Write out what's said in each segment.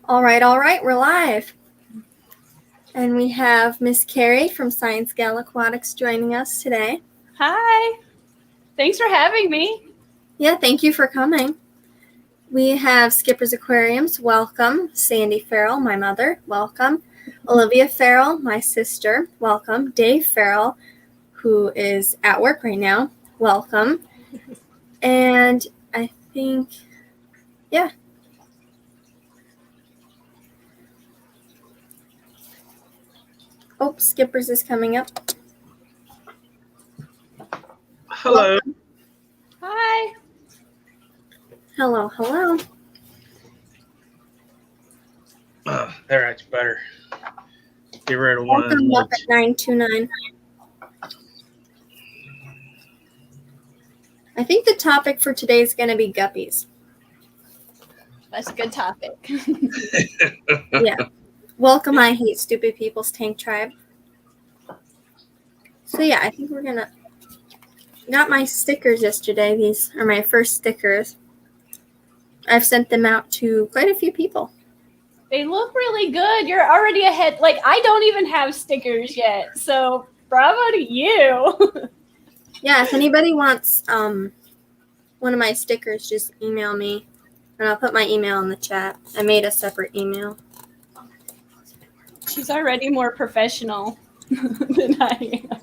All right, we're live. And we have Miss Kerri from ScienceGal Aquatics joining us today. Hi. Thanks for having me. Yeah, thank you for coming. We have Skipper's Aquariums, welcome. Sandy Farrell, my mother, welcome. Olivia Farrell, my sister, welcome. Dave Farrell, who is at work right now, welcome. And I think, yeah. Oh, Skipper's is coming up. Hello. Welcome. Hi. Hello. There, that's better. Get rid of one of Welcome the up at 929. I think the topic for today is going to be guppies. That's a good topic. Yeah. Welcome, I Hate Stupid People's Tank Tribe. So yeah, I think we're going to... Got my stickers yesterday. These are my first stickers. I've sent them out to quite a few people. They look really good. You're already ahead. Like, I don't even have stickers yet. So, bravo to you. Yeah, if anybody wants one of my stickers, just email me. And I'll put my email in the chat. I made a separate email. She's already more professional than I am.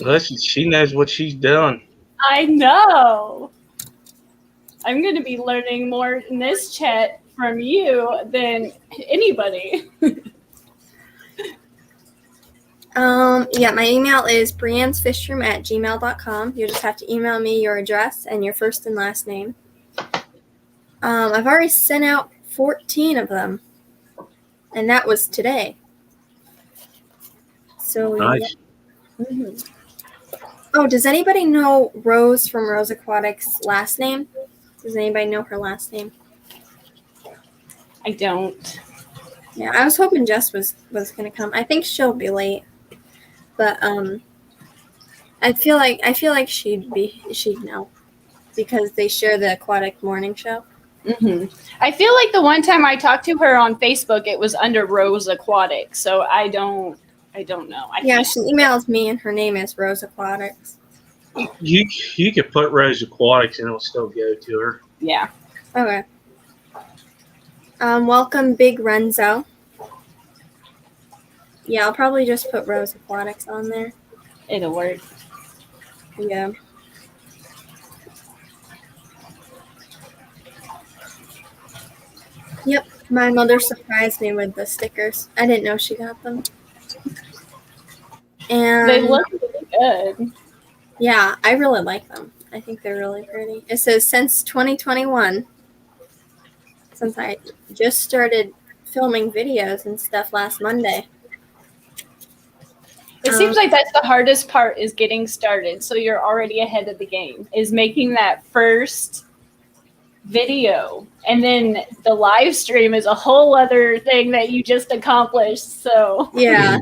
Listen, she knows what she's done. I know. I'm going to be learning more in this chat from you than anybody. Yeah, my email is briannesfishroom@gmail.com. You just have to email me your address and your first and last name. I've already sent out 14 of them, and that was today. So, Nice. Yeah. Mm-hmm. Oh, does anybody know Rose from Rose Aquatics' last name? Does anybody know her last name? I don't. Yeah, I was hoping Jess was going to come. I think she'll be late. But I feel like she'd know because they share the aquatic morning show. Mm-hmm. I feel like the one time I talked to her on Facebook, it was under Rose Aquatics. So I don't know. Yeah, she emails me, and her name is Rose Aquatics. You could put Rose Aquatics and it'll still go to her. Yeah. Okay. Welcome, Big Renzo. Yeah, I'll probably just put Rose Aquatics on there. It'll work. Yeah. Yep, my mother surprised me with the stickers. I didn't know she got them. And They look really good. Yeah, I really like them. I think they're really pretty. It says, since 2021, since I just started filming videos and stuff last Monday. It seems like that's the hardest part, is getting started. So you're already ahead of the game, is making that first video. And then the live stream is a whole other thing that you just accomplished. So yeah.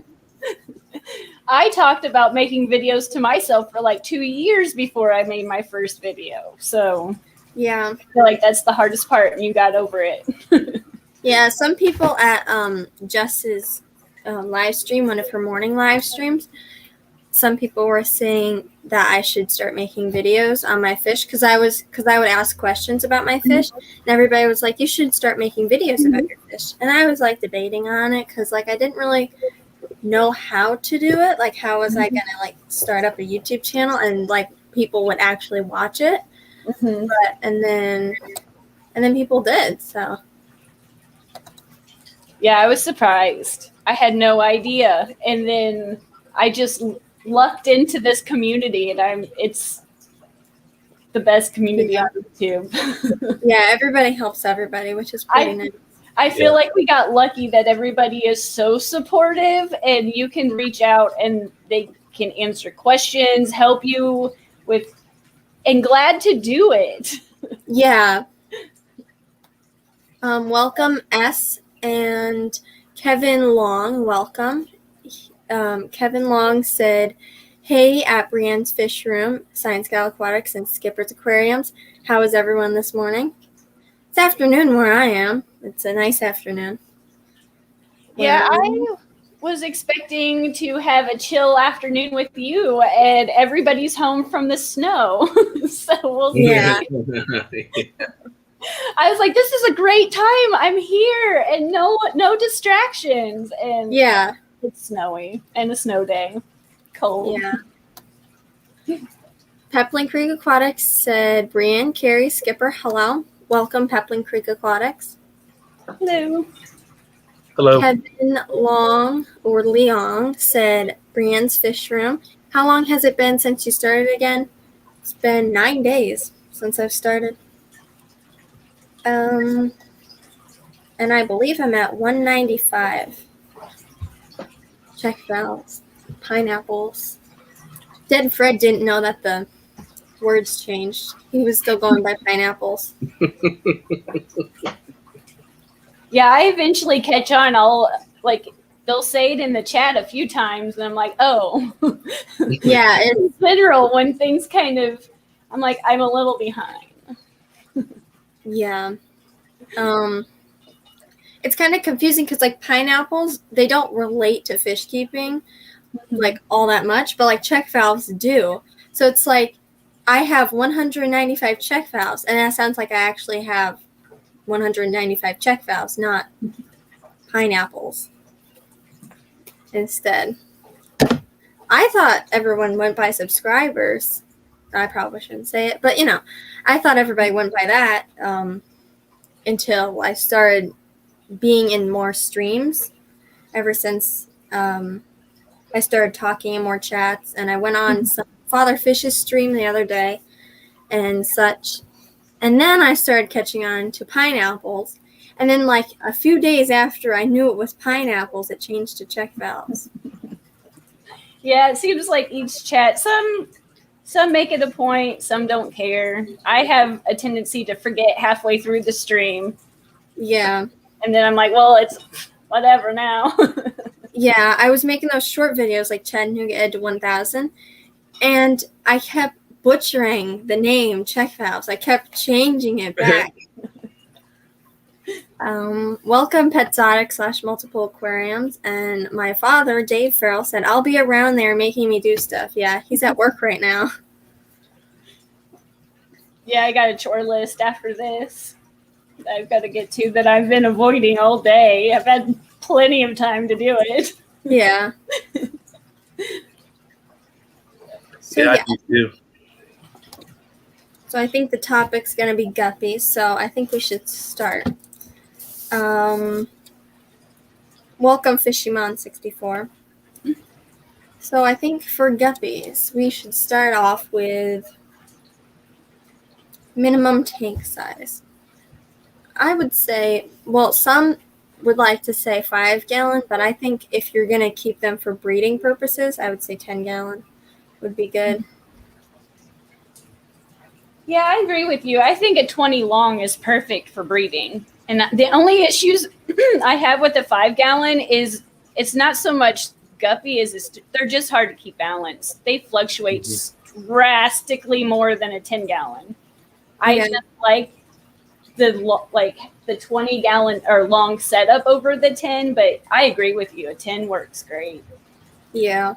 I talked about making videos to myself for like 2 years before I made my first video. So yeah, I feel like that's the hardest part, and you got over it. Yeah, some people at Jess's live stream, one of her morning live streams, some people were saying that I should start making videos on my fish because I would ask questions about my fish, and everybody was like, you should start making videos about your fish. And I was like debating on it because like I didn't really know how to do it. Like, how was I gonna like start up a YouTube channel and like people would actually watch it? Mm-hmm. But and then people did. So yeah, I was surprised. I had no idea, and then I just lucked into this community, and it's the best community on YouTube. Yeah, everybody helps everybody, which is pretty nice. I feel like we got lucky that everybody is so supportive, and you can reach out and they can answer questions, help you with, and glad to do it. Yeah. Welcome, S and Kevin Long. Welcome. Kevin Long said, hey, at Brienne's Fish Room, ScienceGal Aquatics, and Skipper's Aquariums. How is everyone this morning? It's afternoon where I am. It's a nice afternoon. Yeah, I was expecting to have a chill afternoon with you, and everybody's home from the snow. So we'll see. Yeah. I was like, this is a great time. I'm here, and no distractions. And Yeah. it's snowy and a snow day. Cold. Yeah. Pepling Creek Aquatics said, Brienne, Kerri, Skipper, hello. Welcome, Pepling Creek Aquatics. Hello. Hello. Kevin Long or Leong said, Brienne's Fish Room. How long has it been since you started again? It's been 9 days since I've started. And I believe I'm at 195. Check valves. Pineapples. Dead Fred didn't know that the words changed. He was still going by pineapples. Yeah, I eventually catch on. They'll say it in the chat a few times, and I'm like, oh. Yeah, it's literal when things kind of, I'm like, I'm a little behind. Yeah. It's kind of confusing because, like, pineapples, they don't relate to fish keeping, like, all that much, but, like, check valves do. So it's like I have 195 check valves, and that sounds like I actually have 195 check valves, not pineapples instead. I thought everyone went by subscribers. I probably shouldn't say it, but, I thought everybody went by that until I started being in more streams ever since I started talking in more chats, and I went on some Father Fish's stream the other day and such. And then I started catching on to pineapples. And then, like, a few days after I knew it was pineapples, it changed to check valves. Yeah, it seems like each chat, some make it a point, some don't care. I have a tendency to forget halfway through the stream. Yeah. And then I'm like, well, it's whatever now. Yeah, I was making those short videos like Chattanooga Ed to 1000, and I kept butchering the name check valves. I kept changing it back. Welcome Petzotic / multiple aquariums. And my father, Dave Farrell, said, I'll be around there making me do stuff. Yeah, he's at work right now. Yeah, I got a chore list after this I've got to get to that I've been avoiding all day. I've had plenty of time to do it. Yeah. So, yeah, I do too. So I think the topic's going to be guppies, so I think we should start. Welcome Fishimon64. So I think for guppies, we should start off with minimum tank size. I would say, well, some would like to say 5 gallon, but I think if you're going to keep them for breeding purposes, I would say 10 gallon would be good. Yeah, I agree with you. I think a 20 long is perfect for breeding. And the only issues I have with the 5 gallon is it's not so much guppy as they're just hard to keep balanced. They fluctuate drastically more than a 10 gallon. I just like the 20 gallon or long setup over the 10, but I agree with you. A 10 works great. Yeah.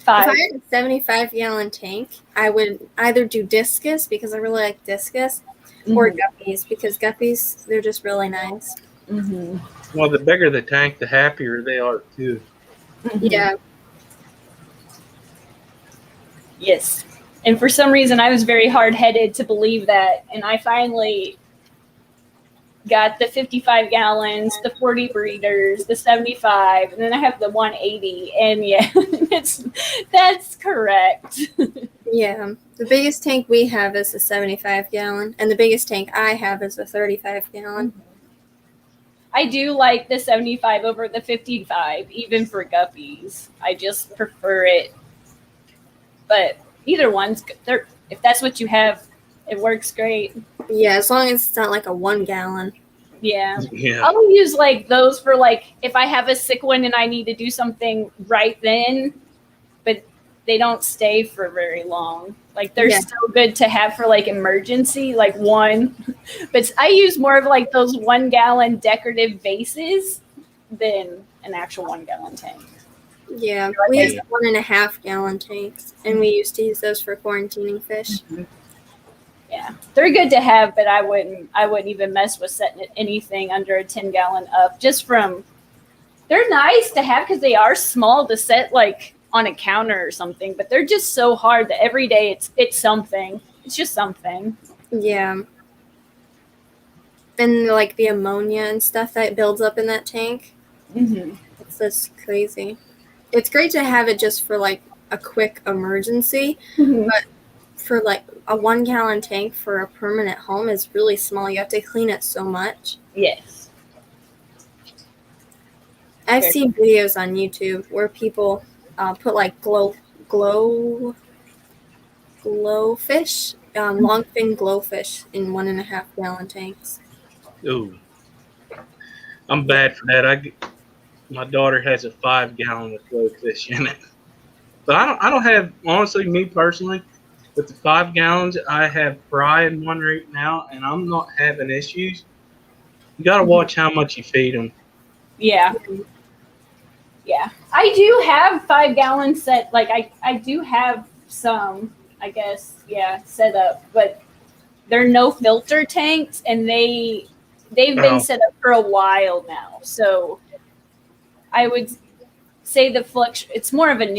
5. If I had a 75 gallon tank, I would either do discus because I really like discus, or guppies because guppies, they're just really nice. Well, the bigger the tank, the happier they are too. Yeah. Yes. And for some reason, I was very hard-headed to believe that, and I finally got the 55 gallons, the 40 breeders, the 75, and then I have the 180. And yeah, that's correct. Yeah. The biggest tank we have is a 75 gallon, and the biggest tank I have is a 35 gallon. I do like the 75 over the 55, even for guppies. I just prefer it. But either one's good. If that's what you have, it works great. Yeah, as long as it's not like a 1 gallon. Yeah. I'll use like those for like if I have a sick one and I need to do something right then. But they don't stay for very long. Like they're Yeah. still good to have for like emergency, like one. But I use more of like those 1 gallon decorative vases than an actual 1 gallon tank. Yeah, we use 1.5 gallon tanks, and we used to use those for quarantining fish. Yeah, they're good to have, but I wouldn't even mess with setting anything under a 10 gallon up. Just from, they're nice to have because they are small to set like on a counter or something, but they're just so hard that every day it's something. It's just something. Yeah. And like the ammonia and stuff that builds up in that tank. Mm-hmm. It's just crazy. It's great to have it just for like a quick emergency, but for like a 1 gallon tank for a permanent home is really small. You have to clean it so much. Yes. I've seen videos on YouTube where people put like glowfish, longfin glowfish in 1.5 gallon tanks. Ooh, I'm bad for that. My daughter has a 5 gallon with glowfish in it, but I don't have, honestly, me personally, with the 5 gallons, I have fry in one right now, and I'm not having issues. You got to watch how much you feed them. Yeah. Yeah. I do have 5 gallons set. Like I do have some, I guess, set up, but they're no filter tanks, and they've been set up for a while now. So I would say it's more of a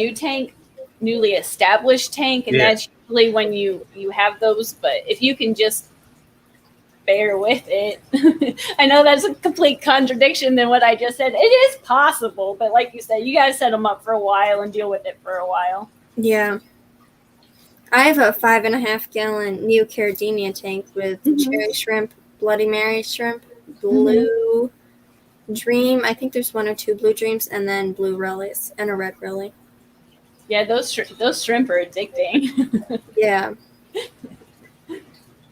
newly established tank, and that's usually when you have those. But if you can just bear with it. I know that's a complete contradiction than what I just said. It is possible, but like you said, you got to set them up for a while and deal with it for a while. Yeah. I have a 5.5 gallon Neo Caridina tank with cherry shrimp, Bloody Mary shrimp, blue dream. I think there's 1 or 2 blue dreams, and then blue relies and a red relay. Yeah, those shrimp are addicting. Yeah.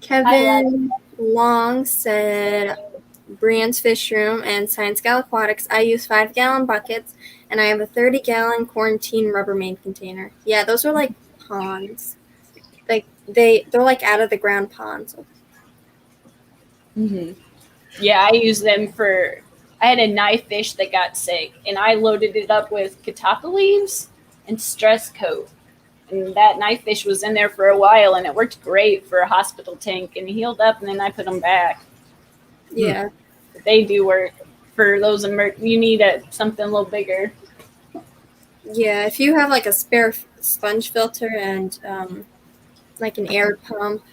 Kevin Long said, Brian's Fish Room and ScienceGal Aquatics, I use 5 gallon buckets, and I have a 30 gallon quarantine Rubbermaid container. Yeah, those are like ponds. Like they're like out of the ground ponds. Mm-hmm. Yeah, I use them I had a knife fish that got sick, and I loaded it up with catappa leaves and stress coat. And that knife fish was in there for a while, and it worked great for a hospital tank, and healed up, and then I put them back. Yeah. They do work for those you need something a little bigger. Yeah, if you have like a spare sponge filter and like an air pump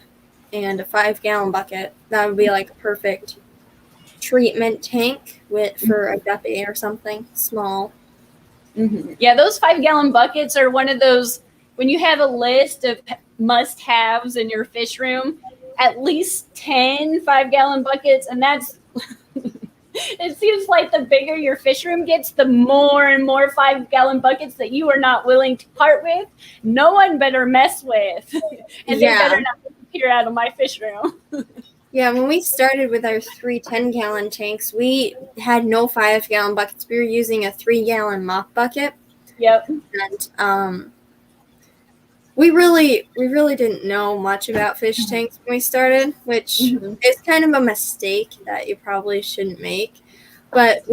and a 5 gallon bucket, that would be like a perfect treatment tank for a guppy or something small. Mm-hmm. Yeah, those 5 gallon buckets are one of those, when you have a list of must-haves in your fish room, at least 10 5 gallon buckets, and that's it seems like the bigger your fish room gets, the more and more 5 gallon buckets that you are not willing to part with. No one better mess with, and they better not disappear out of my fish room. Yeah, when we started with our 3 10 gallon tanks, we had no 5 gallon buckets. We were using a 3 gallon mop bucket. Yep. And we really didn't know much about fish tanks when we started, which is kind of a mistake that you probably shouldn't make. But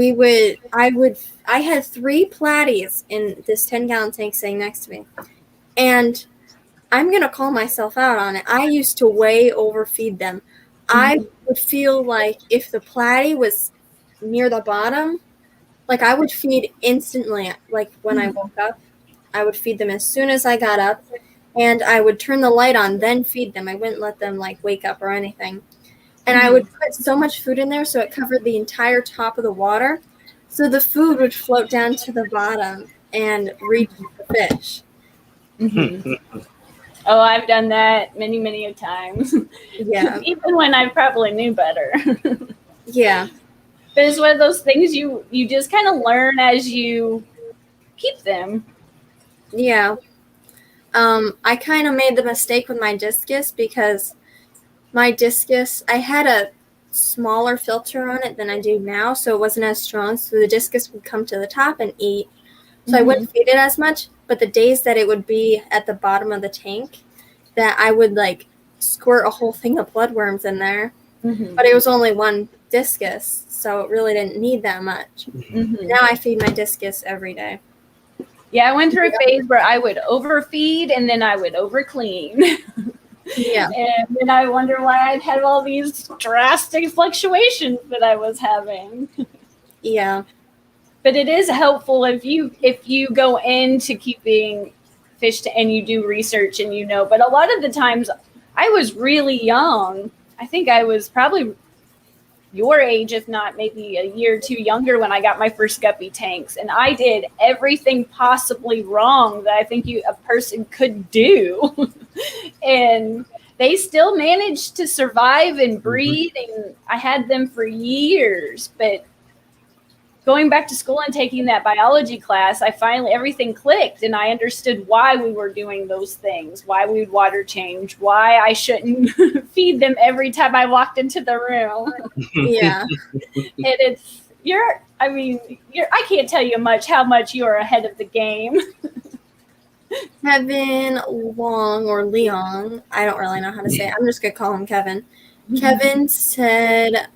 I had 3 platies in this 10 gallon tank sitting next to me. And I'm going to call myself out on it. I used to way overfeed them. I would feel like if the platy was near the bottom, like I would feed instantly. Like when I woke up, I would feed them as soon as I got up, and I would turn the light on, then feed them. I wouldn't let them like wake up or anything. And I would put so much food in there so it covered the entire top of the water. So the food would float down to the bottom and reach the fish. Oh, I've done that many, many times. Yeah. Even when I probably knew better. Yeah. But it's one of those things you just kind of learn as you keep them. Yeah. I kind of made the mistake with my discus because my discus, I had a smaller filter on it than I do now, so it wasn't as strong. So the discus would come to the top and eat. So I wouldn't feed it as much, but the days that it would be at the bottom of the tank, that I would like squirt a whole thing of bloodworms in there. But it was only one discus, so it really didn't need that much. Now I feed my discus every day. Yeah, I went through a phase where I would overfeed and then I would overclean. Yeah. And then I wonder why I'd have all these drastic fluctuations that I was having. Yeah. But it is helpful if you go into keeping fish and you do research and you know. But a lot of the times I was really young. I think I was probably your age, if not maybe a year or two younger, when I got my first guppy tanks. And I did everything possibly wrong that I think a person could do. And they still managed to survive and breed. And I had them for years. But going back to school and taking that biology class, everything clicked and I understood why we were doing those things, why we would water change, why I shouldn't feed them every time I walked into the room. Yeah. And I can't tell you how much you're ahead of the game. Kevin Long or Leon, I don't really know how to say it. I'm just going to call him Kevin. Kevin said,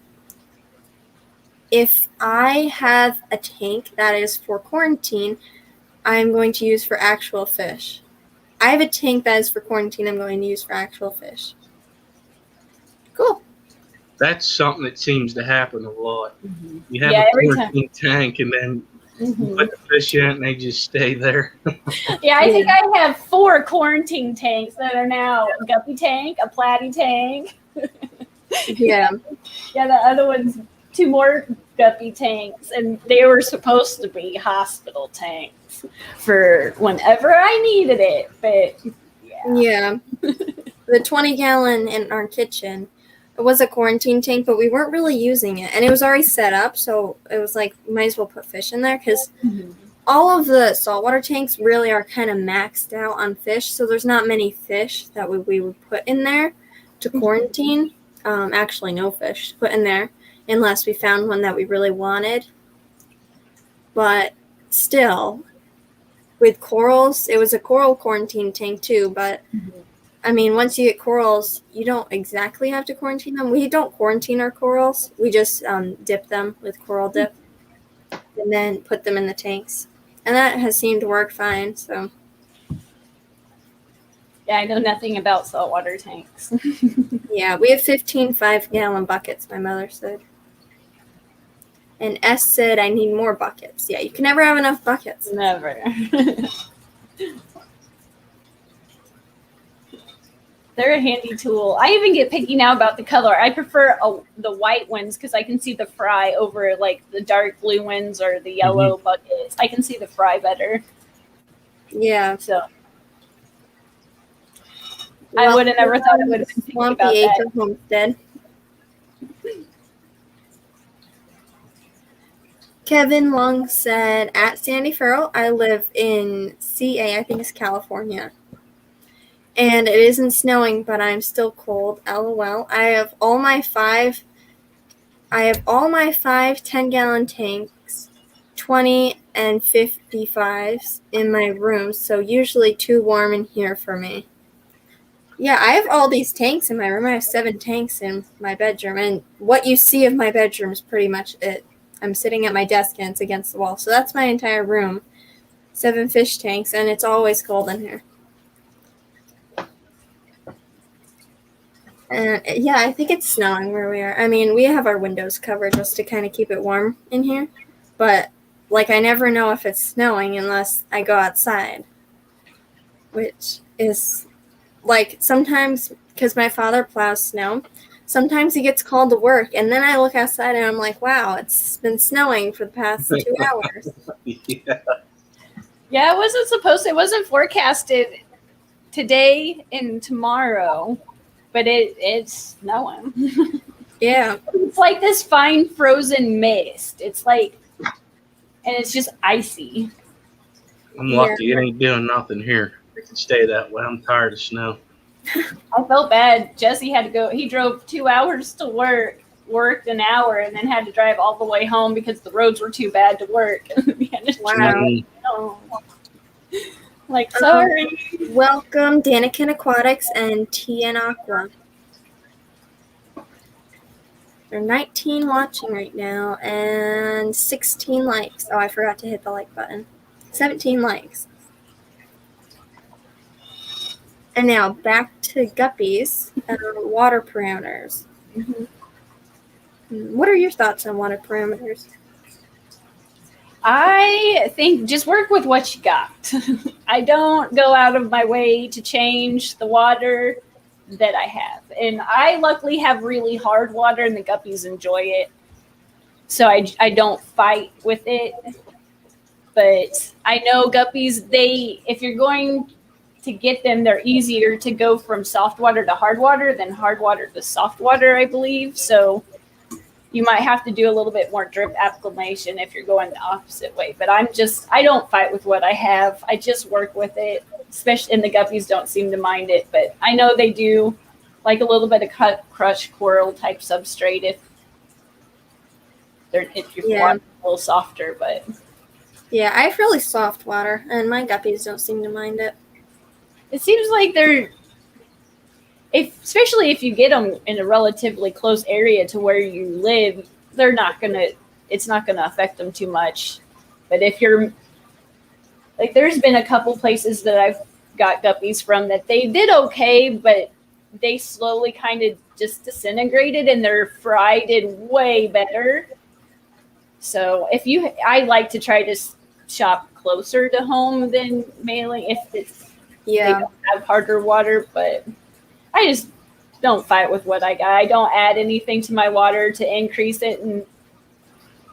if I have a tank that is for quarantine, I'm going to use for actual fish. I have a tank that is for quarantine I'm going to use for actual fish. Cool. That's something that seems to happen a lot. You have a quarantine tank and then you put the fish in and they just stay there. Yeah, I think I have 4 quarantine tanks that are now a guppy tank, a platy tank. Yeah. Yeah, the other one's 2 more guppy tanks, and they were supposed to be hospital tanks for whenever I needed it. But yeah. The 20-gallon in our kitchen, it was a quarantine tank, but we weren't really using it, and it was already set up, so it was like, might as well put fish in there, because all of the saltwater tanks really are kind of maxed out on fish, so there's not many fish that we would put in there to quarantine. Actually, no fish to put in there, unless we found one that we really wanted. But still, with corals, it was a coral quarantine tank too, but I mean, once you get corals, you don't exactly have to quarantine them. We don't quarantine our corals. We just dip them with coral dip and then put them in the tanks. And that has seemed to work fine, so. Yeah, I know nothing about saltwater tanks. Yeah, we have 15 5-gallon buckets, my mother said. And S said, I need more buckets. Yeah, you can never have enough buckets. Never. They're a handy tool. I even get picky now about the color. I prefer the white ones because I can see the fry over like the dark blue ones or the yellow buckets. I can see the fry better. Yeah. So I would have never thought I would have been thinking about Acre that. Homestead. Kevin Long said, at Sandy Farrell, I live in CA, I think it's California. And it isn't snowing, but I'm still cold. LOL. I have all my 5 10-gallon tanks, 20 and 55s in my room, so usually too warm in here for me. Yeah, I have all these tanks in my room. I have 7 tanks in my bedroom, and what you see of my bedroom is pretty much it. I'm sitting at my desk and it's against the wall, so that's my entire room. 7 fish tanks, and it's always cold in here. And yeah, I think it's snowing where we are. I mean, we have our windows covered just to kind of keep it warm in here. But, like, I never know if it's snowing unless I go outside. Which is, like, sometimes, because my father plows snow, sometimes he gets called to work. And then I look outside and I'm like, wow, it's been snowing for the past 2 hours. Yeah, it wasn't forecasted today and tomorrow. But it's snowing. Yeah. It's like this fine frozen mist. It's like, and it's just icy. I'm lucky it ain't doing nothing here. It can stay that way. I'm tired of snow. I felt bad. Jesse had to go. He drove 2 hours to work worked an hour and then had to drive all the way home because the roads were too bad to work. Wow. Like, sorry. Welcome, Danikin Aquatics and TN Aqua. There are 19 watching right now and 16 likes. Oh, I forgot to hit the like button. 17 likes. And now back to guppies and water parameters. What are your thoughts on water parameters? I think just work with what you got. I don't go out of my way to change the water that I have. And I luckily have really hard water and the guppies enjoy it. So I don't fight with it. But I know guppies, if you're going to get them, they're easier to go from soft water to hard water than hard water to soft water, I believe. So you might have to do a little bit more drip application if you're going the opposite way. But I don't fight with what I have. I just work with it, especially, and the guppies don't seem to mind it. But I know they do like a little bit of crushed coral type substrate if your water's a little softer. But yeah, I have really soft water, and my guppies don't seem to mind it. It seems like especially if you get them in a relatively close area to where you live, it's not gonna affect them too much. But if you're like, there's been a couple places that I've got guppies from that they did okay, but they slowly kind of just disintegrated and their fry did way better. So I like to try to shop closer to home than mailing if they don't have harder water, but I just don't fight with what I got. I don't add anything to my water to increase it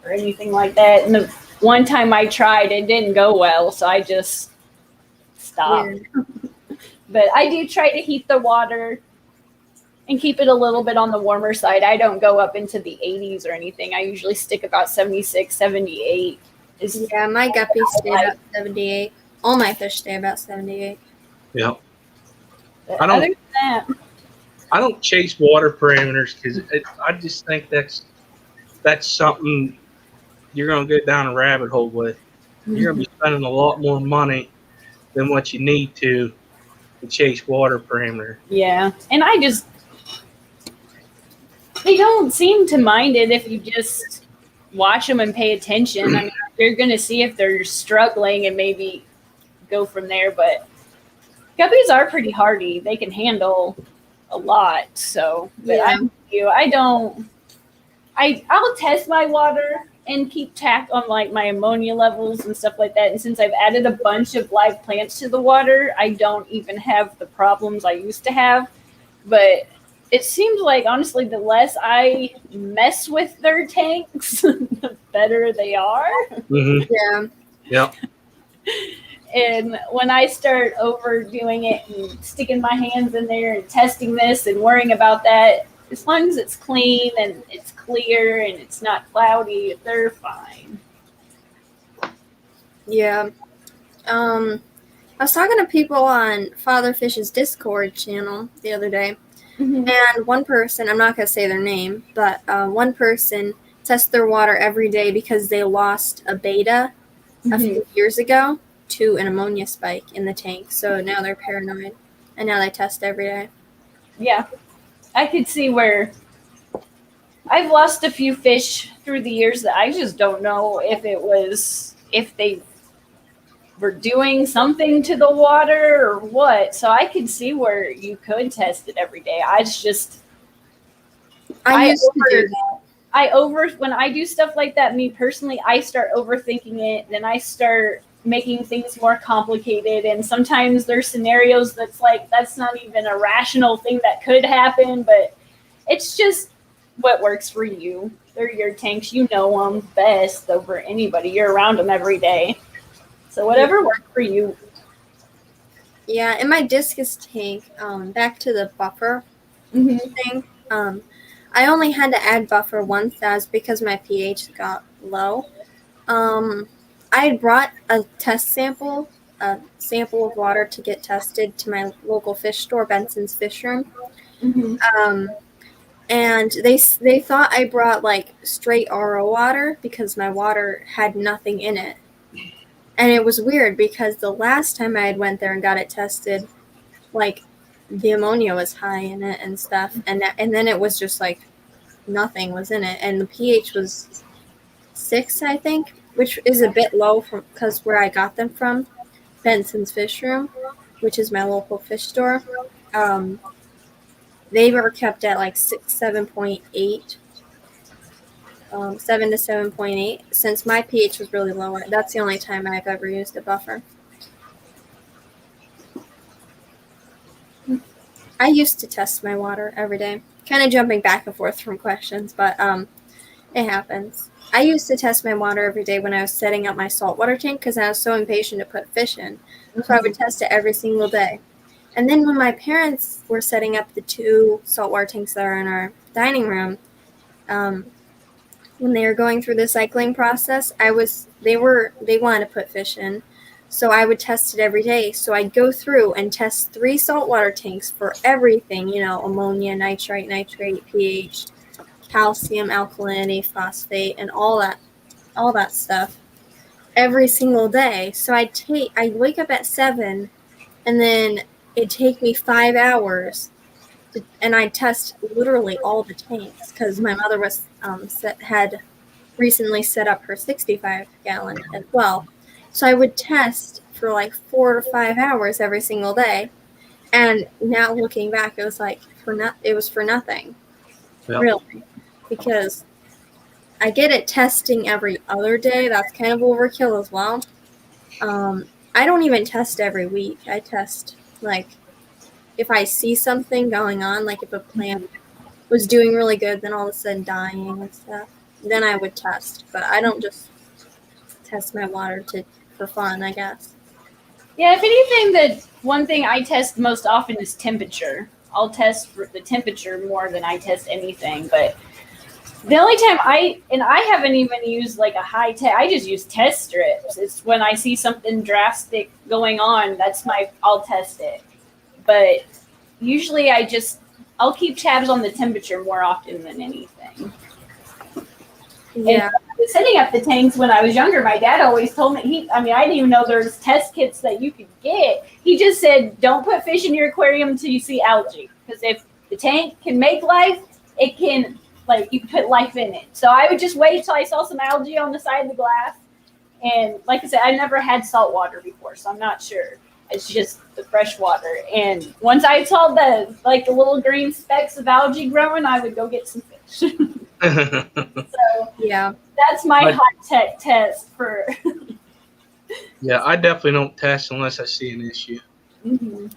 or anything like that. And the one time I tried, it didn't go well, so I just stopped. Yeah. But I do try to heat the water and keep it a little bit on the warmer side. I don't go up into the 80s or anything. I usually stick about 76, 78. Yeah, my guppies stay about 78. All my fish stay about 78. Yeah. I don't chase water parameters because I just think that's something you're going to get down a rabbit hole with. You're going to be spending a lot more money than what you need to chase water parameter. Yeah, and they don't seem to mind it if you just watch them and pay attention. I mean, you're going to see if they're struggling and maybe go from there, but guppies are pretty hardy. They can handle a lot. So, but I'll test my water and keep track on like my ammonia levels and stuff like that. And since I've added a bunch of live plants to the water, I don't even have the problems I used to have. But it seems like, honestly, the less I mess with their tanks, the better they are. Mm-hmm. Yeah. Yep. And when I start overdoing it and sticking my hands in there and testing this and worrying about that, as long as it's clean and it's clear and it's not cloudy, they're fine. Yeah. I was talking to people on Father Fish's Discord channel the other day, and one person, I'm not going to say their name, but one person tests their water every day because they lost a beta a few years ago to an ammonia spike in the tank. So now they're paranoid, and now they test every day. Yeah. I could see where I've lost a few fish through the years that I just don't know if they were doing something to the water or what. So I could see where you could test it every day. When I do stuff like that, me personally, I start overthinking it. Then I start making things more complicated. And sometimes there's scenarios that's not even a rational thing that could happen, but it's just what works for you. They're your tanks. You know them best over anybody. You're around them every day. So whatever works for you. Yeah, in my discus tank, back to the buffer thing, I only had to add buffer once. That was because my pH got low. I brought a test sample, of water to get tested to my local fish store, Benson's Fish Room. and they thought I brought like straight RO water because my water had nothing in it. And it was weird because the last time I had went there and got it tested, like the ammonia was high in it and stuff, and then it was just like nothing was in it, and the pH was 6, I think, which is a bit low from because where I got them from, Benson's Fish Room, which is my local fish store. They were kept at like 7.8, 7 to 7.8. Since my pH was really low, that's the only time I've ever used a buffer. I used to test my water every day. Kind of jumping back and forth from questions, but it happens. I used to test my water every day when I was setting up my saltwater tank because I was so impatient to put fish in. So I would test it every single day. And then when my parents were setting up the 2 saltwater tanks that are in our dining room, when they were going through the cycling process, they wanted to put fish in. So I would test it every day. So I'd go through and test 3 saltwater tanks for everything, ammonia, nitrite, pH, calcium, alkalinity, phosphate, and all that stuff every single day. So I'd wake up at 7, and then it'd take me 5 hours, and I'd test literally all the tanks because my mother had recently set up her 65-gallon as well. So I would test for like 4 to 5 hours every single day, and now looking back, it was like it was for nothing, really, because I get it testing every other day. That's kind of overkill as well. I don't even test every week. I test like if I see something going on, like if a plant was doing really good, then all of a sudden dying and stuff, then I would test. But I don't just test my water for fun, I guess. Yeah, if anything, one thing I test most often is temperature. I'll test for the temperature more than I test anything. But the only time I haven't even used like a high tech, I just use test strips. It's when I see something drastic going on, I'll test it. But usually I'll keep tabs on the temperature more often than anything. Yeah. And setting up the tanks when I was younger, my dad always told me, I didn't even know there's test kits that you could get. He just said, don't put fish in your aquarium until you see algae. Because if the tank can make life, it can, you can put life in it. So I would just wait till I saw some algae on the side of the glass. And like I said, I never had salt water before, so I'm not sure. It's just the fresh water. And once I saw the little green specks of algae growing, I would go get some fish. So yeah, that's my high-tech test for. Yeah, I definitely don't test unless I see an issue. Mm-hmm.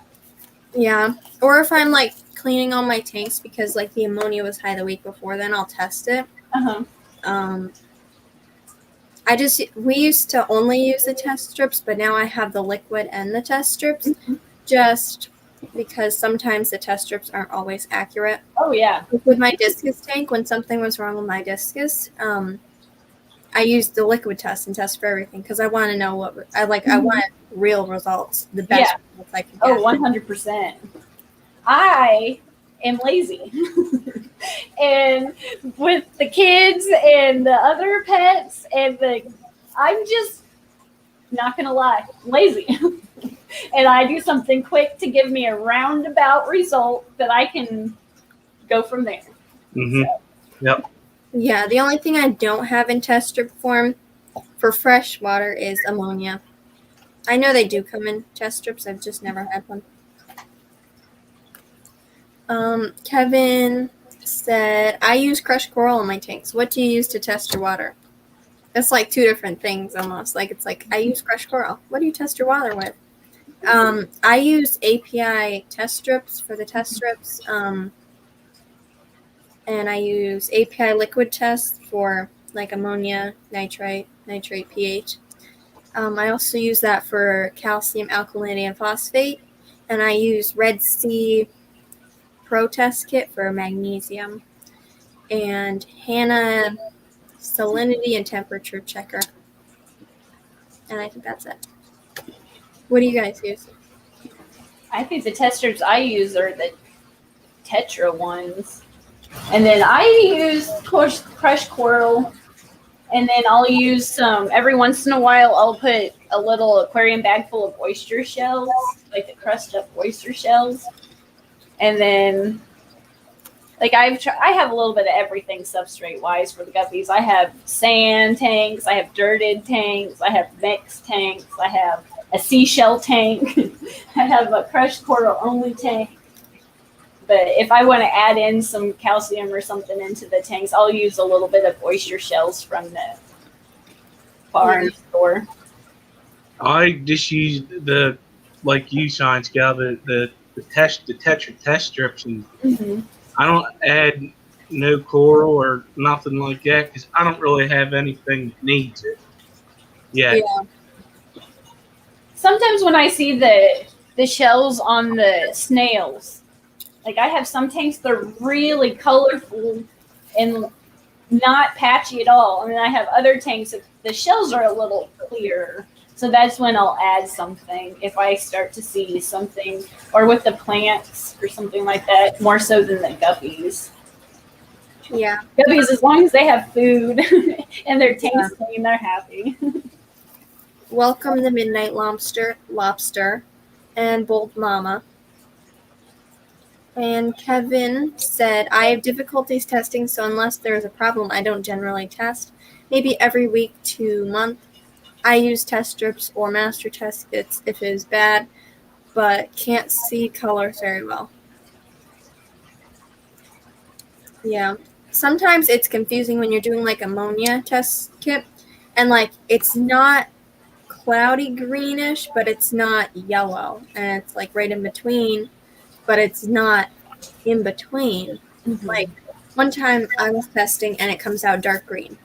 Yeah, or if I'm cleaning all my tanks because the ammonia was high the week before, then I'll test it. We used to only use the test strips, but now I have the liquid and the test strips, just because sometimes the test strips aren't always accurate. Oh yeah. With my discus tank, when something was wrong with my discus, I used the liquid test and test for everything because I want to know what I like. I want real results, the best results I can get. Oh, 100%. I am lazy. And with the kids and the other pets I'm just not gonna lie, lazy. And I do something quick to give me a roundabout result that I can go from there. Mm-hmm. So. Yep. Yeah, the only thing I don't have in test strip form for fresh water is ammonia. I know they do come in test strips. I've just never had one. Kevin said, I use crushed coral in my tanks. What do you use to test your water? That's 2 different things almost. It's I use crushed coral. What do you test your water with? I use API test strips for the test strips. And I use API liquid tests for ammonia, nitrite, pH. I also use that for calcium, alkalinity, and phosphate. And I use Red Sea Pro Test Kit for magnesium. And Hannah salinity and temperature checker. And I think that's it. What do you guys use? I think the test strips I use are the Tetra ones. And then I use crushed coral. And then I'll use some, every once in a while, I'll put a little aquarium bag full of oyster shells, like the crushed up oyster shells. And then, like I have a little bit of everything substrate wise for the guppies. I have sand tanks, I have dirted tanks, I have mixed tanks, I have a seashell tank, I have a crushed coral only tank. But if I want to add in some calcium or something into the tanks, I'll use a little bit of oyster shells from the farm store. I just use the, like you, ScienceGal, the Tetra test strips, and I don't add no coral or nothing like that because I don't really have anything that needs it yet. Yeah. Sometimes when I see the shells on the snails, like I have some tanks that are really colorful and not patchy at all. And then I have other tanks that the shells are a little clearer. So that's when I'll add something if I start to see something, or with the plants or something like that, more so than the guppies. Yeah. Guppies, as long as they have food and their tanks clean, they're happy. Welcome the Midnight Lobster, and Bold Mama. And Kevin said, I have difficulties testing, so unless there is a problem, I don't generally test. Maybe every week to month. I use test strips or master test kits if it is bad, but can't see colors very well. Yeah. Sometimes it's confusing when you're doing like ammonia test kit, and like it's not cloudy greenish, but it's not yellow, and it's like right in between, but it's not in between. Like one time I was testing and it comes out dark green,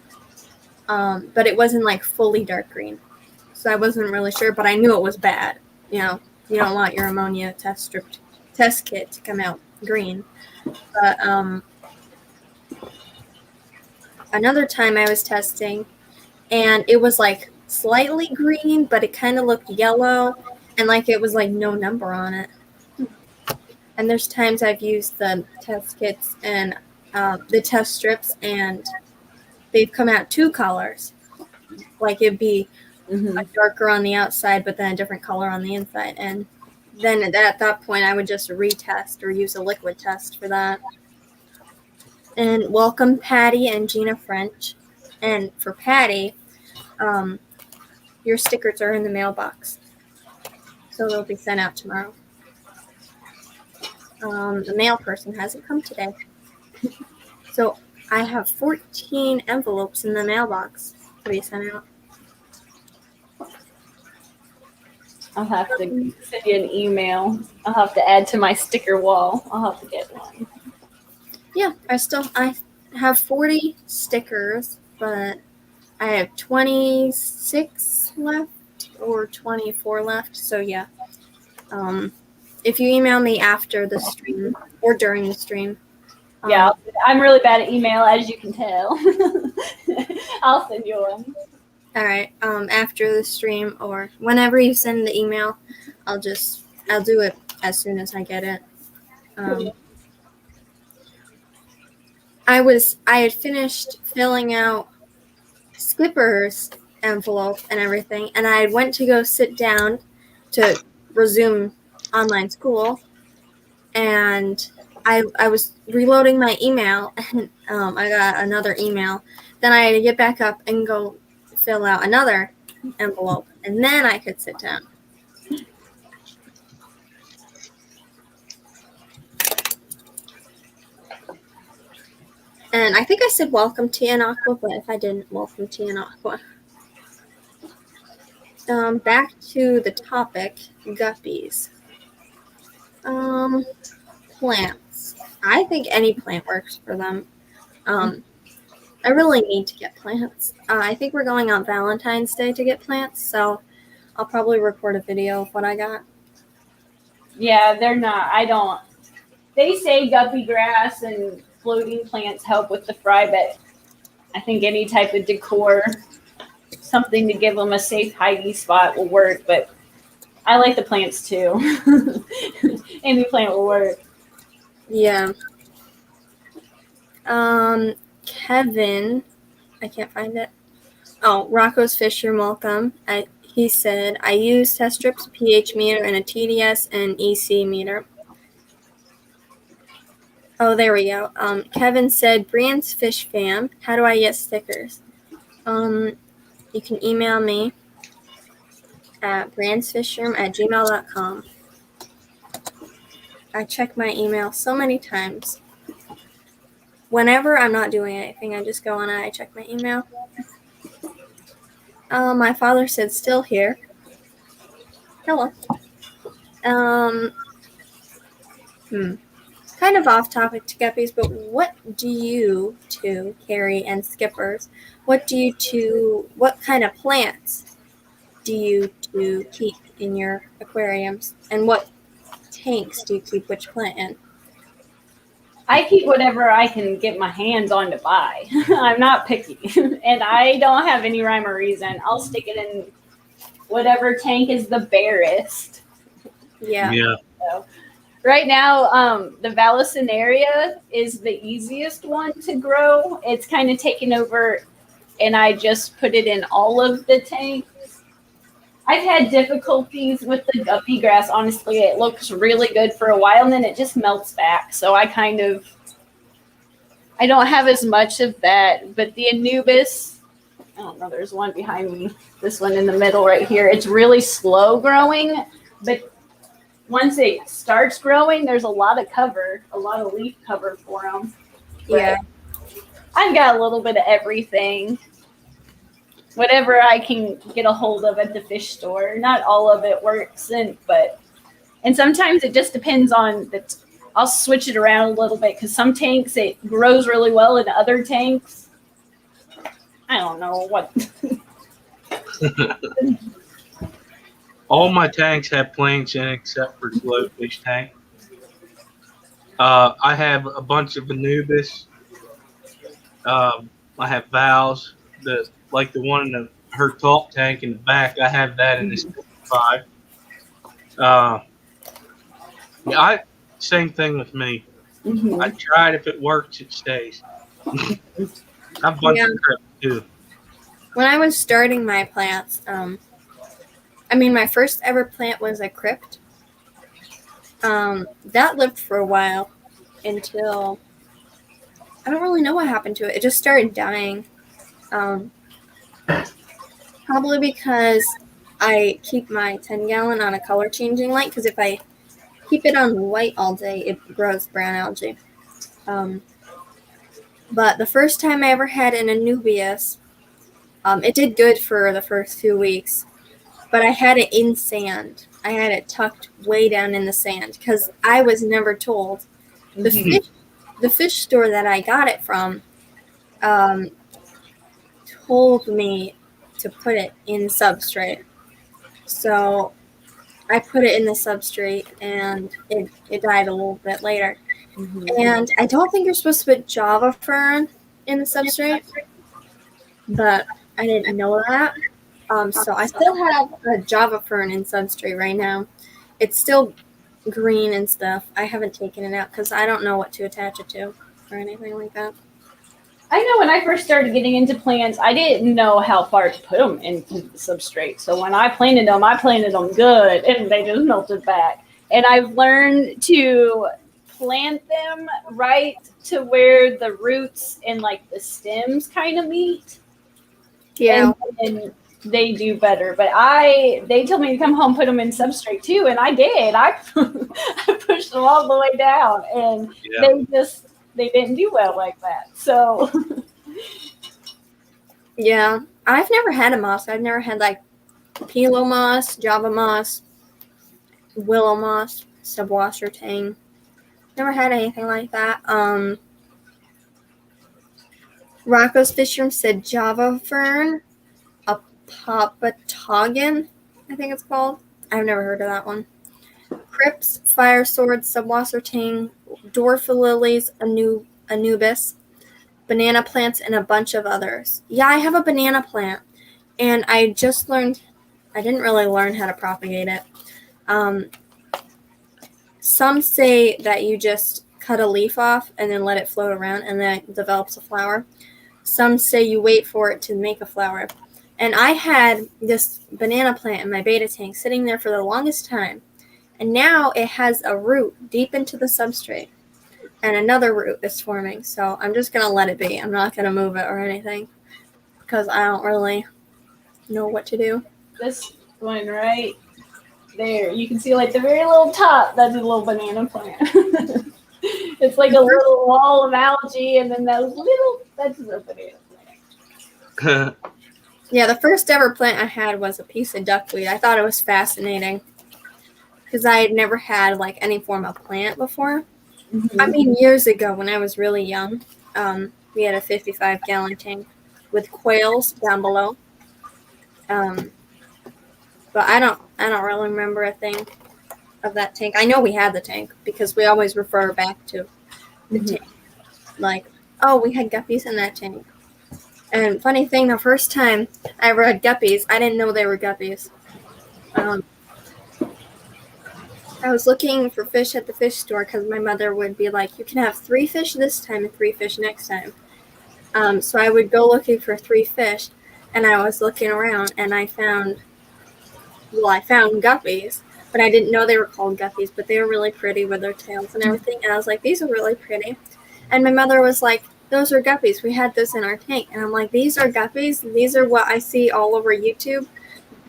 but it wasn't like fully dark green, so I wasn't really sure, but I knew it was bad. You know, you don't want your ammonia test kit to come out green. But another time I was testing and it was like slightly green, but it kind of looked yellow, and like it was like no number on it. And there's times I've used the test kits and the test strips, and they've come out two colors. Like it'd be a darker on the outside, but then a different color on the inside. And then at that point, I would just retest or use a liquid test for that. And welcome Patty and Gina French. And for Patty, your stickers are in the mailbox, so they'll be sent out tomorrow. The mail person hasn't come today. So I have 14 envelopes in the mailbox to be sent out. I'll have to send you an email. I'll have to add to my sticker wall. I'll have to get one. Yeah, I have 40 stickers, but I have 26 left or 24 left. So yeah. If you email me after the stream or during the stream. Yeah, I'm really bad at email, as you can tell. I'll send you one. All right. After the stream or whenever you send the email, I'll do it as soon as I get it. I had finished filling out Skipper's envelope and everything, and I went to go sit down to resume online school, and I was reloading my email, and I got another email. Then I had to get back up and go fill out another envelope, and then I could sit down. And I think I said welcome Tea and Aqua, but if I didn't, welcome Tea and Aqua. Back to the topic, guppies. Plants. I think any plant works for them. I really need to get plants. I think we're going on Valentine's Day to get plants, so I'll probably record a video of what I got. Yeah, they're not. I don't. They say guppy grass and floating plants help with the fry, but I think any type of decor, something to give them a safe hiding spot will work, but I like the plants too. Any plant will work. Yeah. Kevin, I can't find it. Oh, Rocco's Fisher Malcolm. He said, I use test strips, pH meter, and a TDS and EC meter. Oh, there we go. Kevin said, Brian's Fish Fam, how do I get stickers? You can email me at brandsfishroom@gmail.com. I check my email so many times. Whenever I'm not doing anything, I just go on and I check my email. My father said, still here. Hello. Kind of off topic to guppies, but what do you two, Kerri and Skippers, what kind of plants do you two keep in your aquariums? And what tanks do you keep which plant in? I keep whatever I can get my hands on to buy. I'm not picky. And I don't have any rhyme or reason. I'll stick it in whatever tank is the barest. Yeah. So, right now, the Vallisneria is the easiest one to grow. It's kind of taken over, and I just put it in all of the tanks. I've had difficulties with the guppy grass. Honestly, it looks really good for a while, and then it just melts back. So I don't have as much of that. But the Anubis, I don't know, there's one behind me. This one in the middle right here. It's really slow growing, but once it starts growing, there's a lot of leaf cover for them. Yeah. I've got a little bit of everything. Whatever I can get a hold of at the fish store. Not all of it works, and sometimes it just depends on I'll switch it around a little bit because some tanks it grows really well, in other tanks, I don't know what. All my tanks have plants in except for the glowfish tank. I have a bunch of Anubis. I have Valves, like the one in her top tank in the back. I have that in this 5. Same thing with me. Mm-hmm. I tried. If it works, it stays. I have a bunch of crap too. When I was starting my plants, my first ever plant was a crypt. That lived for a while until I don't really know what happened to it. It just started dying. Probably because I keep my 10-gallon on a color changing light, because if I keep it on white all day, it grows brown algae. But the first time I ever had an Anubias, it did good for the first few weeks, but I had it in sand. I had it tucked way down in the sand because I was never told. The fish store that I got it from told me to put it in substrate. So I put it in the substrate, and it died a little bit later. Mm-hmm. And I don't think you're supposed to put Java fern in the substrate, but I didn't know that. So I still have a Java fern in substrate right now. It's still green and stuff. I haven't taken it out because I don't know what to attach it to or anything like that. I know when I first started getting into plants, I didn't know how far to put them into the substrate. So when I planted them good, and they just melted back. And I've learned to plant them right to where the roots and like the stems kind of meet. Yeah. And they do better. But they told me to come home, put them in substrate too, and I did. I pushed them all the way down, and they didn't do well like that. So yeah, I've never had a moss. I've never had like Pilo moss, Java moss, willow moss, subwasser tang. Never had anything like that. Rocco's Fish Room said Java fern, a Papatogan, I think it's called. I've never heard of that one. Crips, fire swords, subwasser tang, dwarf lilies, Anubis, banana plants, and a bunch of others. Yeah, I have a banana plant, and I didn't really learn how to propagate it. Some say that you just cut a leaf off and then let it float around and then it develops a flower. Some say you wait for it to make a flower. And I had this banana plant in my beta tank sitting there for the longest time. And now it has a root deep into the substrate. And another root is forming. So I'm just going to let it be. I'm not going to move it or anything. Because I don't really know what to do. This one right there, you can see like the very little top, that's a little banana plant. It's like a little wall of algae, and then that's a banana plant. Yeah, the first ever plant I had was a piece of duckweed. I thought it was fascinating because I had never had like any form of plant before. Mm-hmm. I mean, years ago when I was really young, we had a 55-gallon tank with quails down below. But I don't really remember a thing of that tank. I know we had the tank because we always refer back to the tank. Like, oh, we had guppies in that tank. And funny thing, the first time I ever had guppies, I didn't know they were guppies. I was looking for fish at the fish store because my mother would be like, you can have 3 fish this time and 3 fish next time. So I would go looking for 3 fish, and I was looking around, and I found guppies, but I didn't know they were called guppies, but they were really pretty with their tails and everything, and I was like, these are really pretty. And my mother was like, those are guppies. We had this in our tank. And I'm like, these are guppies? These are what I see all over YouTube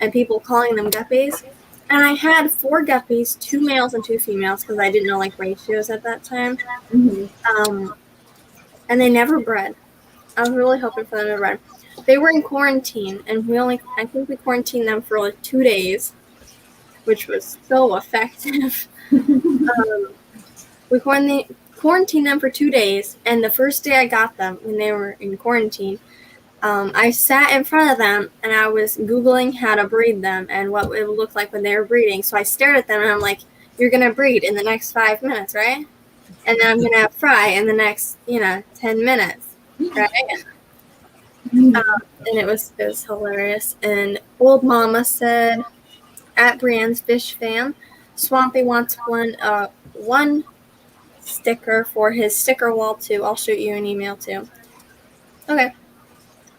and people calling them guppies. And I had 4 guppies, 2 males and 2 females, because I didn't know like ratios at that time. Mm-hmm. And they never bred. I was really hoping for them to bred. They were in quarantine, and I think we quarantined them for like 2 days, which was so effective. We quarantined them for 2 days, and the first day I got them when they were in quarantine, I sat in front of them and I was Googling how to breed them and what it would look like when they were breeding. So I stared at them and I'm like, you're going to breed in the next 5 minutes, right? And then I'm going to fry in the next, 10 minutes, right? And it was hilarious. And old mama said, at Brienne's Fish Fan, Swampy wants one sticker for his sticker wall too. I'll shoot you an email too. Okay,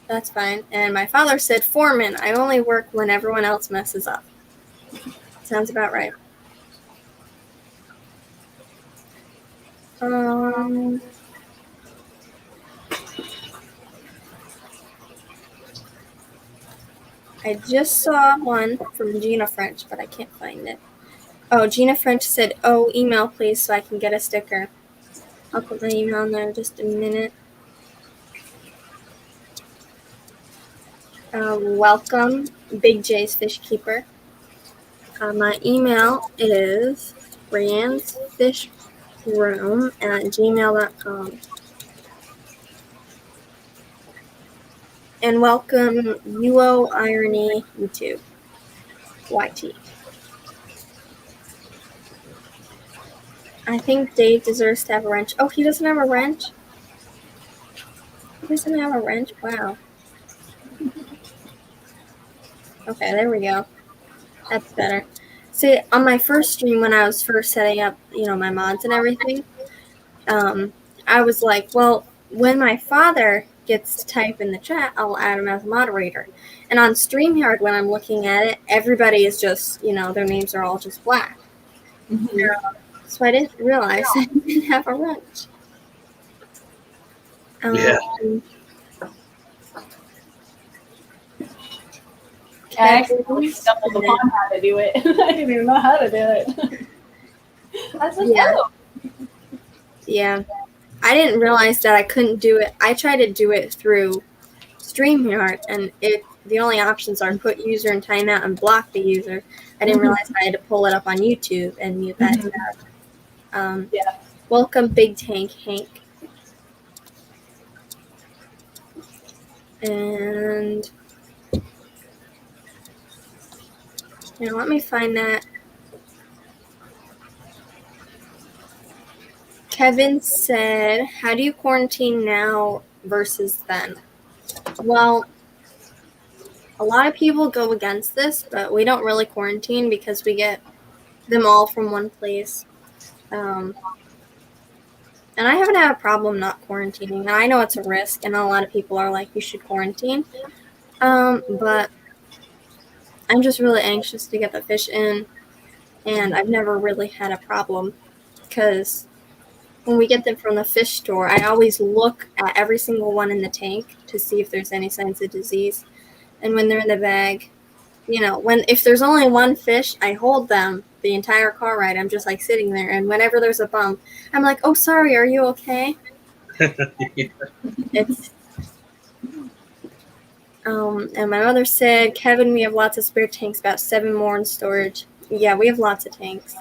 that's fine. And my father said, Foreman, I only work when everyone else messes up. Sounds about right. I just saw one from Gina French, but I can't find it. Oh, Gina French said, oh, email please so I can get a sticker. I'll put my email in there in just a minute. Welcome, Big J's Fish Keeper. My email is briansfishroom@gmail.com. And welcome, UO Irony YouTube. YT. I think Dave deserves to have a wrench. Oh, he doesn't have a wrench? He doesn't have a wrench? Wow. Okay, there we go. That's better. See, on my first stream when I was first setting up, my mods and everything, I was like, well, when my father gets to type in the chat, I'll add him as a moderator. And on StreamYard, when I'm looking at it, everybody is just, their names are all just black. Mm-hmm. So I didn't realize I didn't have a wrench. Yeah. I accidentally stumbled upon how to do it. I didn't even know how to do it. I was like, oh. Yeah. I didn't realize that I couldn't do it. I tried to do it through StreamYard, and the only options are put user in timeout and block the user. I didn't realize I had to pull it up on YouTube and mute that tab. Welcome, Big Tank Hank. And let me find that. Kevin said, how do you quarantine now versus then? Well, a lot of people go against this, but we don't really quarantine because we get them all from one place. And I haven't had a problem not quarantining. Now, I know it's a risk, and a lot of people are like, you should quarantine. But I'm just really anxious to get the fish in, and I've never really had a problem because when we get them from the fish store, I always look at every single one in the tank to see if there's any signs of disease. And when they're in the bag, if there's only one fish, I hold them the entire car ride. I'm just like sitting there, and whenever there's a bump, I'm like, "Oh, sorry, are you okay?" It's and my mother said, "Kevin, we have lots of spare tanks, about 7 more in storage." Yeah, we have lots of tanks.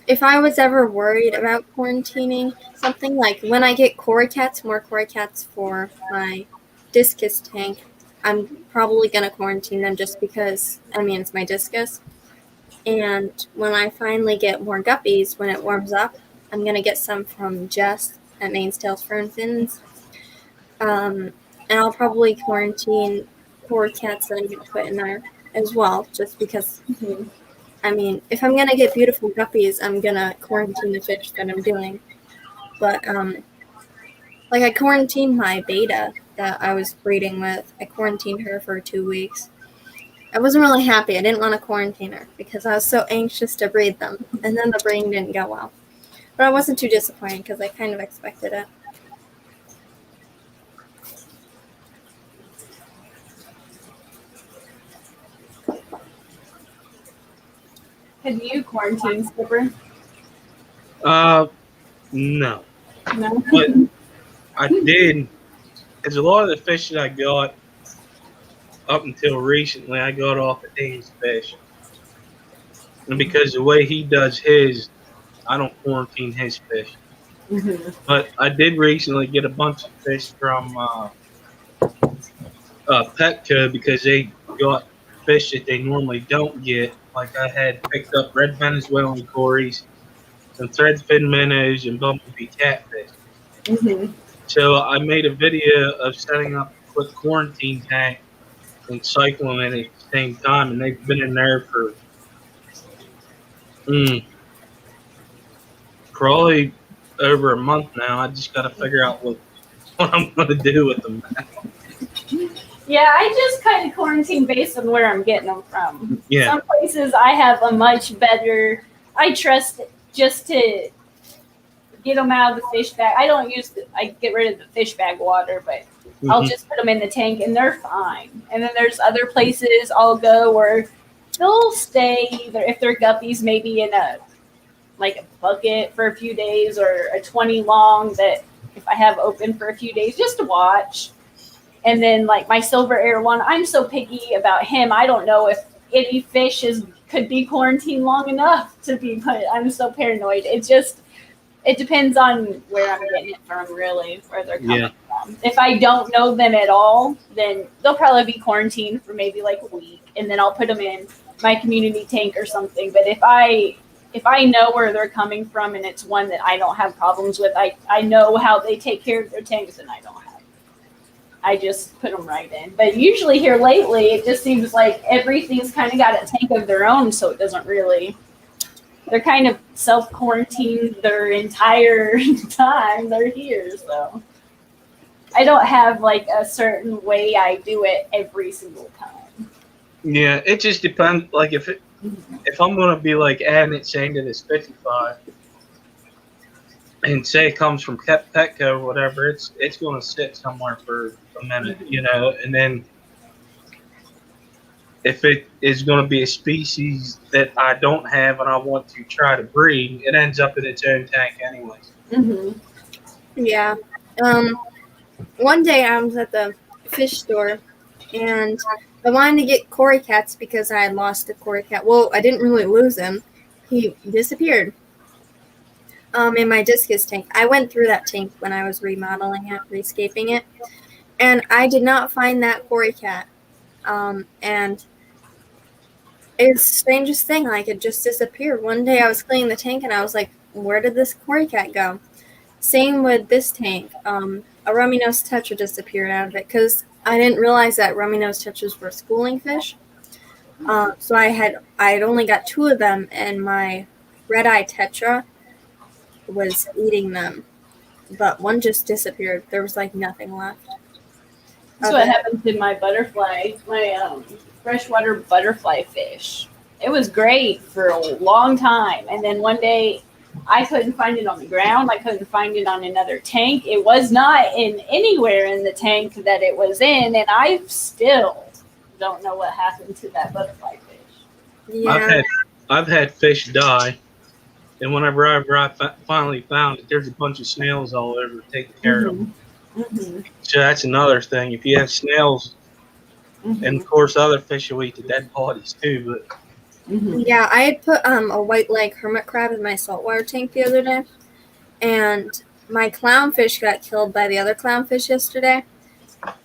If I was ever worried about quarantining, something like when I get more cory cats for my discus tank, I'm probably going to quarantine them just because, it's my discus. And when I finally get more guppies, when it warms up, I'm going to get some from Jess at Maine's Tails Fern Fins. And I'll probably quarantine cory cats that I'm going to put in there as well, just because... if I'm going to get beautiful guppies, I'm going to quarantine the fish that I'm doing. But, I quarantined my beta that I was breeding with. I quarantined her for 2 weeks. I wasn't really happy. I didn't want to quarantine her because I was so anxious to breed them. And then the breeding didn't go well. But I wasn't too disappointed because I kind of expected it. Have you quarantined, Skipper? No. No. But I did, because a lot of the fish that I got up until recently, I got off of Dave's fish. And because the way he does his, I don't quarantine his fish. Mm-hmm. But I did recently get a bunch of fish from Petco because they got fish that they normally don't get. Like I had picked up red Venezuelan cories, some threadfin minnows, and bumblebee catfish. Mm-hmm. So I made a video of setting up a quick quarantine tank and cycling it at the same time, and they've been in there for probably over a month now. I just got to figure out what I'm going to do with them now. Yeah, I just kind of quarantine based on where I'm getting them from. Yeah. Some places I have a much better, I trust just to get them out of the fish bag. I get rid of the fish bag water, but I'll just put them in the tank and they're fine. And then there's other places I'll go where they'll stay either if they're guppies, maybe in a bucket for a few days, or a 20 long that if I have open for a few days just to watch. And then my silver air one, I'm so picky about him. I don't know if any fish could be quarantined long enough to be put. I'm so paranoid. It depends on where I'm getting it from, really, where they're coming from. If I don't know them at all, then they'll probably be quarantined for maybe a week, and then I'll put them in my community tank or something. But if I know where they're coming from and it's one that I don't have problems with, I know how they take care of their tanks, and I don't have. I just put them right in. But usually here lately, it just seems like everything's kind of got a tank of their own, so it doesn't really. They're kind of self-quarantined their entire time they're here, so I don't have a certain way I do it every single time. Yeah, it just depends. If I'm gonna be adding it, saying that it's 55, and say it comes from Petco or whatever, it's gonna sit somewhere for a minute, and then if it is going to be a species that I don't have and I want to try to breed, it ends up in its own tank anyways. Mm-hmm. Yeah. One day I was at the fish store, and I wanted to get cory cats because I had lost a cory cat. Well, I didn't really lose him. He disappeared in my discus tank. I went through that tank when I was remodeling it, rescaping it, and I did not find that cory cat. And it's the strangest thing, it just disappeared. One day I was cleaning the tank and I was like, where did this cory cat go? Same with this tank. A rummy-nosed tetra disappeared out of it because I didn't realize that rummy-nosed tetras were schooling fish. So I had only got 2 of them in my red-eye tetra, was eating them, but one just disappeared. There was like nothing left. That's what happened to my butterfly, my freshwater butterfly fish. It was great for a long time, and then one day I couldn't find it on the ground. I couldn't find it on another tank. It was not in anywhere in the tank that it was in, and I still don't know what happened to that butterfly fish. Yeah. I've had fish die, and whenever I finally found it, there's a bunch of snails all over taking care of them. Mm-hmm. So that's another thing. If you have snails, and of course other fish will eat the dead bodies too, but Yeah, I had put a white leg hermit crab in my saltwater tank the other day, and my clownfish got killed by the other clownfish yesterday.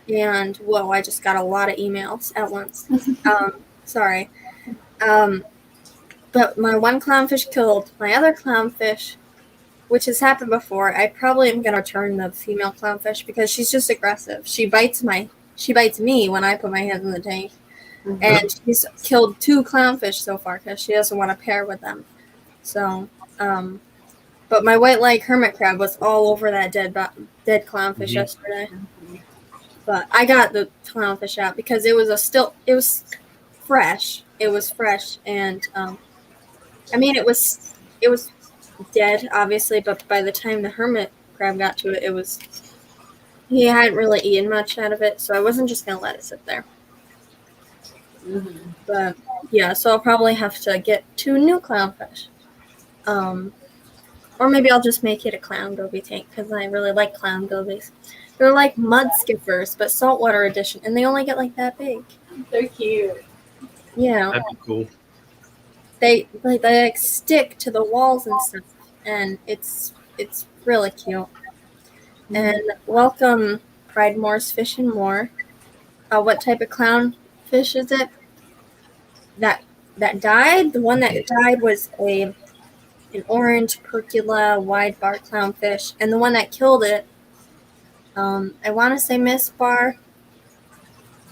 And whoa, I just got a lot of emails at once. Sorry. But my one clownfish killed my other clownfish, which has happened before. I probably am gonna return the female clownfish because she's just aggressive. She bites me when I put my hands in the tank. Mm-hmm. And she's killed 2 clownfish so far because she doesn't want to pair with them. So, but my white leg hermit crab was all over that dead clownfish yesterday. But I got the clownfish out because it was fresh. It was fresh, and I mean it was dead obviously, but by the time the hermit crab got to it, he hadn't really eaten much out of it, so I wasn't just gonna let it sit there. Mm-hmm. But yeah, so I'll probably have to get 2 new clownfish. Or maybe I'll just make it a clown goby tank because I really like clown gobies. They're like mud skippers, but saltwater edition, and they only get like that big. They're cute. Yeah. that'd be cool. They like stick to the walls and stuff, and it's really cute. And welcome, Pride Moore's Fish and More. What type of clownfish is it? That died. The one that died was an orange percula wide bar clownfish, and the one that killed it, I want to say Miss Bar,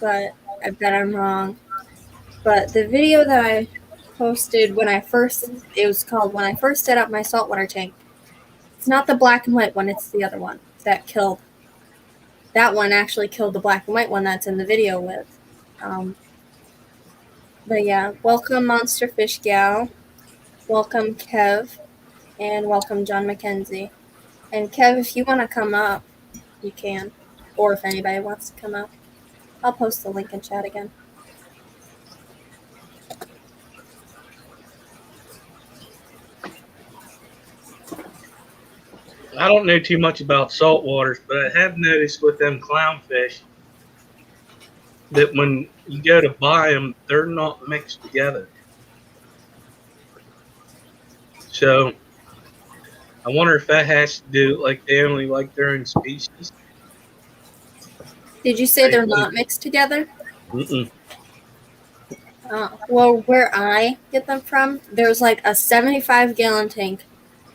but I bet I'm wrong. But the video that I posted it was called When I First Set Up My Saltwater Tank. It's not the black and white one, it's the other one that killed. That one actually killed the black and white one that's in the video with. But yeah, welcome Monster Fish Gal, welcome Kev, and welcome John McKenzie. And Kev, if you want to come up, you can. Or if anybody wants to come up, I'll post the link in chat again. I don't know too much about saltwaters, but I have noticed with them clownfish that when you go to buy them, they're not mixed together. So I wonder if that has to do like they only like their own species. Did you say they're not mixed together? Mm-mm. Well, where I get them from, there's like a 75-gallon tank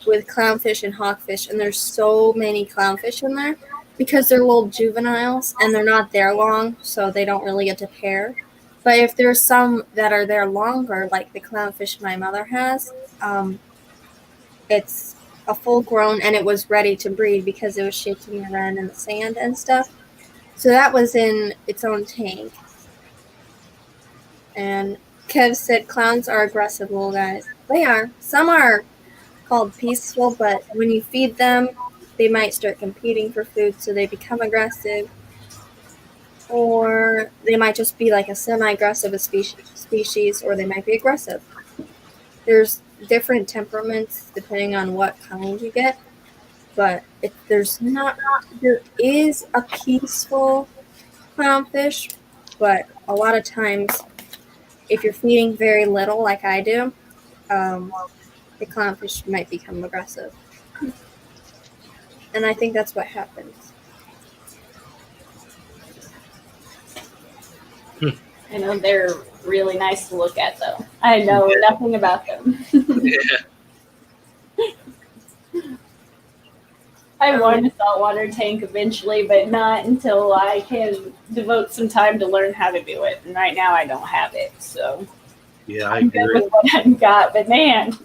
with clownfish and hawkfish, and there's so many clownfish in there because they're little juveniles and they're not there long, so they don't really get to pair. But if there's some that are there longer, like the clownfish my mother has, it's a full grown and it was ready to breed because it was shaking around in the sand and stuff. So that was in its own tank. And Kev said clowns are aggressive little guys. They are. Some are called peaceful, but when you feed them, they might start competing for food, so they become aggressive. Or they might just be like a semi-aggressive species, or they might be aggressive. There's different temperaments depending on what kind you get, but there is a peaceful clownfish, but a lot of times, if you're feeding very little, like I do, the clownfish might become aggressive. And I think that's what happens. I know they're really nice to look at, though. I know nothing about them. Yeah. I want a saltwater tank eventually, but not until I can devote some time to learn how to do it. And right now I don't have it, so Yeah, I I'm good agree. with what I've got. But man,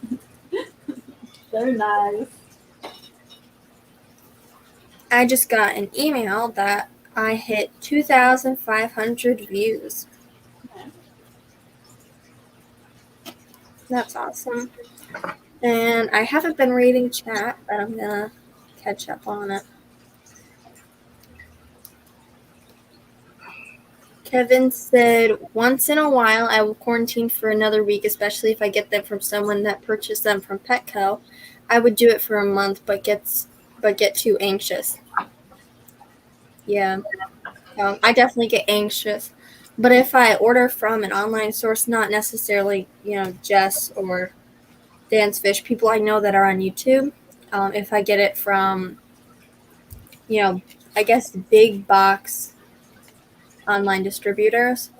they're nice. I just got an email that I hit 2,500 views. That's awesome. And I haven't been reading chat, but I'm gonna catch up on it. Kevin said, once in a while I will quarantine for another week, especially if I get them from someone that purchased them from Petco. I would do it for a month, but get too anxious. Yeah, I definitely get anxious. But if I order from an online source, not necessarily, Jess or Dan's Fish, people I know that are on YouTube, if I get it from, I guess big box online distributors,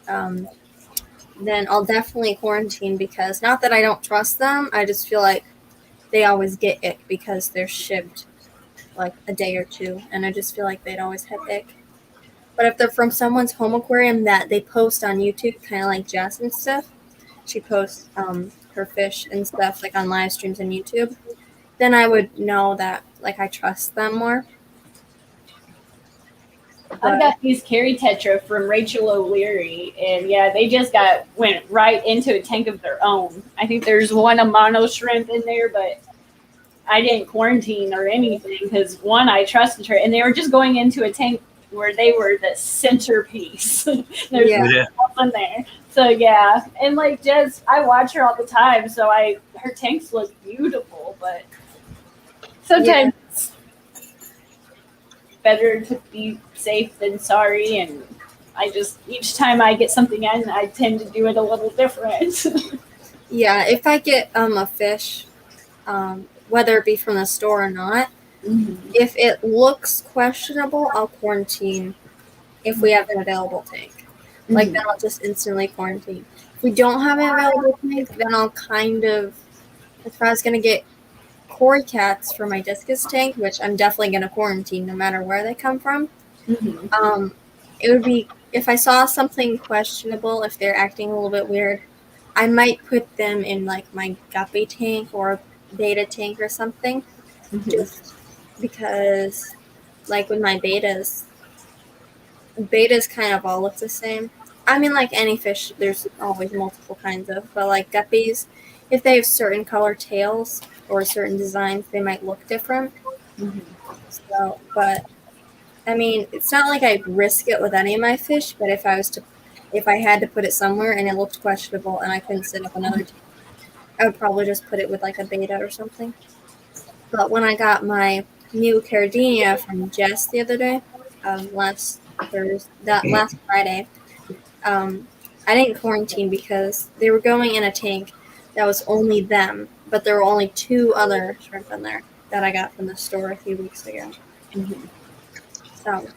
then I'll definitely quarantine, because not that I don't trust them, I just feel like they always get ick because they're shipped like a day or two, and I just feel like they'd always have ick. But if they're from someone's home aquarium that they post on YouTube, kind of like Jess and stuff, she posts her fish and stuff like on live streams on YouTube, then I would know that like I trust them more. I got these Kerri Tetra from Rachel O'Leary, and yeah, they just went right into a tank of their own. I think there's one a mono shrimp in there, but I didn't quarantine or anything because one, I trusted her, and they were just going into a tank where they were the centerpiece. There's nothing there. So yeah, and like Jess, I watch her all the time, so her tanks look beautiful, but sometimes it's better to be safe than sorry, and each time I get something in, I tend to do it a little different. Yeah, if I get a fish, whether it be from the store or not, if it looks questionable, I'll quarantine if we have an available tank. Like, then I'll just instantly quarantine. If we don't have an available tank, then I'll if I was going to get koi cats for my discus tank, which I'm definitely going to quarantine no matter where they come from, it would be, if I saw something questionable, if they're acting a little bit weird, I might put them in like my guppy tank or beta tank or something, just because like with my betas kind of all look the same. I mean, like any fish, there's always multiple kinds of, but like guppies, if they have certain color tails or certain designs, they might look different. So, but I mean, it's not like I'd risk it with any of my fish, but if I had to put it somewhere and it looked questionable and I couldn't set up another tank, I would probably just put it with like a beta or something. But when I got my new Cardinia from Jess the other day, last Friday, I didn't quarantine because they were going in a tank that was only them, but there were only 2 other shrimp in there that I got from the store a few weeks ago. So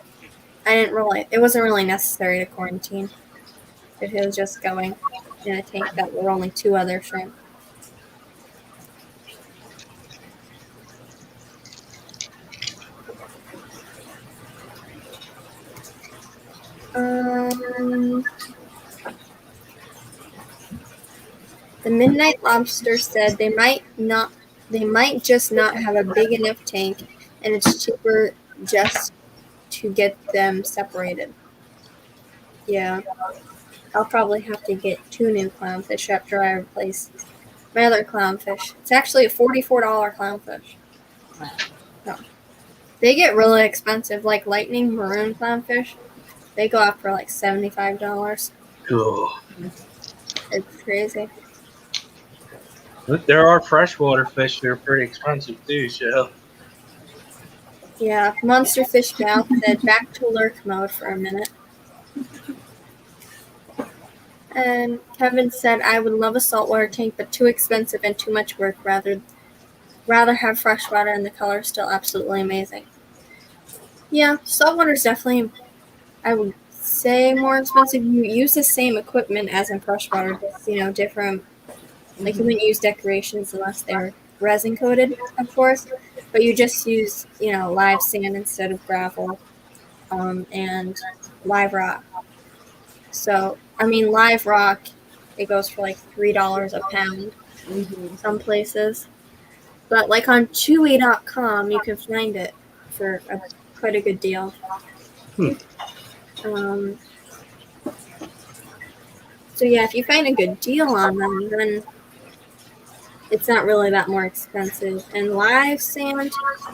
it wasn't really necessary to quarantine if it was just going in a tank that were only 2 other shrimp. The Midnight Lobster said they might just not have a big enough tank, and it's cheaper just to get them separated. Yeah, I'll probably have to get 2 new clownfish after I replace my other clownfish. It's actually a $44 clownfish. So, they get really expensive, like lightning maroon clownfish. They go up for like $75. Cool. It's crazy. But there are freshwater fish that are pretty expensive too, so. Yeah, Monster Fish Mouth said back to lurk mode for a minute. And Kevin said, I would love a saltwater tank, but too expensive and too much work. Rather have freshwater, and the color is still absolutely amazing. Yeah, saltwater is definitely, I would say, more expensive. You use the same equipment as in freshwater, just, different. Like, you wouldn't use decorations unless they're resin coated, of course, but you just use, live sand instead of gravel, and live rock. So, I mean, live rock, it goes for like $3 a pound, some places. But like on Chewy.com, you can find it for quite a good deal. So yeah, if you find a good deal on them, then it's not really that more expensive. And live sand,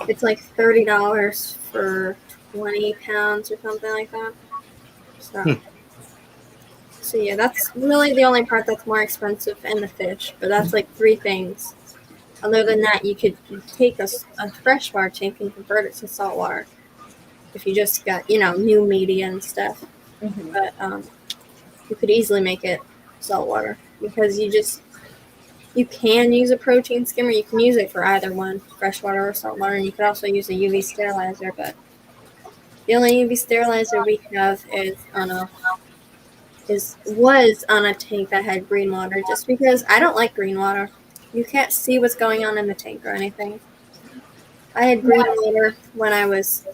it's like $30 for 20 pounds or something like that. So yeah, that's really the only part that's more expensive, and the fish. But that's like 3 things. Other than that, you could take a freshwater tank and convert it to saltwater if you just got, new media and stuff. Mm-hmm. But you could easily make it saltwater because you can use a protein skimmer. You can use it for either one, freshwater or saltwater, and you could also use a UV sterilizer. But the only UV sterilizer we have was on a tank that had green water, just because I don't like green water. You can't see what's going on in the tank or anything. I had green water when I was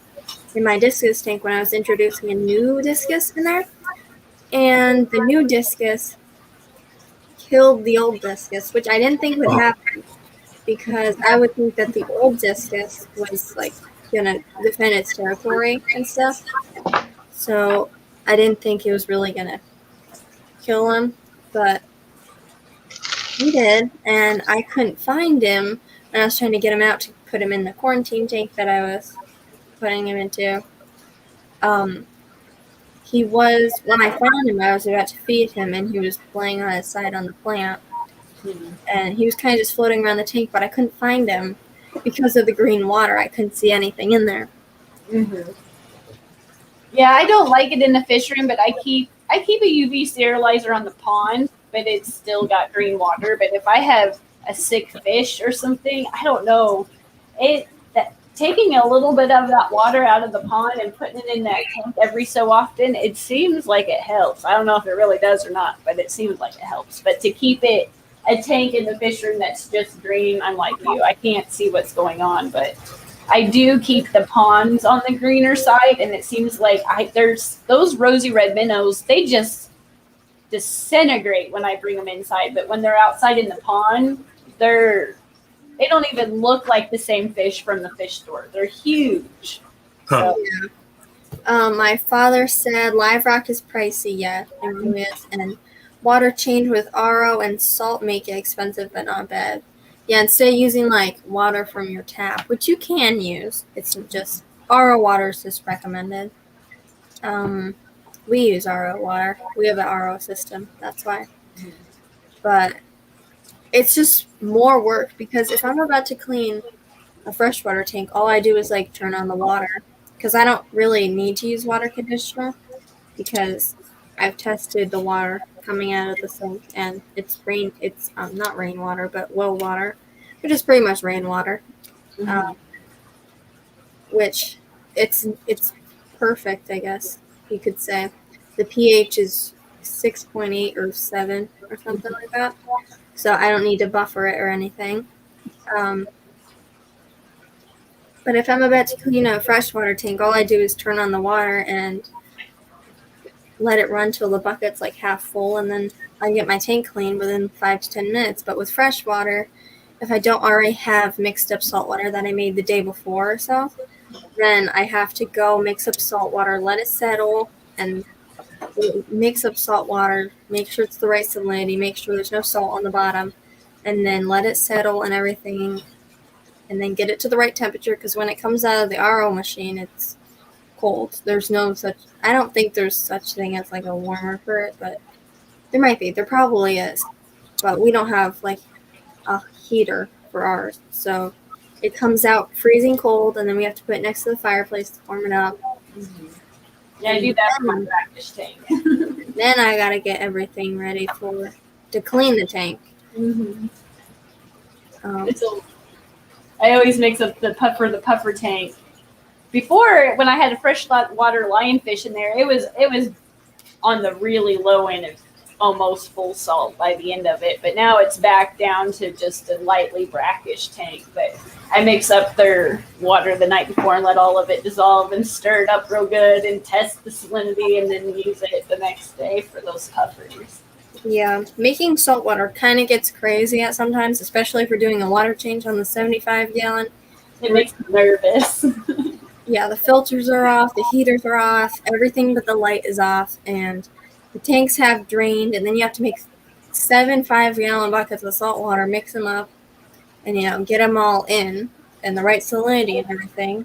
in my discus tank when I was introducing a new discus in there, and the new discus killed the old discus, which I didn't think would happen because I would think that the old discus was like gonna defend its territory and stuff. So I didn't think it was really gonna kill him, but he did, and I couldn't find him, and I was trying to get him out to put him in the quarantine tank that I was putting him into. When I found him, I was about to feed him, and he was laying on his side on the plant, and he was kind of just floating around the tank, but I couldn't find him because of the green water. I couldn't see anything in there. Mm-hmm. Yeah, I don't like it in the fish room, but I keep a UV sterilizer on the pond, but it's still got green water. But if I have a sick fish or something, I don't know. Taking a little bit of that water out of the pond and putting it in that tank every so often, it seems like it helps. I don't know if it really does or not, but it seems like it helps. But to keep it a tank in the fish room that's just green, I'm like you. I can't see what's going on, but I do keep the ponds on the greener side, and it seems like there's those rosy red minnows. They just disintegrate when I bring them inside, but when they're outside in the pond, they don't even look like the same fish from the fish store. They're huge. Huh. So, yeah. My father said live rock is pricey, yeah, it really is, and water change with RO and salt make it expensive, but not bad. Yeah, instead of using like water from your tap, which you can use, it's just RO water is just recommended. We use RO water. We have an RO system, that's why. But it's just more work because if I'm about to clean a freshwater tank, all I do is like turn on the water because I don't really need to use water conditioner because I've tested the water coming out of the sink and it's not rainwater but well water, which is pretty much rainwater. Which it's perfect, I guess you could say. The pH is 6.8 or 7 or something like that, so I don't need to buffer it or anything. But if I'm about to clean a freshwater tank, all I do is turn on the water and let it run till the bucket's like half full, and then I get my tank clean within 5 to 10 minutes. But with freshwater, if I don't already have mixed up salt water that I made the day before or so, then I have to go mix up salt water, let it settle, and mix up salt water, make sure it's the right salinity, make sure there's no salt on the bottom, and then let it settle and everything, and then get it to the right temperature, because when it comes out of the RO machine, it's cold. I don't think there's such thing as like a warmer for it, but there might be. There probably is. But we don't have like a heater for ours, so it comes out freezing cold, and then we have to put it next to the fireplace to warm it up. Yeah, I do that for my brackish tank. Then I gotta get everything ready to clean the tank. I always mix up the puffer tank. Before, when I had a freshwater lionfish in there, it was on the really low end of almost full salt by the end of it. But now it's back down to just a lightly brackish tank. But I mix up their water the night before and let all of it dissolve and stir it up real good and test the salinity and then use it the next day for those puffers. Yeah, making salt water kind of gets crazy at sometimes, especially if we're doing a water change on the 75 gallon. It makes me nervous. Yeah, the filters are off, the heaters are off, everything but the light is off, and the tanks have drained, and then you have to make 7 5-gallon buckets of salt water, mix them up, and get them all in and the right salinity and everything.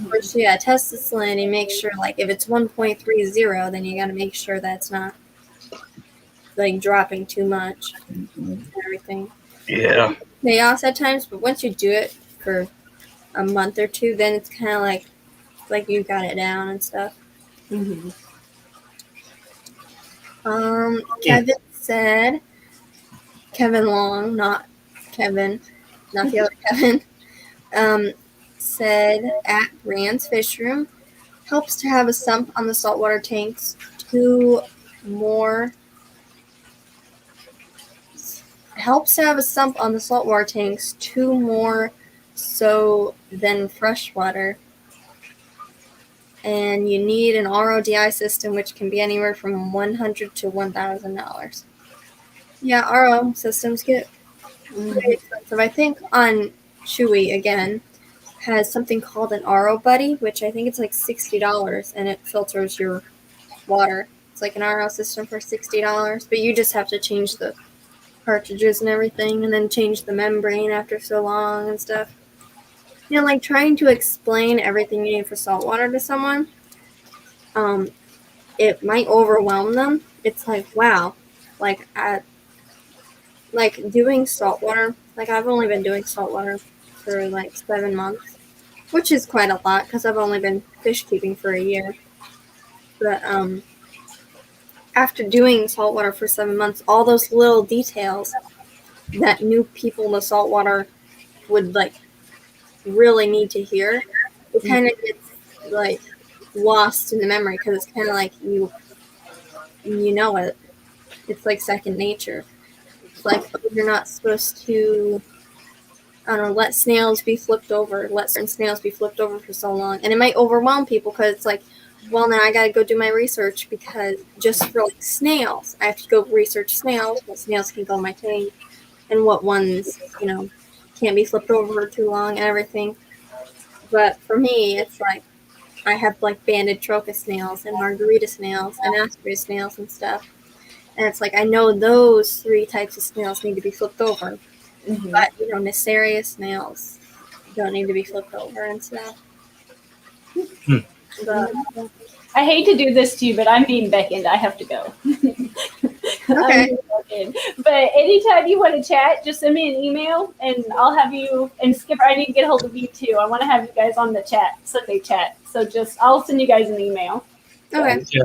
First, you gotta test the salinity, make sure like if it's 1.30, then you gotta make sure that's not like dropping too much and everything. Yeah. Chaos at times, but once you do it for a month or two, then it's kind of like you got it down and stuff. Kevin said, Kevin Long, not Kevin, not the other Kevin, said at Rand's Fish Room, helps to have a sump on the saltwater tanks, 2 more. Helps to have a sump on the saltwater tanks, 2 more so than freshwater. And you need an RODI system, which can be anywhere from $100 to $1,000. Yeah, RO systems get pretty expensive. I think on Chewy, again, has something called an RO Buddy, which I think it's like $60, and it filters your water. It's like an RO system for $60, but you just have to change the cartridges and everything, and then change the membrane after so long and stuff. Like trying to explain everything you need for saltwater to someone, it might overwhelm them. It's like, wow, like doing saltwater. Like I've only been doing saltwater for like 7 months, which is quite a lot because I've only been fish keeping for a year. But after doing saltwater for 7 months, all those little details that new people in the saltwater would like really need to hear, it kind of gets like lost in the memory because it's kind of like you know it. It's like second nature. It's like, oh, you're not supposed to, I don't know, let snails be flipped over, let certain snails be flipped over for so long. And it might overwhelm people because it's like, well, now I got to go do my research because just for like snails, I have to go research snails, what snails can go in my tank, and what ones, can't be flipped over too long and everything. But for me, it's like, I have like banded trochus snails and margarita snails and asperated snails and stuff. And it's like, I know those 3 types of snails need to be flipped over. But, Necarious snails don't need to be flipped over and stuff. But, I hate to do this to you, but I'm being beckoned. I have to go. okay. But anytime you want to chat, just send me an email and I'll have you. And Skipper, I need to get a hold of you too. I want to have you guys on the chat, Sunday chat. So I'll send you guys an email. Okay. Yeah.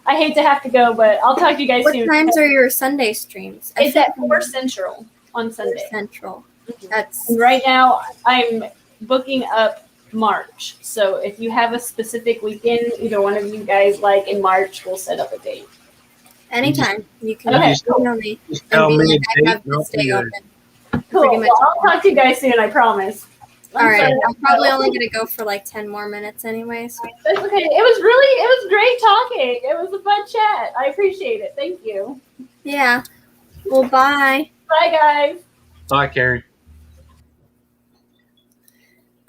I hate to have to go, but I'll talk to you guys What soon. What times are your Sunday streams? It's at 4 Central on Sunday. 4 Central. And right now, I'm booking up March. So if you have a specific weekend, either one of you guys like in March, we'll set up a date. Anytime. You can email me Just and tell be me like, a I have date, and this I'll be day there. open. Cool. Pretty much. Well, I'll talk to you guys soon, I promise. All right. I'm probably only going to go for like 10 more minutes anyways. That's okay. It was great talking. It was a fun chat. I appreciate it. Thank you. Yeah. Well, bye. Bye, guys. Bye, Kerri.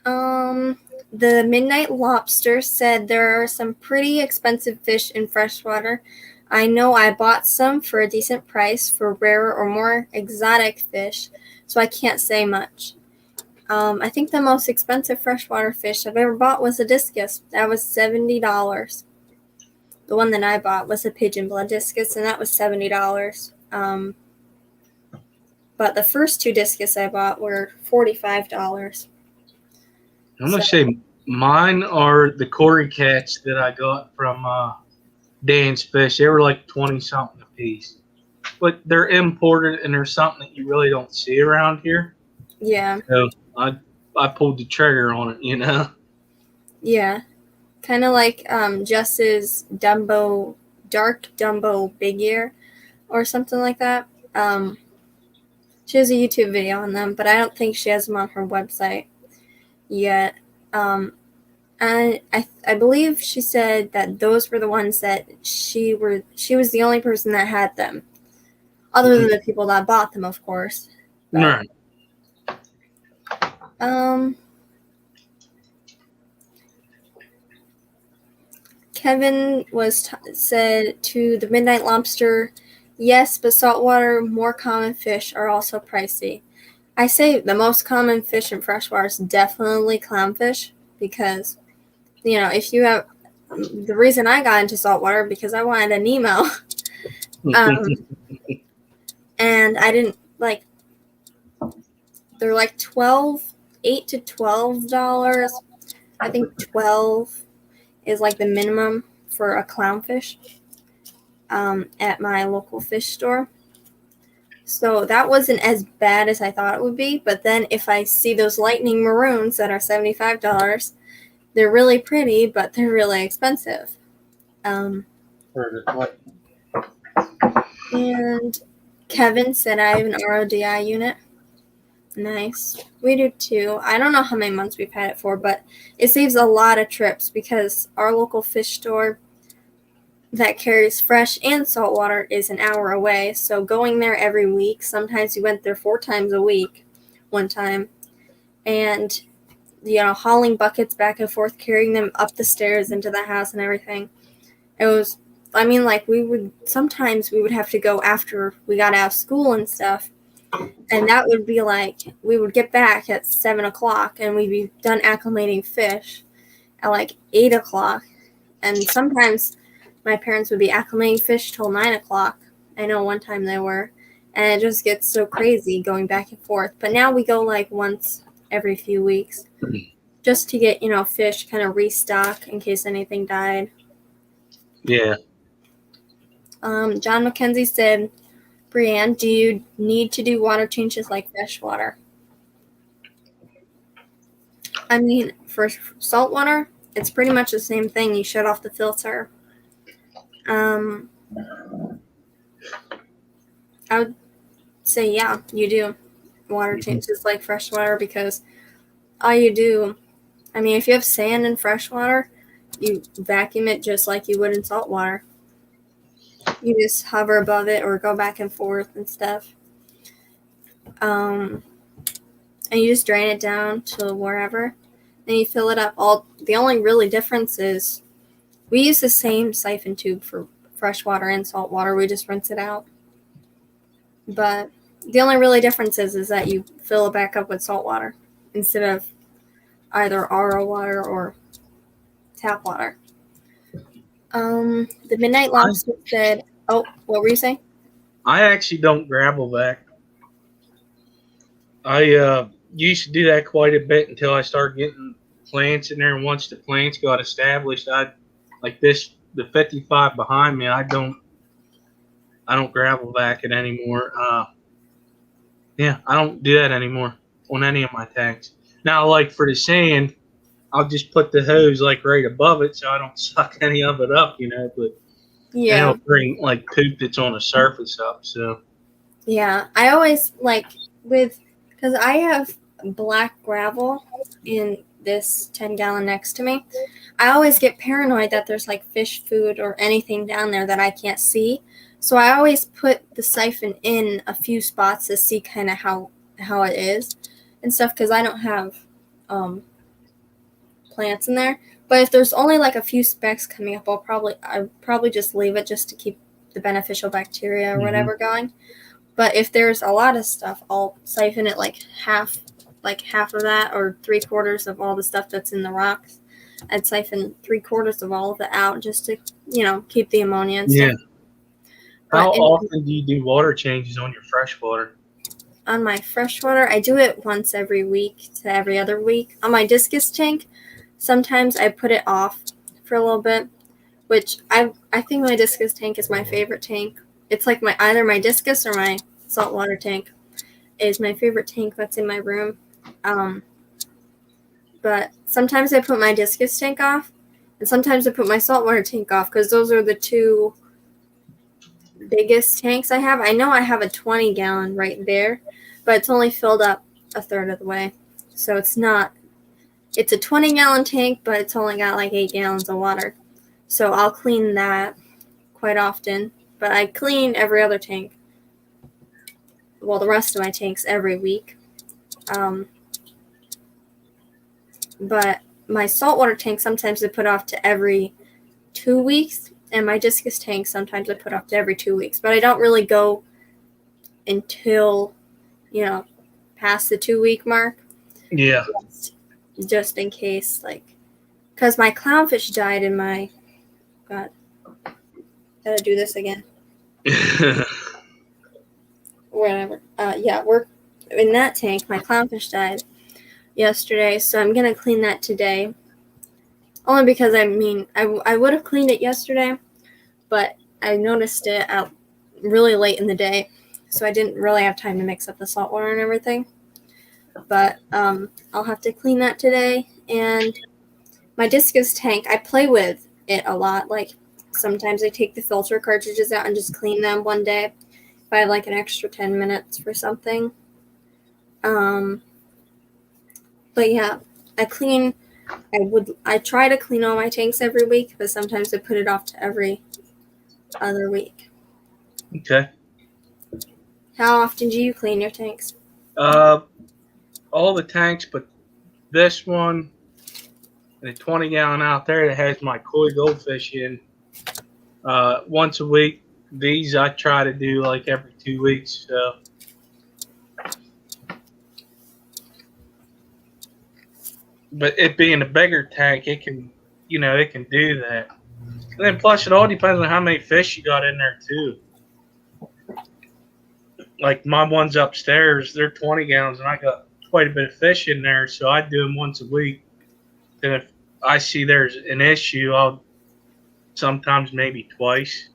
The Midnight Lobster said there are some pretty expensive fish in freshwater. I know I bought some for a decent price for rarer or more exotic fish, so I can't say much. I think the most expensive freshwater fish I've ever bought was a discus. That was $70. The one that I bought was a pigeon blood discus, and that was $70. But the first 2 discus I bought were $45. I'm going to say mine are the Corey cats that I got from Dan's Fish. They were like 20-something a piece. But they're imported, and they're something that you really don't see around here. Yeah. So I pulled the trigger on it, Yeah. Kind of like Jess's Dark Dumbo Big Ear or something like that. She has a YouTube video on them, but I don't think she has them on her website yet. And I believe she said that those were the ones that she was the only person that had them, other than the people that bought them, of course. But, Kevin said to the Midnight Lobster, yes, but saltwater, more common fish are also pricey. I say the most common fish in freshwater is definitely clownfish because, if you have the reason I got into saltwater because I wanted a Nemo, and I didn't they're like $8 to $12. I think 12 is like the minimum for a clownfish at my local fish store. So that wasn't as bad as I thought it would be. But then if I see those lightning maroons that are $75, they're really pretty, but they're really expensive. And Kevin said I have an RODI unit. Nice. We do too. I don't know how many months we've had it for, but it saves a lot of trips because our local fish store that carries fresh and saltwater is an hour away. So going there every week, sometimes we went there 4 times a week one time. And, hauling buckets back and forth, carrying them up the stairs into the house and everything. It was, sometimes we would have to go after we got out of school and stuff. And that would be we would get back at 7 o'clock and we'd be done acclimating fish at 8 o'clock. And sometimes my parents would be acclimating fish till 9 o'clock. I know one time they were. And it just gets so crazy going back and forth. But now we go once every few weeks just to get, fish kind of restock in case anything died. Yeah. John McKenzie said, Brianne, do you need to do water changes like freshwater? I mean, for saltwater, it's pretty much the same thing. You shut off the filter. I would say, yeah, you do water changes like freshwater because all you do, if you have sand in freshwater, you vacuum it just like you would in saltwater. You just hover above it or go back and forth and stuff. And you just drain it down to wherever. Then you fill it up. The only really difference is we use the same siphon tube for freshwater and saltwater. We just rinse it out. But the only really difference is that you fill it back up with salt water instead of either RO water or tap water. The Midnight Lobster said, what were you saying? I actually don't gravel back. I used to do that quite a bit until I started getting plants in there. And once the plants got established, the 55 behind me, I don't gravel back it anymore. I don't do that anymore on any of my tanks. Now, for the sand, I'll just put the hose right above it so I don't suck any of it up, but it'll bring poop that's on the surface up. So yeah, I always because I have black gravel in this 10-gallon next to me. I always get paranoid that there's fish food or anything down there that I can't see. So I always put the siphon in a few spots to see kind of how it is and stuff because I don't have plants in there. But if there's only a few specks coming up, I'll probably just leave it just to keep the beneficial bacteria or whatever going. But if there's a lot of stuff, I'll siphon it half of that or 3/4 of all the stuff that's in the rocks. I'd siphon 3/4 of all of it out just to keep the ammonia and stuff. How often do you do water changes on your freshwater? On my freshwater, I do it once every week to every other week. On my discus tank, sometimes I put it off for a little bit, which I think my discus tank is my favorite tank. It's either my discus or my saltwater tank is my favorite tank that's in my room. But sometimes I put my discus tank off, and sometimes I put my saltwater tank off because those are the two biggest tanks I have. I know I have a 20-gallon right there, but it's only filled up a third of the way. So it's a 20-gallon tank, but it's only got 8 gallons of water. So I'll clean that quite often, but I clean every other tank. Well, the rest of my tanks every week. But my saltwater tank sometimes I put off to every 2 weeks, and my discus tank sometimes I put up to every 2 weeks, but I don't really go until, past the 2-week mark. Yeah. Just in case, because my clownfish died in my, God, gotta do this again. Whatever. We're in that tank. My clownfish died yesterday, so I'm gonna clean that today. Only because I would have cleaned it yesterday, but I noticed it out really late in the day, so I didn't really have time to mix up the salt water and everything. But I'll have to clean that today. And my discus tank, I play with it a lot. Like sometimes I take the filter cartridges out and just clean them one day if I have like an extra 10 minutes for something. But yeah, I try to clean all my tanks every week, but sometimes I put it off to every other week. Okay. How often do you clean your tanks? All the tanks, but this one, the 20-gallon out there that has my koi goldfish in, once a week. These I try to do like every 2 weeks. So. But it being a bigger tank, it can do that. And then plus, it all depends on how many fish you got in there too. Like my ones upstairs, they're 20 gallons, and I got quite a bit of fish in there, so I do them once a week. And if I see there's an issue, I'll sometimes maybe twice.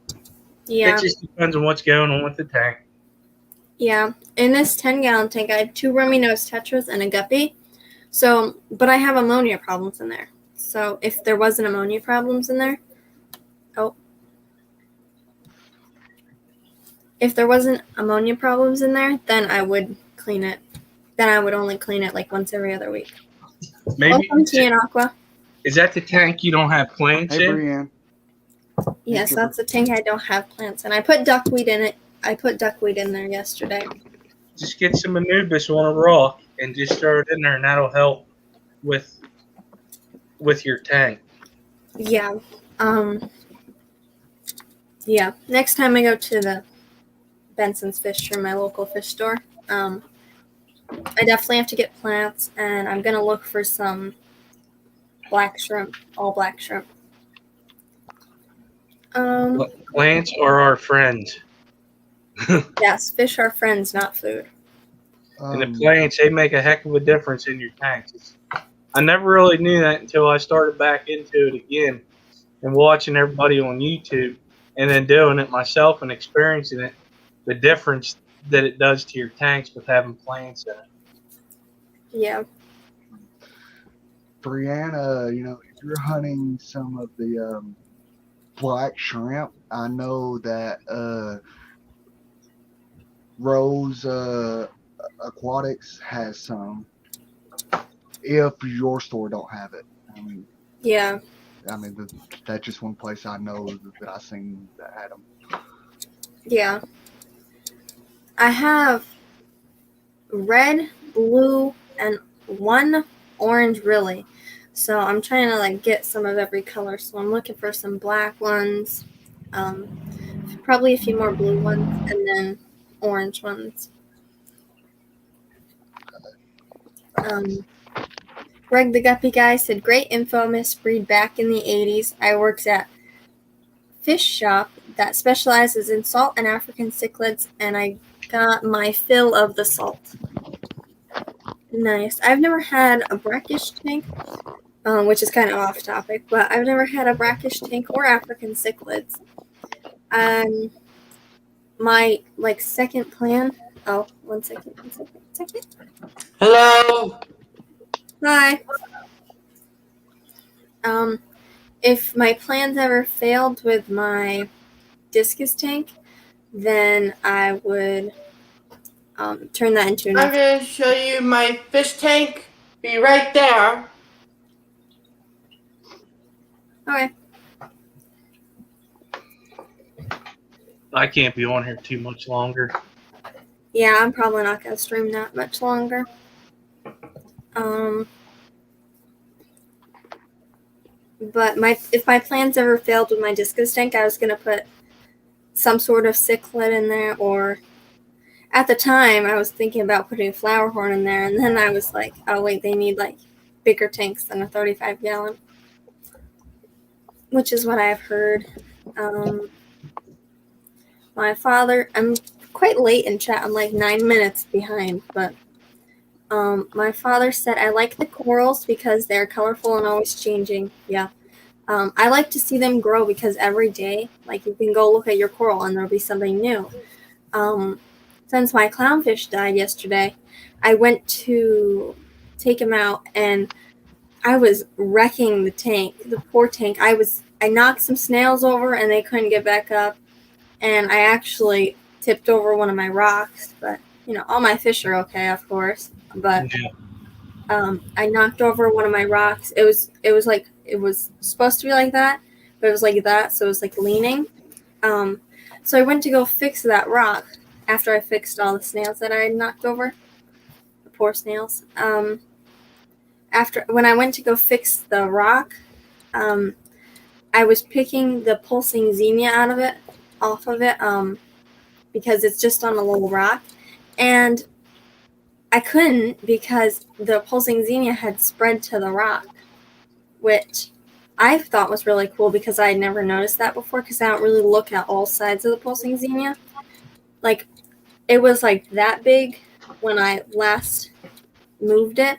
Yeah. It just depends on what's going on with the tank. Yeah. In this 10-gallon tank, I have 2 rummy nose tetras and a guppy. So, but I have ammonia problems in there. So if there wasn't ammonia problems in there, then I would clean it. Then I would only clean it like once every other week. Maybe. Welcome to an Aqua. Is that the tank you don't have plants Hey, in? Brianne. Yes, that's the tank I don't have plants in. I put duckweed in it. I put duckweed in there yesterday. Just get some Anubis on a rock and just throw it in there, and that'll help with your tank. Yeah. Yeah. Next time I go to the Benson's Fish or my local fish store, I definitely have to get plants, and I'm gonna look for some black shrimp, all black shrimp. Plants are our friends. Yes, fish are friends, not food. And the plants, they make a heck of a difference in your tanks. I never really knew that until I started back into it again and watching everybody on YouTube and then doing it myself and experiencing it, the difference that it does to your tanks with having plants in it. Yeah. Brianna, if you're hunting some of the black shrimp, I know that Rose Aquatics has some. If your store don't have it, Yeah. That's just one place I know that I seen that had them. Yeah. I have red, blue, and 1 orange really. So I'm trying to get some of every color. So I'm looking for some black ones, probably a few more blue ones, and then orange ones. Greg the Guppy guy said, "Great info, Miss Breed. Back in the 80s, I worked at fish shop that specializes in salt and African cichlids, and I got my fill of the salt." Nice. I've never had a brackish tank, which is kind of off topic, but I've never had a brackish tank or African cichlids. My second plan. Oh, one second. Hello. Hi. If my plans ever failed with my discus tank, then I would turn that into an. I'm going to show you my fish tank. Be right there. Okay. I can't be on here too much longer. Yeah, I'm probably not going to stream that much longer. But if my plans ever failed with my discus tank, I was going to put some sort of cichlid in there, or at the time I was thinking about putting a flower horn in there, and then I was like, oh wait, they need like bigger tanks than a 35-gallon, which is what I've heard. My father, I'm quite late in chat, I'm like 9 minutes behind, but my father said, I like the corals because they're colorful and always changing. Yeah. I like to see them grow because every day, like, you can go look at your coral and there'll be something new. Since my clownfish died yesterday, I went to take him out and I was wrecking the tank, the poor tank. I knocked some snails over and they couldn't get back up, and I actually tipped over one of my rocks, but all my fish are okay, of course. But I knocked over one of my rocks. It was supposed to be like that, but it was like that, so it was like leaning. So I went to go fix that rock after I fixed all the snails that I had knocked over. The poor snails. When I went to go fix the rock, I was picking the pulsing xenia off of it, because it's just on a little rock, and I couldn't because the pulsing xenia had spread to the rock, which I thought was really cool because I had never noticed that before, because I don't really look at all sides of the pulsing xenia. Like, it was like that big when I last moved it.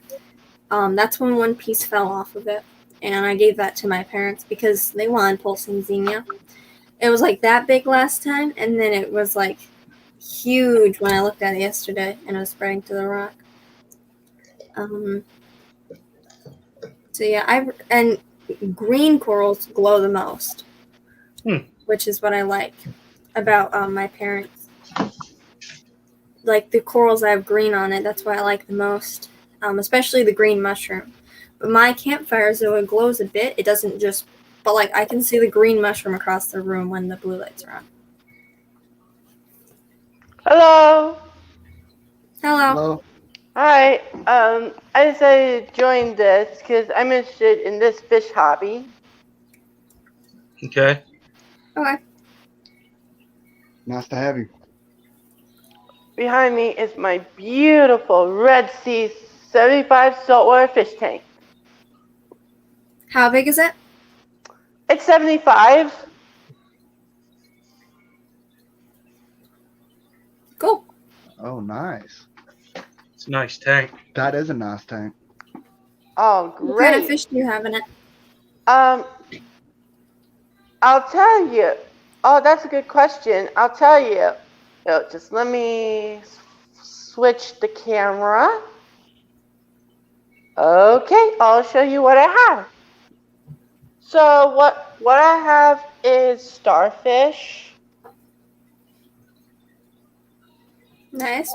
That's when one piece fell off of it, and I gave that to my parents because they wanted pulsing xenia. It was like that big last time, and then it was like huge when I looked at it yesterday, and it was spreading to the rock. So yeah, and green corals glow the most, which is what I like about my parents. Like, the corals that have green on it, that's what I like the most, especially the green mushroom. But my campfire, though it glows a bit, it doesn't just, but like, I can see the green mushroom across the room when the blue lights are on. Hello. Hello. Hi. I decided to join this because I'm interested in this fish hobby. Okay. Okay. Nice to have you. Behind me is my beautiful Red Sea 75 saltwater fish tank. How big is it? It's 75. Cool. Oh, nice. It's a nice tank. That is a nice tank. Oh, What kind of great. fish do you have in it? I'll tell you. Oh, that's a good question. I'll tell you. Just let me switch the camera. Okay, I'll show you what I have. So what I have is starfish. Nice.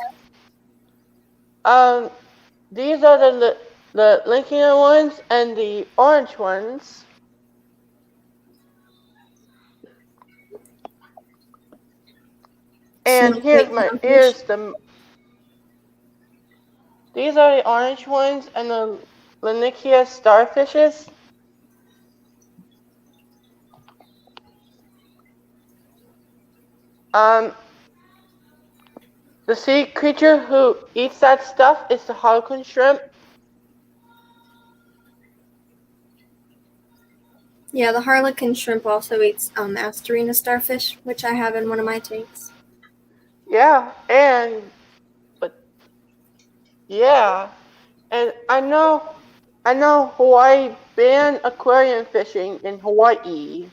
These are the Lincoln ones and the orange ones. And here's these are the orange ones and the Lanikia starfishes. The sea creature who eats that stuff is the harlequin shrimp. Yeah, the harlequin shrimp also eats Asterina starfish, which I have in one of my tanks. Yeah, and I know Hawaii banned aquarium fishing in Hawaii.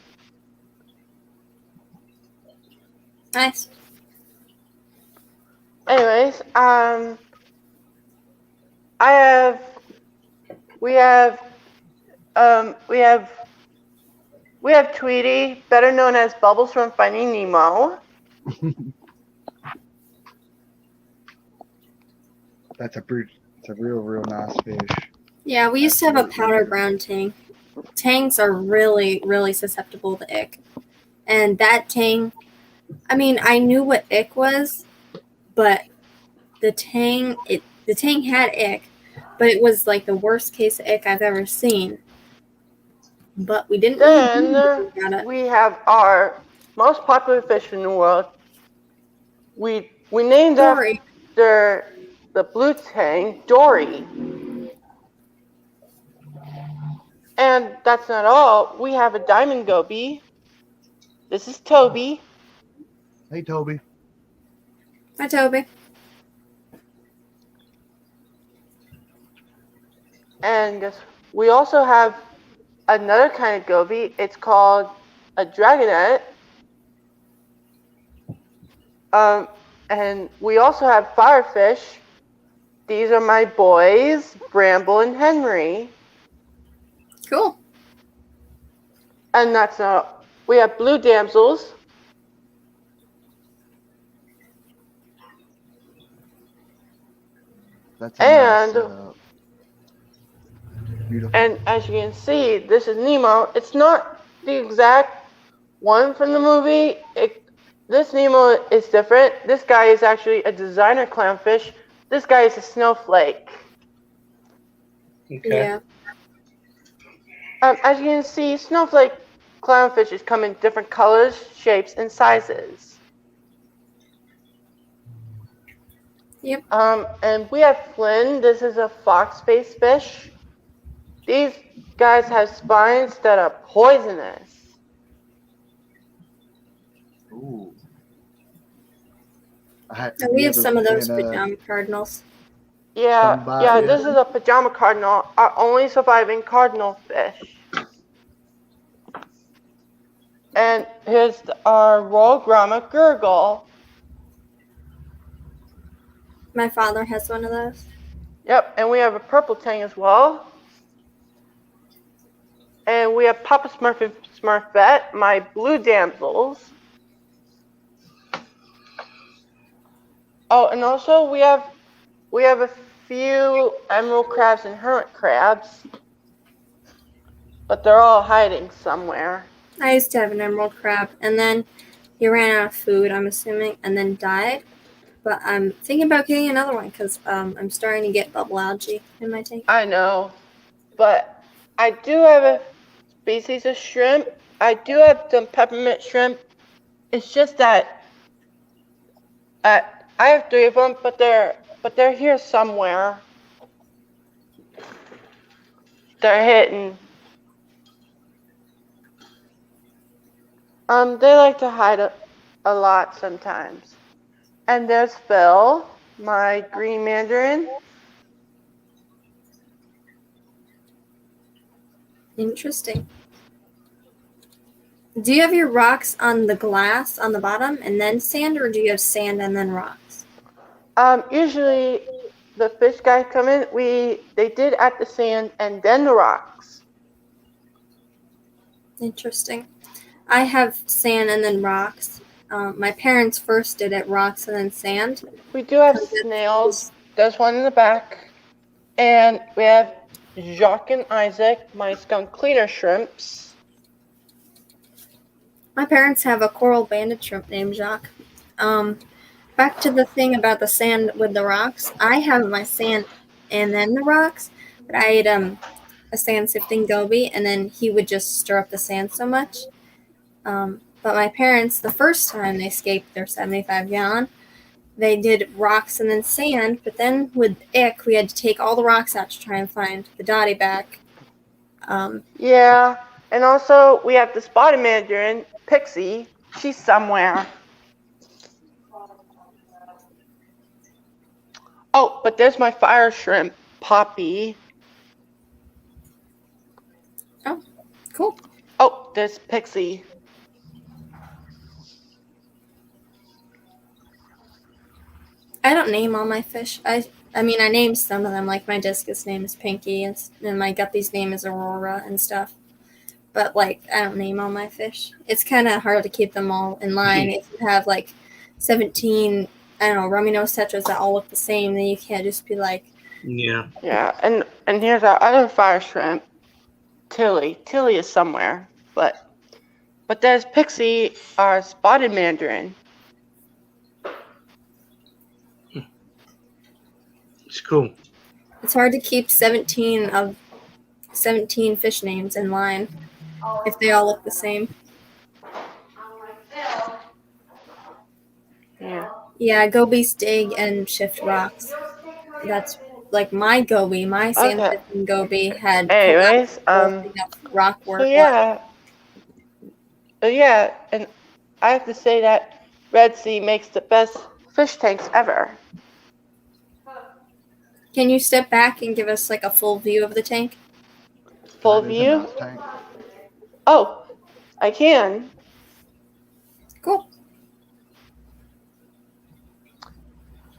Nice. Anyways, we have Tweety, better known as Bubbles from Finding Nemo. That's a real nice fish. Yeah, we used to have a powder brown tank. Tangs are really, really susceptible to ick. And that tang, I mean, I knew what ick was, but the tang had ick, but it was like the worst case of ick I've ever seen. but we didn't Then really do it. we have our most popular fish in the world. We named Dory. after the blue tang, Dory. And that's not all. We have a diamond goby. This is Toby. Hey, Toby. Hi, Toby. And we also have another kind of goby. It's called a dragonet. And we also have firefish. These are my boys, Bramble and Henry. Cool. And that's not. We have blue damsels. That's a nice, beautiful. And as you can see, this is Nemo. It's not the exact one from the movie. This Nemo is different. This guy is actually a designer clownfish. This guy is a snowflake. Okay. Yeah. As you can see, snowflake clownfishes come in different colors, shapes, and sizes. Yep. And we have Flynn. This is a fox-faced fish. These guys have spines that are poisonous. Ooh. We have some of those pajama cardinals. Yeah, this is a pajama cardinal, our only surviving cardinal fish. And here's our Royal Grommet Gurgle. My father has one of those. Yep, and we have a purple tang as well. And we have Papa Smurf and Smurfette, my blue damsels. Oh, and also we have a few emerald crabs and hermit crabs, but they're all hiding somewhere. I used to have an emerald crab, and then he ran out of food, I'm assuming, and then died. But I'm thinking about getting another one because I'm starting to get bubble algae in my tank. I know, but I do have a species of shrimp. I do have some peppermint shrimp. It's just that I have 3 of them, but they're here somewhere. They're hidden. They like to hide a lot sometimes. And there's Phil, my green mandarin. Interesting. Do you have your rocks on the glass on the bottom and then sand, or do you have sand and then rocks? Usually the fish guys come in, they did at the sand and then the rocks. Interesting. I have sand and then rocks. My parents first did it rocks and then sand. We do have snails. There's one in the back. And we have Jacques and Isaac, my skunk cleaner shrimps. My parents have a coral banded shrimp named Jacques. Back to the thing about the sand with the rocks. I have my sand and then the rocks, but I had a sand sifting goby, and then he would just stir up the sand so much. But my parents, the first time they escaped their 75-gallon, they did rocks and then sand, but then with ick, we had to take all the rocks out to try and find the Dottie back. Yeah, and also we have the spotted mandarin, Pixie. She's somewhere. Oh, but there's my fire shrimp, Poppy. Oh, cool. Oh, there's Pixie. I don't name all my fish. I mean, I named some of them, like my discus name is Pinky, and my guppy's name is Aurora and stuff. But, like, I don't name all my fish. It's kind of hard to keep them all in line. If you have, like, 17, I don't know, rummy nose tetras that all look the same, then you can't just be like... Yeah. Yeah, and here's our other fire shrimp, Tilly. Tilly is somewhere, but there's Pixie, our spotted mandarin. It's cool. It's hard to keep 17 fish names in line. if they all look the same. Yeah. Yeah, gobies dig and shift rocks. That's like my goby, my sand Okay. fishing goby had Anyways, collapsed enough rock so work. yeah. Yeah, and I have to say that Red Sea makes the best fish tanks ever. Can you step back and give us like a full view of the tank? Full That is a view? nice tank. Oh, I can. Cool.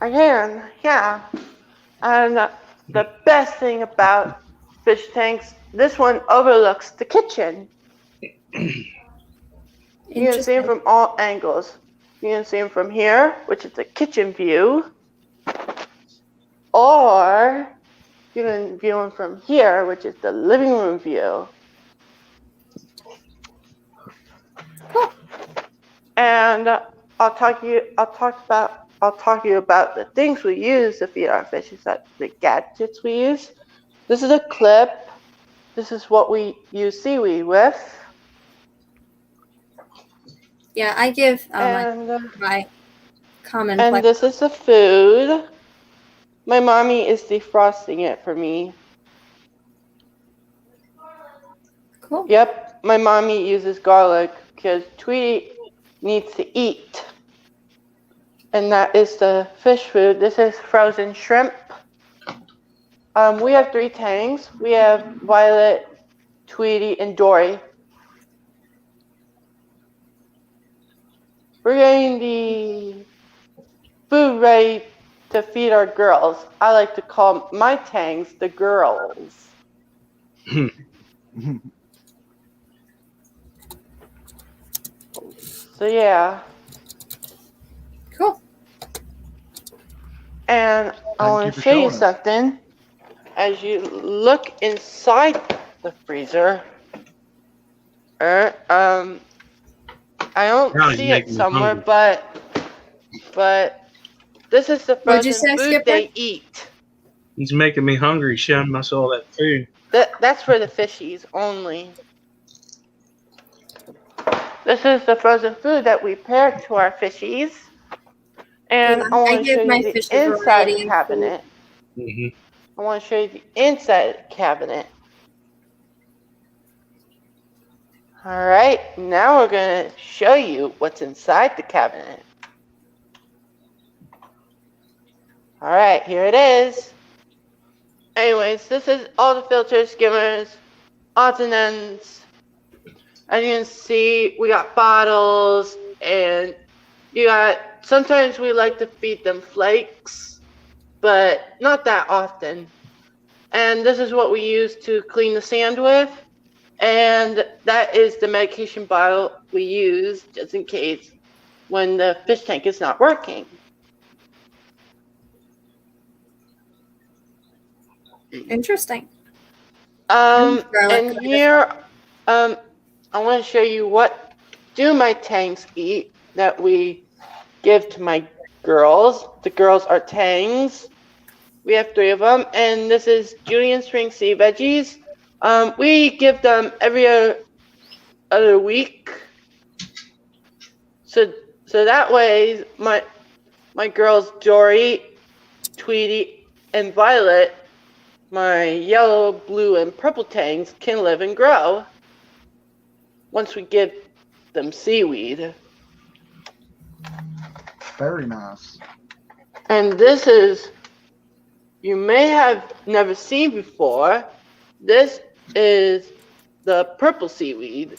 I can, yeah. And the best thing about fish tanks, this one overlooks the kitchen. You can see them from all angles. You can see them from here, which is the kitchen view, or you can view them from here, which is the living room view. Cool. And I'll talk to you about the things we use to feed our fish. Is that the gadgets we use? This is a clip. This is what we use seaweed with. Yeah, I give And my common and this is the food. My mommy is defrosting it for me. Cool. Yep, my mommy uses garlic because Tweety needs to eat. And that is the fish food. This is frozen shrimp. We have 3 tanks. We have Violet, Tweety, and Dory. We're getting the food ready to feed our girls. I like to call my tanks the girls. So yeah. Cool. And I want to show you something. As you look inside the freezer, I don't see it somewhere, but this is the frozen food they eat. He's making me hungry showing us all that food. That's for the fishies only. This is the frozen food that we paired to our fishies. And I want to show you the inside cabinet. Mm-hmm. I want to show you the inside cabinet. All right, now we're going to show you what's inside the cabinet. All right, here it is. Anyways, this is all the filters, skimmers, odds and ends. As you can see, we got bottles, and sometimes we like to feed them flakes, but not that often. And this is what we use to clean the sand with. And that is the medication bottle we use just in case when the fish tank is not working. Interesting. And here, I want to show you what do my tanks eat that we give to my girls. The girls are tangs. We have 3 of them, and this is Julian Spring Sea Veggies. We give them every other week. So that way, my girls Dory, Tweety, and Violet, my yellow, blue, and purple tangs, can live and grow once we give them seaweed. Very nice. And this is, you may have never seen before, this is the purple seaweed.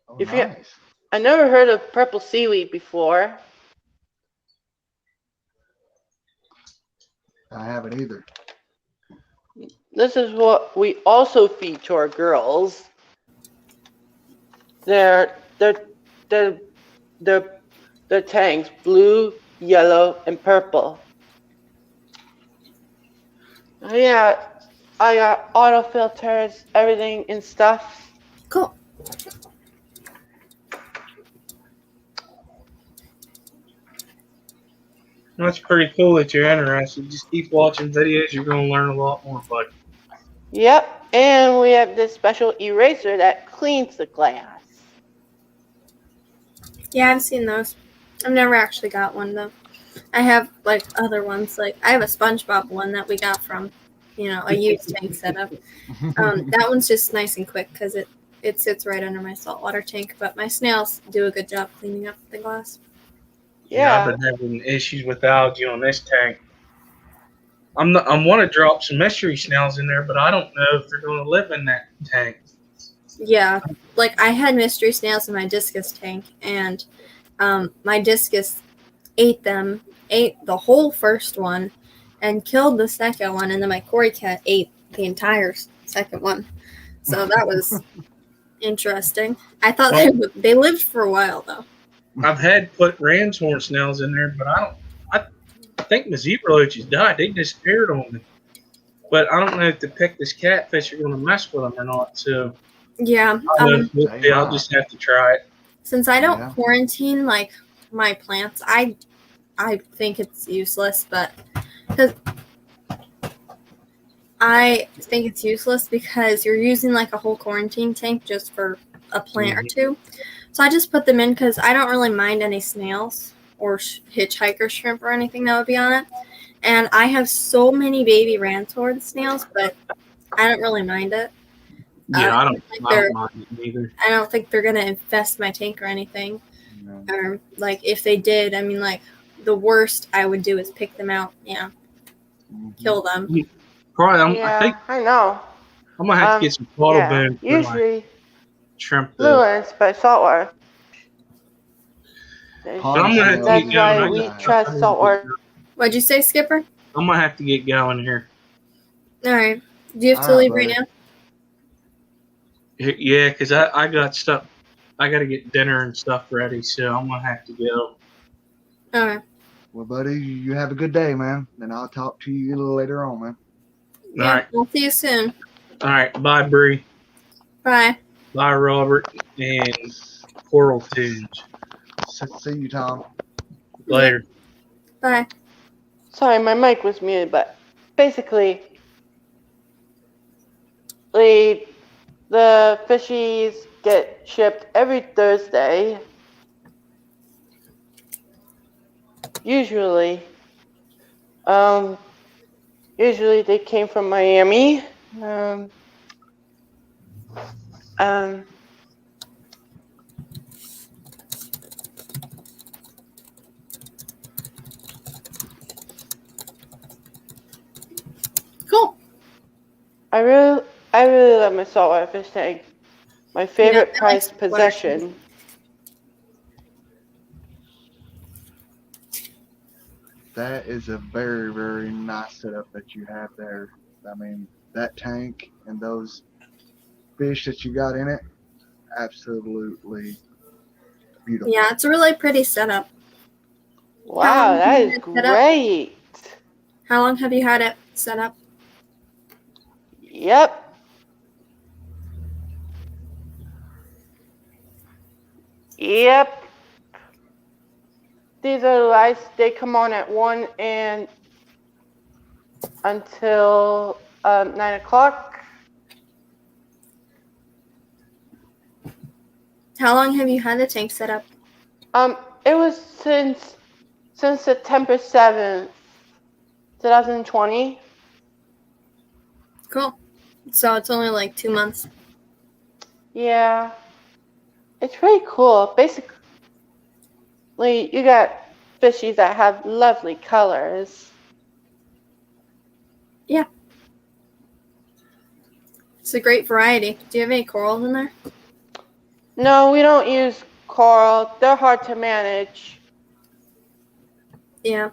Oh, nice. I never heard of purple seaweed before. I haven't either. This is what we also feed to our girls. They're tangs, blue, yellow, and purple. Yeah, I got auto filters, everything and stuff. Cool. That's pretty cool that you're interested. Just keep watching videos. You're going to learn a lot more, bud. Yep, and we have this special eraser that cleans the glass. Yeah, I've seen those. I've never actually got one though. I have like other ones. Like I have a SpongeBob one that we got from, a used tank setup. That one's just nice and quick because it sits right under my saltwater tank. But my snails do a good job cleaning up the glass. Yeah, I've Yeah. been having issues with algae on this tank. I want to drop some mystery snails in there, but I don't know if they're going to live in that tank. Yeah, like I had mystery snails in my discus tank, and my discus ate the whole first one, and killed the second one, and then my Cory cat ate the entire second one. So that was interesting. I thought they lived for a while though. I've had put ram's horn snails in there, but I think my zebra roaches died. They disappeared on me. But I don't know if the Pictus catfish are going to mess with them or not. So Yeah. I'll just have to try it. Since I don't Yeah. quarantine like my plants, I think it's useless, but because you're using like a whole quarantine tank just for a plant or two. So I just put them in because I don't really mind any snails or hitchhiker shrimp or anything that would be on it. And I have so many baby rantorn snails, but I don't really mind it. Yeah, I don't mind it either. I don't think they're gonna infest my tank or anything. No. Or like if they did, I mean, like the worst I would do is pick them out, kill them. Probably, Yeah, I think I know. I'm gonna have to get some bottle boom for my Usually shrimp. blue ones, but saltwater. But I'm gonna have to That's get going. why we trust saltwater. What'd you say, Skipper? I'm gonna have to get going here. All right. Do you have to All right, leave right buddy. now? Yeah, because I got stuff. I got to get dinner and stuff ready, so I'm gonna have to go. All right. Well, buddy, you have a good day, man. And I'll talk to you a little later on, man. Yeah, All right, we'll see you soon. all right. Bye, Bree. Bye. Bye, Robert and Coral Tunes. See you, Tom. Later. Bye. Sorry, my mic was muted, but basically, the fishies get shipped every Thursday. Usually they came from Miami. Cool. I really love my saltwater fish tank. My favorite I like prized saltwater possession. That is a very, very nice setup that you have there. I mean, that tank and those fish that you got in it, absolutely beautiful. Yeah, it's a really pretty setup. Wow, that is set up? great. How long have you had it set up? Yep. Yep. These are the lights. They come on at 1 and until 9 o'clock. How long have you had the tank set up? It was since September 7th, 2020. Cool. So it's only like 2 months. Yeah. It's really cool. Basically, you got fishies that have lovely colors. Yeah. It's a great variety. Do you have any corals in there? No, we don't use coral. They're hard to manage. Yeah.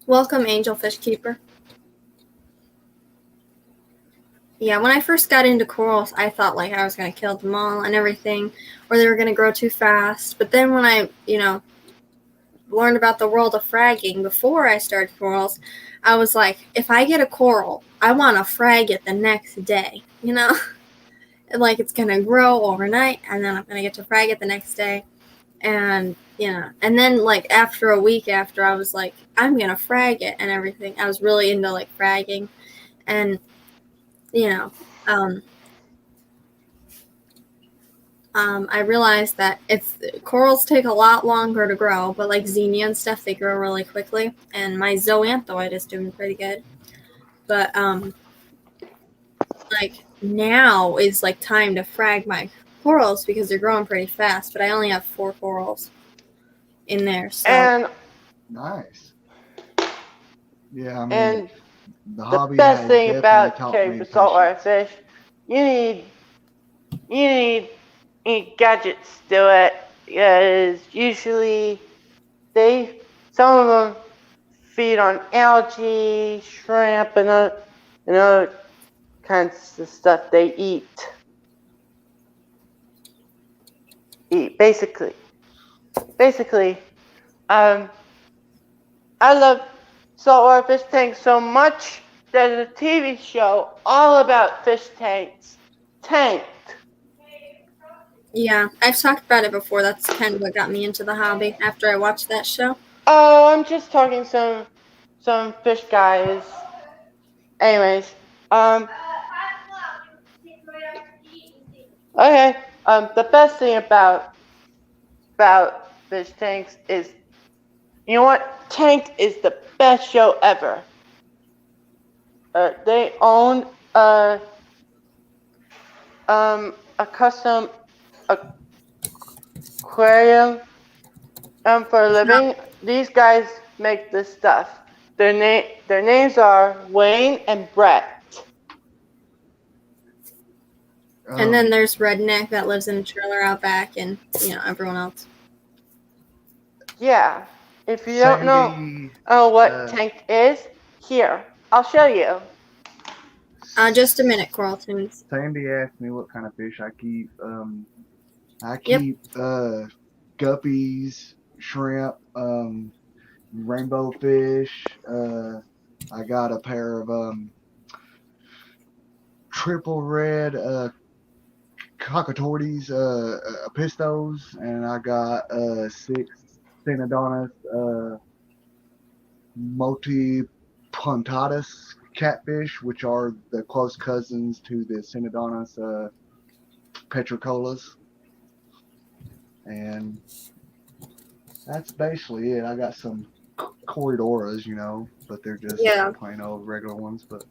Welcome, Angelfish Keeper. Yeah, when I first got into corals, I thought like I was going to kill them all and everything, or they were going to grow too fast. But then when I, learned about the world of fragging before I started corals, I was like, if I get a coral, I want to frag it the next day, Like it's going to grow overnight, and then I'm going to get to frag it the next day. And and then like after a week after, I was like, I'm gonna frag it and everything. I was really into like fragging, and I realized that corals take a lot longer to grow, but like Xenia and stuff, they grow really quickly. And my zoanthoid is doing pretty good. But like now is like time to frag my corals because they're growing pretty fast. But I only have 4 corals in there, so. And Nice. Yeah, I mean, and the the hobby best has thing definitely about taught Kerri me for saltwater patience. fish, you need gadgets to do it. Because usually some of them feed on algae, shrimp, and other kinds of stuff they eat. Basically, I love saltwater fish tanks so much. There's a TV show all about fish tanks. Tanked. Yeah, I've talked about it before. That's kind of what got me into the hobby after I watched that show. Oh, I'm just talking some fish guys. Anyways, okay. The best thing about fish tanks is, you know what? Tanked is the best show ever. They own a custom aquarium for a living. These guys make this stuff. Their names are Wayne and Brett. And then there's Redneck that lives in a trailer out back, and everyone else. Yeah. If you don't know what tanked is, here, I'll show you. Just a minute, Coral Tunes. Sandy asked me what kind of fish I keep. I keep guppies, shrimp, rainbow fish. I got a pair of triple red cockatoides, pistos, and I got 6 Cynodonus multipuntatus catfish, which are the close cousins to the Cynodonus petricolas. And that's basically it. I got some corridoras, but they're just plain old regular ones. But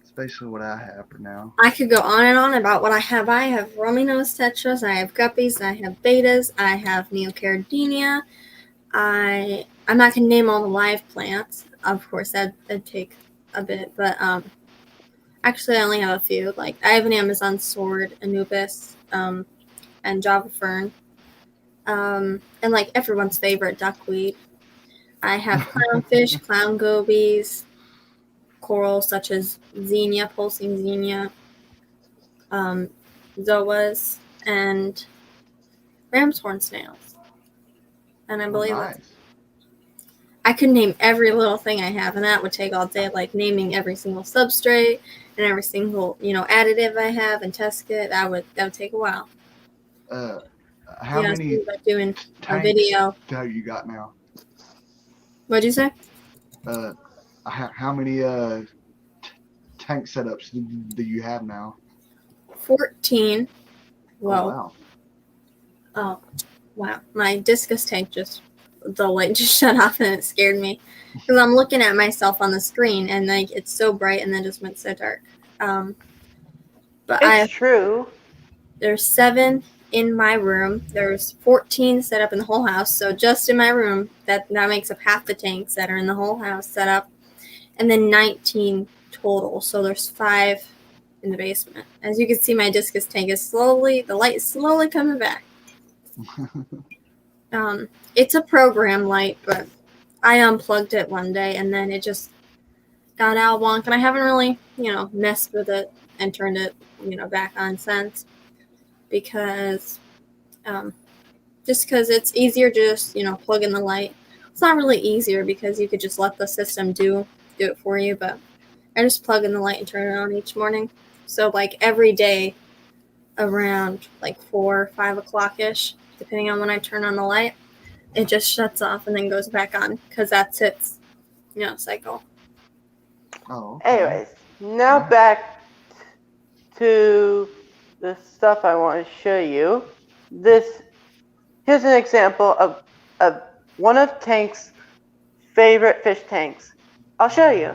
it's basically what I have for now. I could go on and on about what I have. I have Rominose tetras, I have guppies, I have betas, I have Neocaridina. I'm not going to name all the live plants. Of course, that'd take a bit. But actually, I only have a few. Like, I have an Amazon sword, Anubis, and Java fern. And like everyone's favorite, duckweed. I have clownfish, clown gobies, corals such as Xenia, pulsing Xenia, zoas, and ram's horn snails. And I believe I could name every little thing I have, and that would take all day, like naming every single substrate and every single, additive I have and test kit. That would take a while. How many doing a tanks video have you got now? What'd you say? How many tank setups do you have now? 14. Whoa. Oh, wow. My discus tank the light just shut off and it scared me. Because I'm looking at myself on the screen and like it's so bright and then just went so dark. But it's true. There's 7 in my room. There's 14 set up in the whole house. So just in my room, that makes up half the tanks that are in the whole house set up. And then 19 total. So there's 5 in the basement. As you can see, my discus tank the light is slowly coming back. It's a program light, but I unplugged it one day and then it just got out of wonk, and I haven't really, messed with it and turned it, back on since, because it's easier to just, plug in the light. It's not really easier because you could just let the system do it for you, but I just plug in the light and turn it on each morning. So like every day around like 4 or 5 o'clock ish, depending on when I turn on the light, it just shuts off and then goes back on because that's its, cycle. Oh, okay. Anyways, now Yeah. back to the stuff I want to show you. Here's an example of one of Tank's favorite fish tanks. I'll show you.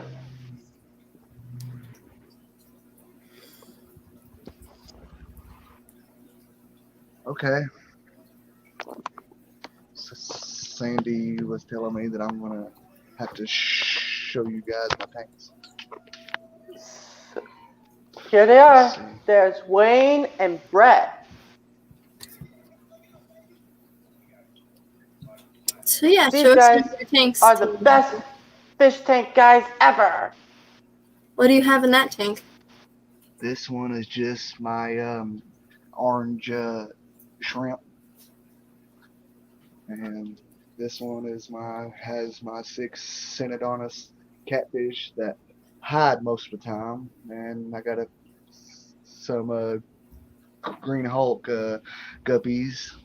Okay. So Sandy was telling me that I'm gonna have to show you guys my tanks. So, here they Let's see. are. There's Wayne and Brett. So yeah, These show us guys your tanks. are the best fish tank guys ever. What do you have in that tank? This one is just my orange shrimp, and this one has my 6 Synodontis catfish that hide most of the time, and I got some green Hulk guppies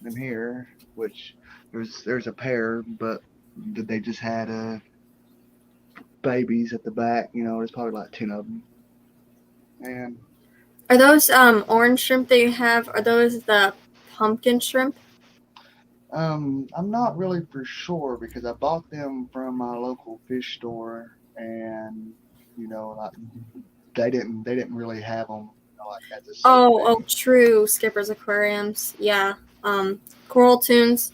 in here, which there's a pair, but they just had babies at the back. There's probably like 10 of them, and Are those orange shrimp that you have? Are those the pumpkin shrimp? I'm not really for sure because I bought them from my local fish store, and like they didn't really have them like as a set thing. True. Skipper's Aquariums. Yeah. Coral Tunes.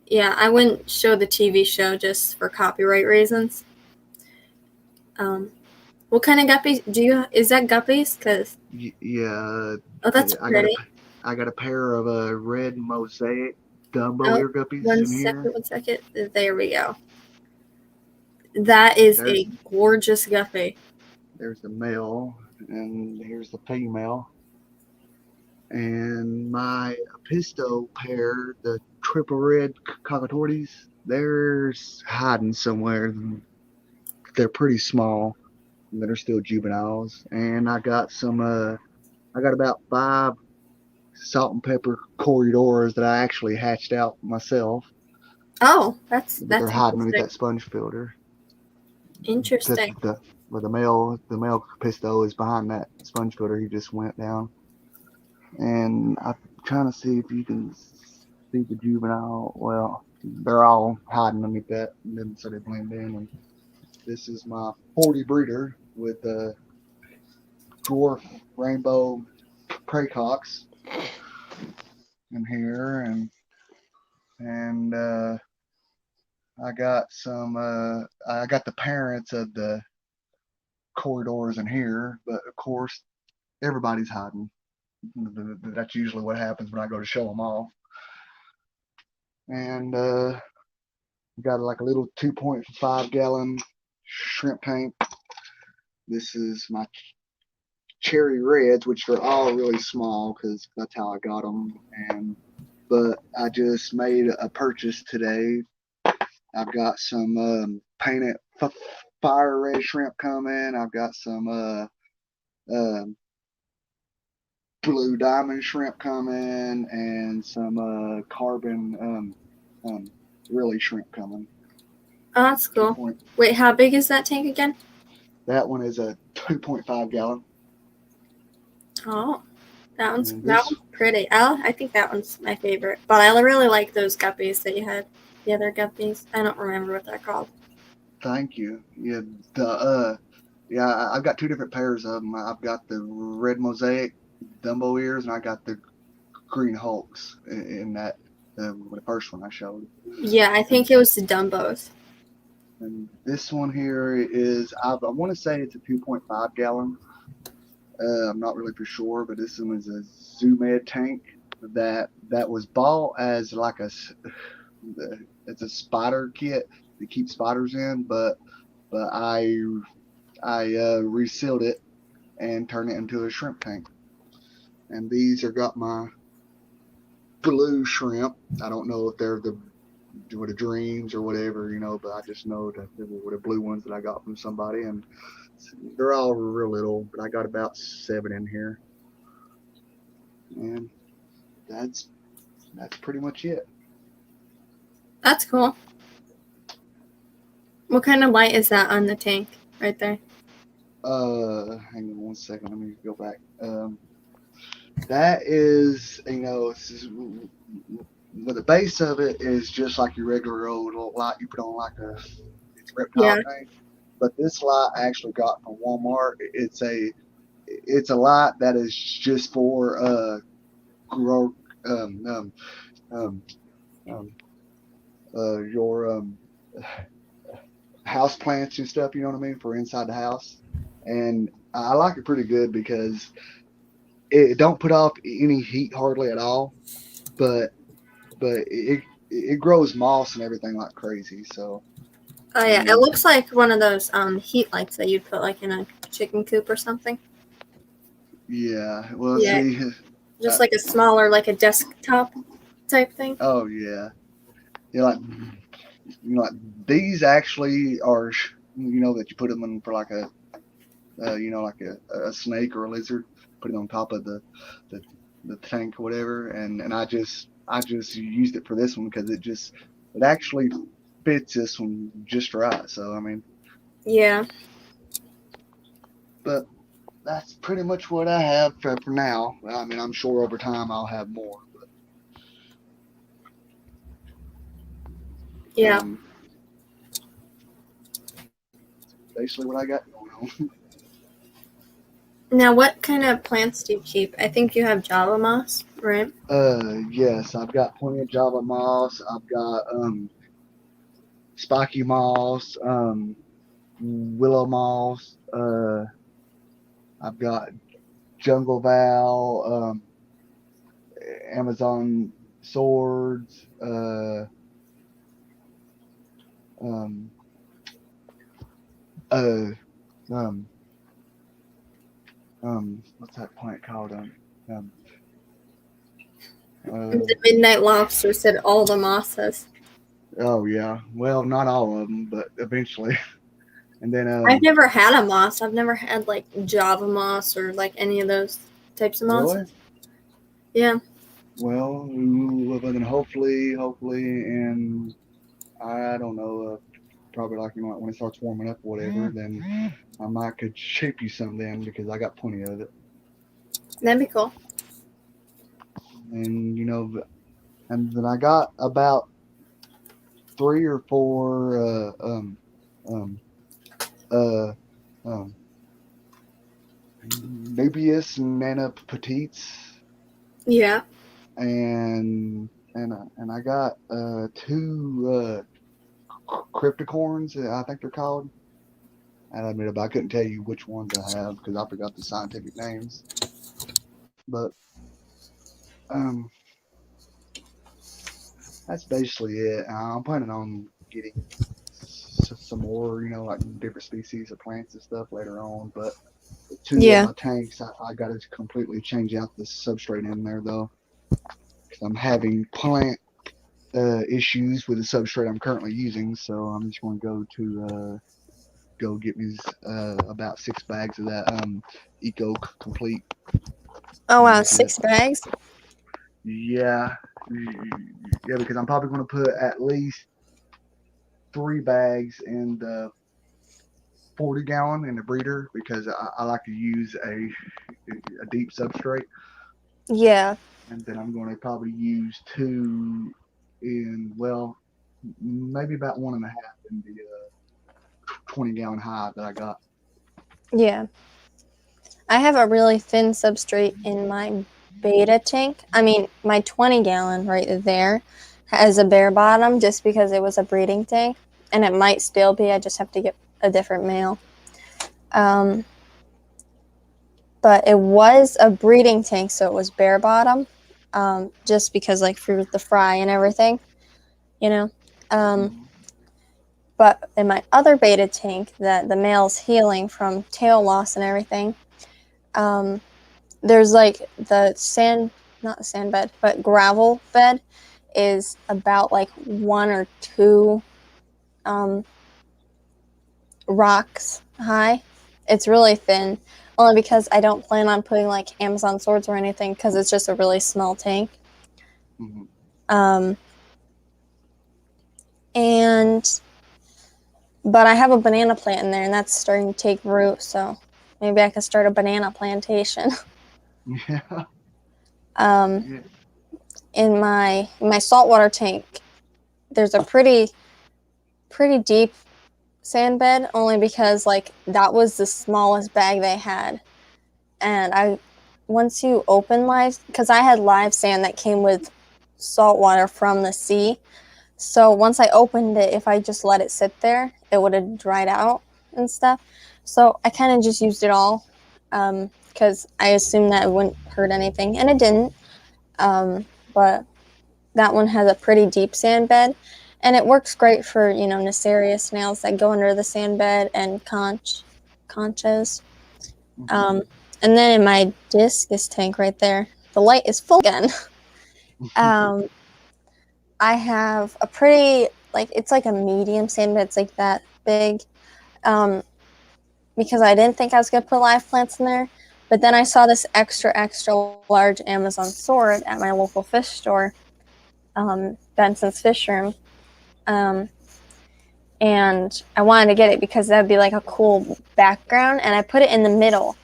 Yeah, I wouldn't show the TV show just for copyright reasons. What kind of guppies do you? Is that guppies? Cause Yeah, that's pretty. I got a pair of red mosaic Dumbo Oh, ear guppies in here. 1 second. There we go. That is a gorgeous guppy. There's the male, and here's the female. And my Pisto pair, the triple red cockatoides, they're hiding somewhere. They're pretty small. They're still juveniles. And I got I got about 5 salt and pepper corridors that I actually hatched out myself. Oh, that's They're hiding underneath that sponge filter. Interesting. The male Pisto is behind that sponge filter. He just went down. And I'm trying to see if you can see the juvenile. Well, they're all hiding underneath that, and then so they blend in. And this is my 40 breeder with the dwarf rainbow praycocks in here, and I got I got the parents of the corridors in here, but of course everybody's hiding. That's usually what happens when I go to show them off. And got like a little 2.5 gallon shrimp tank. This is my cherry reds, which are all really small because that's how I got them. But I just made a purchase today. I've got some painted fire red shrimp coming. I've got some blue diamond shrimp coming, and some carbon really shrimp coming. Oh, that's cool. Wait, how big is that tank again? That one is a 2.5 gallon. Oh, that one's pretty. I think that one's my favorite. But I really like those guppies that you had. The other guppies. I don't remember what they're called. Thank you. Yeah, I've got 2 different pairs of them. I've got the red mosaic Dumbo ears, and I got the green Hulks in that the first one I showed. Yeah, I think it was the Dumbos. And this one here is, I want to say it's a 2.5 gallon. I'm not really for sure, but this one is a ZooMed tank that was bought as like it's a spider kit to keep spiders in, but I resealed it and turned it into a shrimp tank. And these are got my blue shrimp. I don't know if they're the dreams or whatever, but I just know that they were the blue ones that I got from somebody, and they're all real little, but I got about 7 in here. And that's that's pretty much it. That's cool. What kind of light is that on the tank right there? Hang on 1 second. Let me go back. That is, the base of it is just like your regular old light you put on like a reptile tank. But this light I actually got from Walmart. It's a light that is just for grow your house plants and stuff. You know what I mean, for inside the house. And I like it pretty good because it don't put off any heat hardly at all, but it grows moss and everything like crazy. So. Oh yeah, it looks like one of those heat lights that you'd put like in a chicken coop or something. Yeah. Well, yeah. see. Just like a smaller, like a desktop type thing. Oh yeah. Yeah, like these actually are, that you put them in for like a, like a snake or a lizard, put it on top of the tank or whatever, and I just used it for this one because it actually fits this one just right. So I mean. Yeah. But that's pretty much what I have for now. I mean, I'm sure over time I'll have more. But, yeah. Basically what I got going on. Now, what kind of plants do you keep? I think you have Java moss, right? Yes, I've got plenty of Java moss. I've got spiky moss, willow moss. I've got jungle val, Amazon swords, what's that plant called? The Midnight Lobster said all the mosses. Oh yeah, well, not all of them, but eventually. And then I've never had a moss. I've never had like Java moss or like any of those types of moss. Really? Yeah. Well, then hopefully, and I don't know, probably like when it starts warming up or whatever, then I might could shape you some then because I got plenty of it. That'd be cool. And and then I got about 3 or 4 Nubius Nana Petites. Yeah. And I got 2 crypticorns, I think they're called. And I admit, I couldn't tell you which ones I have because I forgot the scientific names. But that's basically it. I'm planning on getting some more, like different species of plants and stuff later on. But 2 of my tanks, I got to completely change out the substrate in there though, because I'm having plant issues with the substrate I'm currently using. So I'm just going to go get me about 6 bags of that Eco Complete. Oh wow, 6 bags? Yeah, because I'm probably going to put at least 3 bags in the 40-gallon in the breeder because I like to use a deep substrate. Yeah. And then I'm going to probably use 2 in, well, maybe about 1.5 in the 20-gallon hive that I got. Yeah. I have a really thin substrate in my beta tank. I mean, my 20-gallon right there has a bare bottom just because it was a breeding tank. And it might still be. I just have to get a different male. But it was a breeding tank, so it was bare bottom. Just because, like, for the fry and everything, But in my other beta tank, that the male's healing from tail loss and everything, there's like not the sand bed, but gravel bed is about like 1 or 2 rocks high. It's really thin, only because I don't plan on putting like Amazon swords or anything because it's just a really small tank. Mm-hmm. Um, but I have a banana plant in there, and that's starting to take root. So maybe I could start a banana plantation. Yeah. um, Yeah. in my saltwater tank, there's a pretty deep sand bed, only because like that was the smallest bag they had, and once you open live, because I had live sand that came with salt water from the sea. So once I opened it, if I just let it sit there, it would have dried out and stuff. So I kind of just used it all, because I assumed that it wouldn't hurt anything, and it didn't. But that one has a pretty deep sand bed, and it works great for nacerius snails that go under the sand bed and conchas. Mhm. Um, and then in my discus tank right there, the light is full again. um, I have a pretty, like, it's like a medium sand bed. It's like that big, um, because I didn't think I was going to put live plants in there. But then I saw this extra large Amazon sword at my local fish store, Benson's Fish Room. And I wanted to get it because that'd be like a cool background. And I put it in the middle.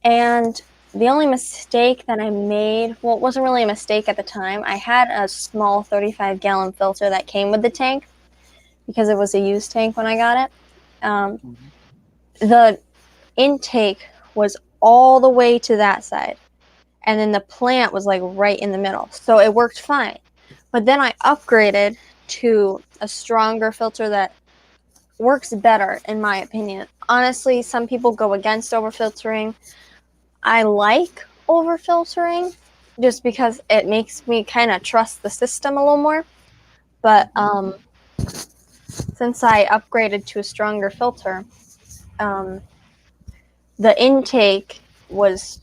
And the only mistake that I made, well, it wasn't really a mistake at the time. I had a small 35-gallon filter that came with the tank because it was a used tank when I got it. Mhm. The intake was all the way to that side, and then the plant was like right in the middle. So it worked fine. But then I upgraded to a stronger filter that works better, in my opinion. Honestly, some people go against overfiltering. I like overfiltering just because it makes me kind of trust the system a little more. But since I upgraded to a stronger filter, um, the intake was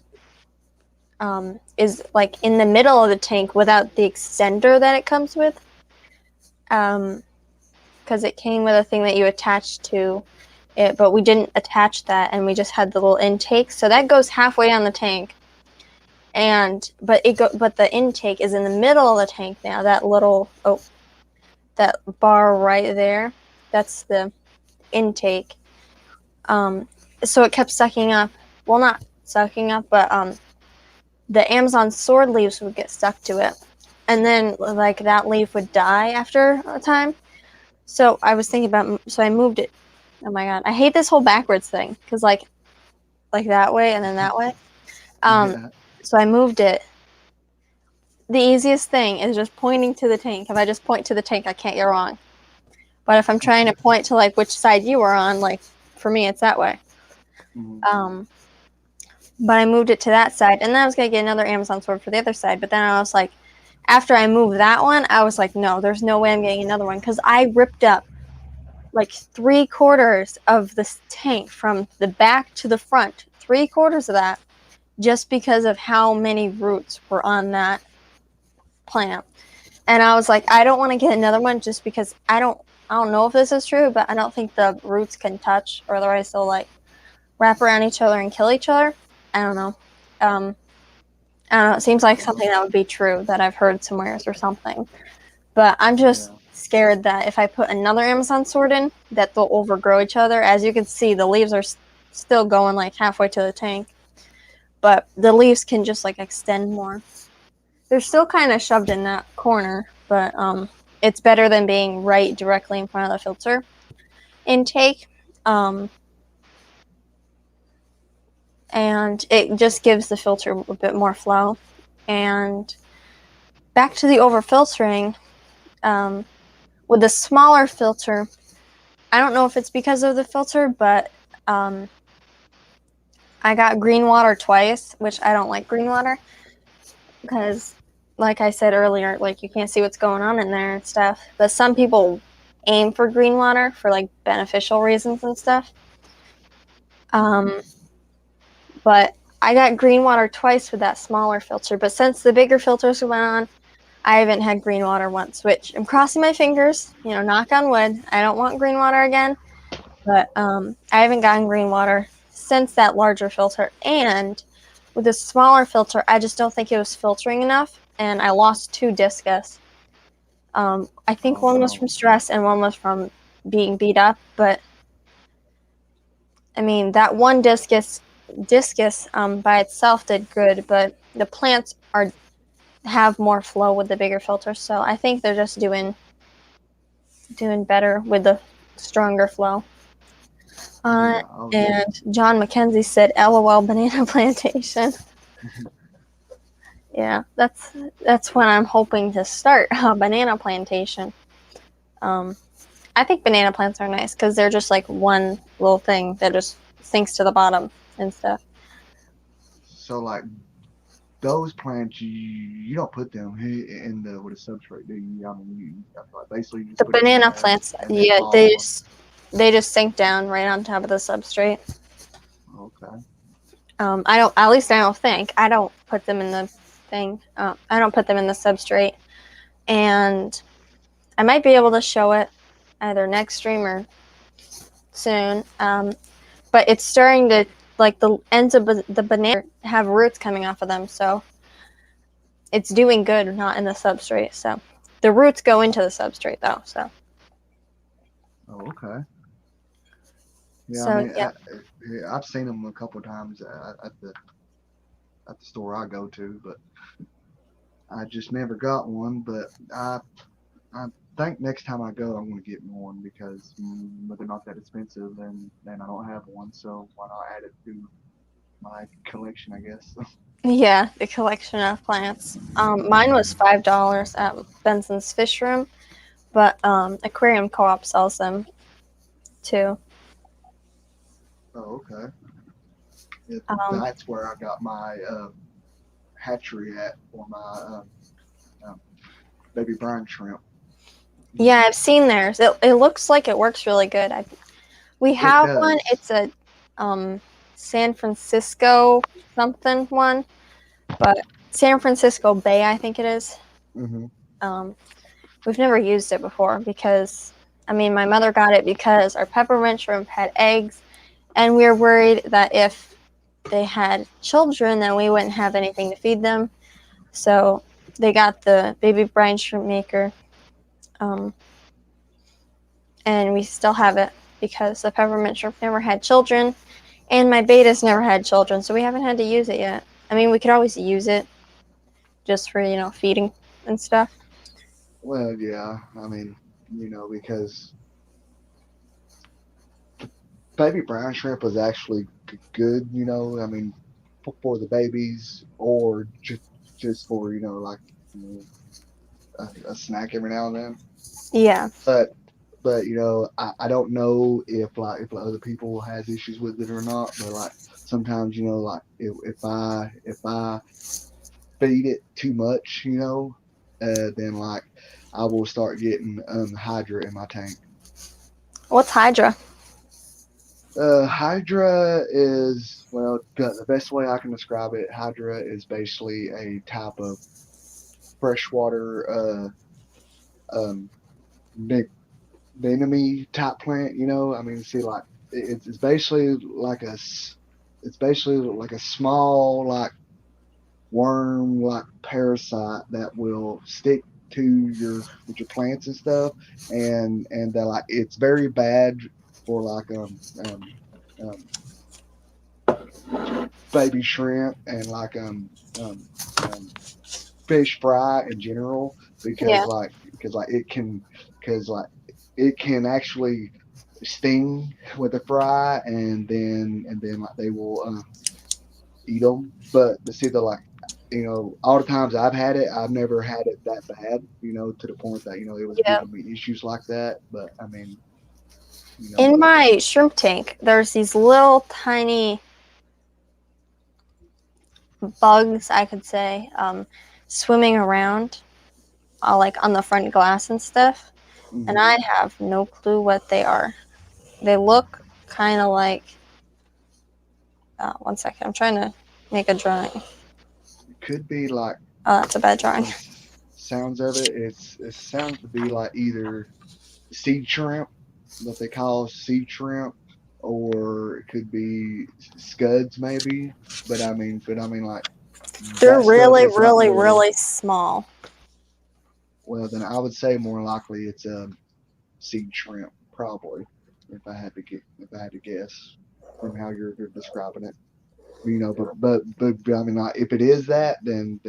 is like in the middle of the tank without the extender that it comes with. Because it came with a thing that you attach to it, but we didn't attach that, and we just had the little intake. So that goes halfway down the tank, but the intake is in the middle of the tank now. That little that bar right there, that's the intake. So it kept sucking up. Well, not sucking up, but the Amazon sword leaves would get stuck to it, and then like that leaf would die after a time. So I was thinking so I moved it. Oh my god, I hate this whole backwards thing because like that way and then that way. Yeah. So I moved it. The easiest thing is just pointing to the tank. If I just point to the tank, I can't get wrong. But if I'm trying to point to like which side you are on, like for me, it's that way. Mhm. But I moved it to that side, and then I was gonna get another Amazon sword for the other side. But then I was like, after I moved that one, I was like, no, there's no way I'm getting another one because I ripped up like 3/4 of this tank from the back to the front. 3/4 of that, just because of how many roots were on that plant. And I was like, I don't want to get another one just because I don't know if this is true, but I don't think the roots can touch, or otherwise they'll like wrap around each other and kill each other. I don't know. I don't know. It seems like something that would be true that I've heard somewhere or something. But I'm just Yeah. scared that if I put another Amazon sword in, that they'll overgrow each other. As you can see, the leaves are still going like halfway to the tank, but the leaves can just like extend more. They're still kind of shoved in that corner, but it's better than being right directly in front of the filter intake. And it just gives the filter a bit more flow. And back to the overfiltering, with the smaller filter, I don't know if it's because of the filter, but I got green water twice, which I don't like green water because, like I said earlier, like you can't see what's going on in there and stuff. But some people aim for green water for like beneficial reasons and stuff. But I got green water twice with that smaller filter. But since the bigger filters went on, I haven't had green water once, which I'm crossing my fingers, knock on wood. I don't want green water again. But I haven't gotten green water since that larger filter. And with the smaller filter, I just don't think it was filtering enough. And I lost 2 discus. I think Oh, one was no. from stress and one was from being beat up. But I mean, that one discus by itself did good, but the plants have more flow with the bigger filter. So I think they're just doing better with the stronger flow. Yeah. Okay. And John McKenzie said, "LOL, banana plantation." Yeah, that's when I'm hoping to start a banana plantation. I think banana plants are nice because they're just like one little thing that just sinks to the bottom and stuff. So like those plants, you don't put them in the with a substrate, do you? I mean, like basically you just The put them in banana there plants, and they yeah, fall. they just sink down right on top of the substrate. Okay. I don't. At least I don't think. I don't put them in the thing. I don't put them in the substrate, and I might be able to show it either next stream or soon. But it's starting to, like, the ends of the banana have roots coming off of them, so it's doing good, not in the substrate. So the roots go into the substrate though. So Oh, okay. Yeah, I so mean, yeah. I've seen them a couple of times at the store I go to, but I just never got one. But I think next time I go, I'm going to get one because they're not that expensive, and I don't have one, so why not add it to my collection, I guess. Yeah, the collection of plants. Mine was $5 at Benson's Fish Room, but Aquarium Co-op sells them too. Oh, okay. Yeah, Um, that's where I got my hatchery at for my um, baby brine shrimp. yeah, I've seen theirs. It looks like it works really good. We It have one. does. It's a San Francisco something one, but San Francisco Bay, I think it is. Hmm. We've never used it before because, I mean, my mother got it because our peppermint shrimp had eggs, and we were worried that if they had children, then we wouldn't have anything to feed them. So they got the baby brine shrimp maker, and we still have it because the peppermint shrimp never had children, and my betas never had children, so we haven't had to use it yet. I mean, we could always use it just for, feeding and stuff. Well, yeah. I mean, because baby brown shrimp was actually good. I mean, for the babies or just for like a snack every now and then. Yeah. But I don't know if other people has issues with it or not. But like sometimes like if I feed it too much, then like I will start getting Hydra in my tank. What's Hydra? Hydra is, well, the best way I can describe it, Hydra is basically a type of freshwater um anemone type plant. I mean, see, like it's basically like a small like worm like parasite that will stick to your plants and stuff, and that like it's very bad for like um baby shrimp and like um fish fry in general Yeah. because it can actually sting with a fry and then like they will eat them. But see the like all the times I've had it, I've never had it that bad. To the point that it was Yeah. giving me issues like that. But I mean, In but my shrimp tank, there's these little tiny bugs, I could say, swimming around, like on the front glass and stuff. And mhm. I have no clue what they are. They look kind of like. One second, I'm trying to make a drawing. It could be like Oh, that's a bad drawing. from sounds of it. It sounds to be like either seed shrimp, what they call seed shrimp, or it could be scuds maybe. But I mean like They're that stuff really, is not really, really. really small. Well, then I would say more likely it's a seed shrimp, probably. If I had to guess from how you're describing it. But I mean, like, if it is that, then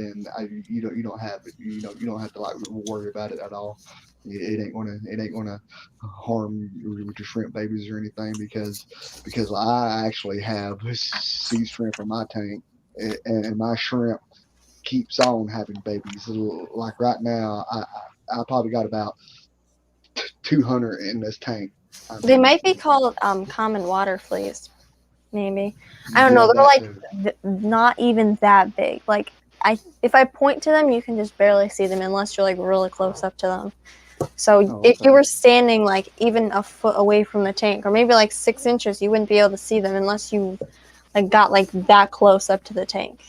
you don't have it. You don't have to like worry about it at all. It ain't gonna harm with your shrimp babies or anything because I actually have sea shrimp in my tank, and my shrimp keeps on having babies. Like right now, I probably got about 200 in this tank. I They mean, might be called common water fleas, maybe. I don't know. yeah, They're that like too. not even that big. Like if I point to them, you can just barely see them unless you're like really close up to them. So Oh, if you okay. were standing like even a foot away from the tank, or maybe like 6 inches, you wouldn't be able to see them unless you like got like that close up to the tank.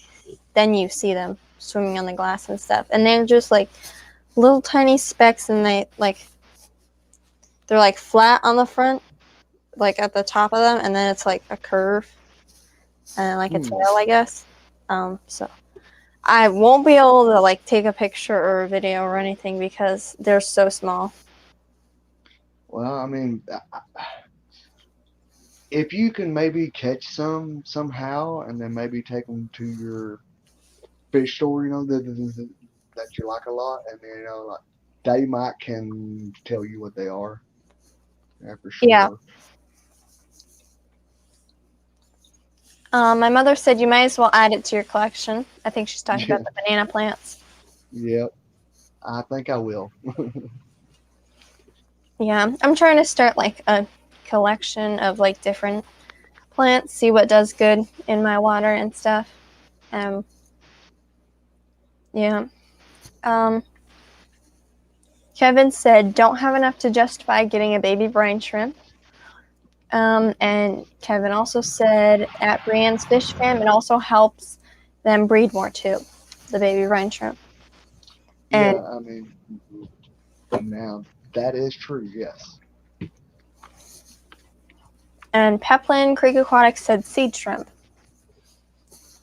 Then you see them swimming on the glass and stuff, and they're just like little tiny specks, and they're like flat on the front, like at the top of them, and then it's like a curve and like a Hmm. tail, I guess. So I won't be able to like take a picture or a video or anything because they're so small. Well, I mean, if you can maybe catch some somehow and then maybe take them to your fish store, that you like a lot, and then like they might can tell you what they are. Yeah, for Yeah. sure. My mother said you might as well add it to your collection. I think she's talking Yeah. about the banana plants. Yep. I think I will. Yeah, I'm trying to start like a collection of like different plants, see what does good in my water and stuff. Um, yeah. Um, Kevin said, don't have enough to justify getting a baby brine shrimp. And Kevin also said, at Brienne's Fish Fam, it also helps them breed more too, the baby brine shrimp. And Yeah, I mean, now that is true. Yes. Pepland Creek Aquatics said seed shrimp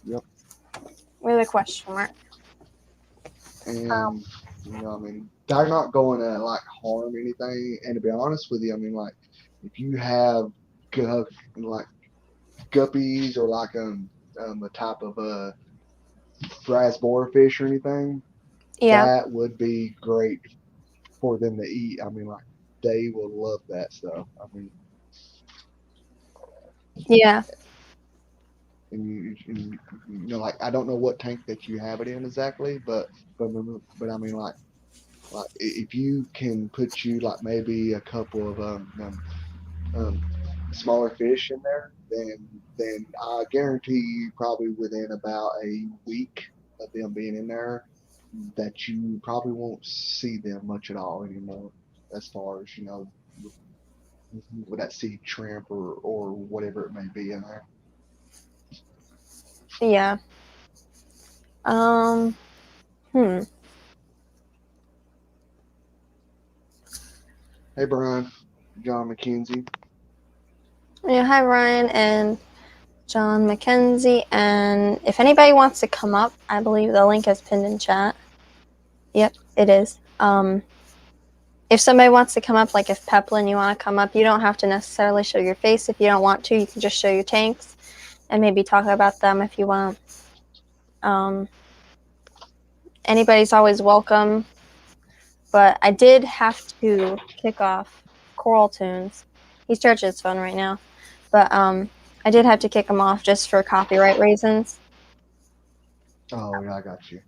Yep. with a question mark. And I mean, they're not going to like harm anything. And to be honest with you, I mean, like if you have like guppies or like a type of grass boarfish or anything, Yeah, that would be great for them to eat. I mean, like they will love that stuff. I mean, yeah, like I don't know what tank that you have it in exactly, but I mean, like if you can put you like maybe a couple of um, smaller fish in there, then I guarantee you probably within about a week of them being in there, that you probably won't see them much at all anymore, as far as with that sea shrimp or whatever it may be in there. yeah. Um, hmm. Hey Brian, John McKenzie. Yeah, hi Ryan and John McKenzie. And if anybody wants to come up, I believe the link is pinned in chat. Yep, it is. If somebody wants to come up, like if Peplin, you want to come up, you don't have to necessarily show your face. If you don't want to, you can just show your tanks and maybe talk about them if you want. Anybody's always welcome. But I did have to kick off Coral Tunes. He's charging his phone right now. But I did have to kick him off just for copyright reasons. Oh yeah, I got you.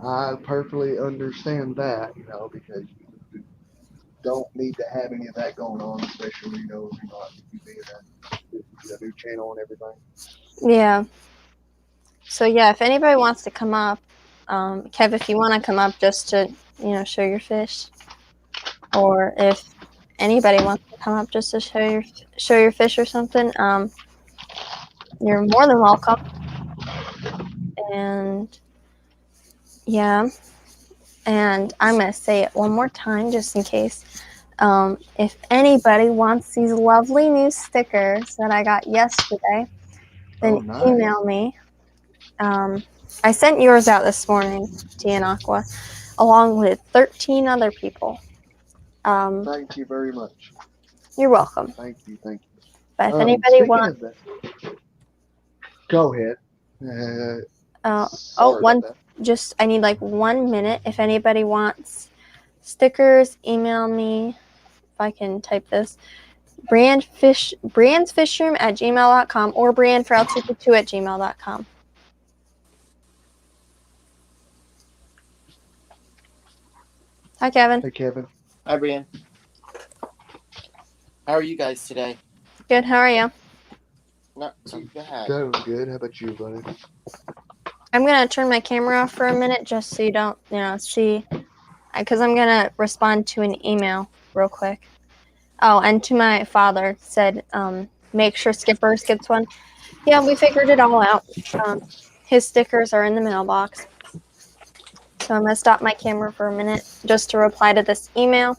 I perfectly understand that, because you don't need to have any of that going on, especially like you being a new channel and everything. Yeah. So yeah, if anybody wants to come up, Kev, if you want to come up just to show your fish, or if anybody wants to come up just to show your fish or something, you're more than welcome. And yeah, and I'm gonna say it one more time just in case. If anybody wants these lovely new stickers that I got yesterday, Oh, then nice. email me. I sent yours out this morning, Tian Aqua, along with 13 other people. Thank you very much. You're welcome. Thank you. But if anybody Speaking wants, of that, go ahead. Sorry about that. just I need like 1 minute. If anybody wants stickers, email me. If I can type this, brandsfishroom@gmail.com or brandfrau222@gmail.com. Hi, Kevin. Hey, Kevin. Hi, Brian. How are you guys today? Good. How are you? Not too bad. Doing good. How about you, buddy? I'm gonna turn my camera off for a minute just so you don't, see, because I'm gonna respond to an email real quick. Oh, and to my father said, make sure Skippers gets one. Yeah, we figured it all out. His stickers are in the mailbox. So I'm gonna stop my camera for a minute just to reply to this email.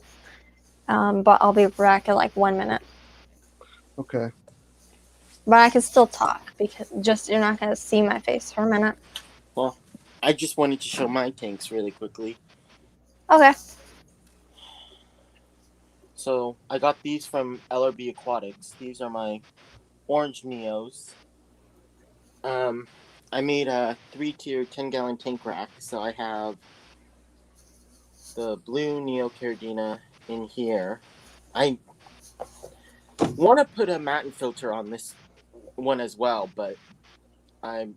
But I'll be back in like 1 minute. Okay. But I can still talk because you're not gonna see my face for a minute. Well, I just wanted to show my tanks really quickly. Okay. So I got these from LRB Aquatics. These are my orange Neos. I made a 3-tier 10-gallon tank rack. So I have the blue Neo Caridina in here. I want to put a matin filter on this one as well, but I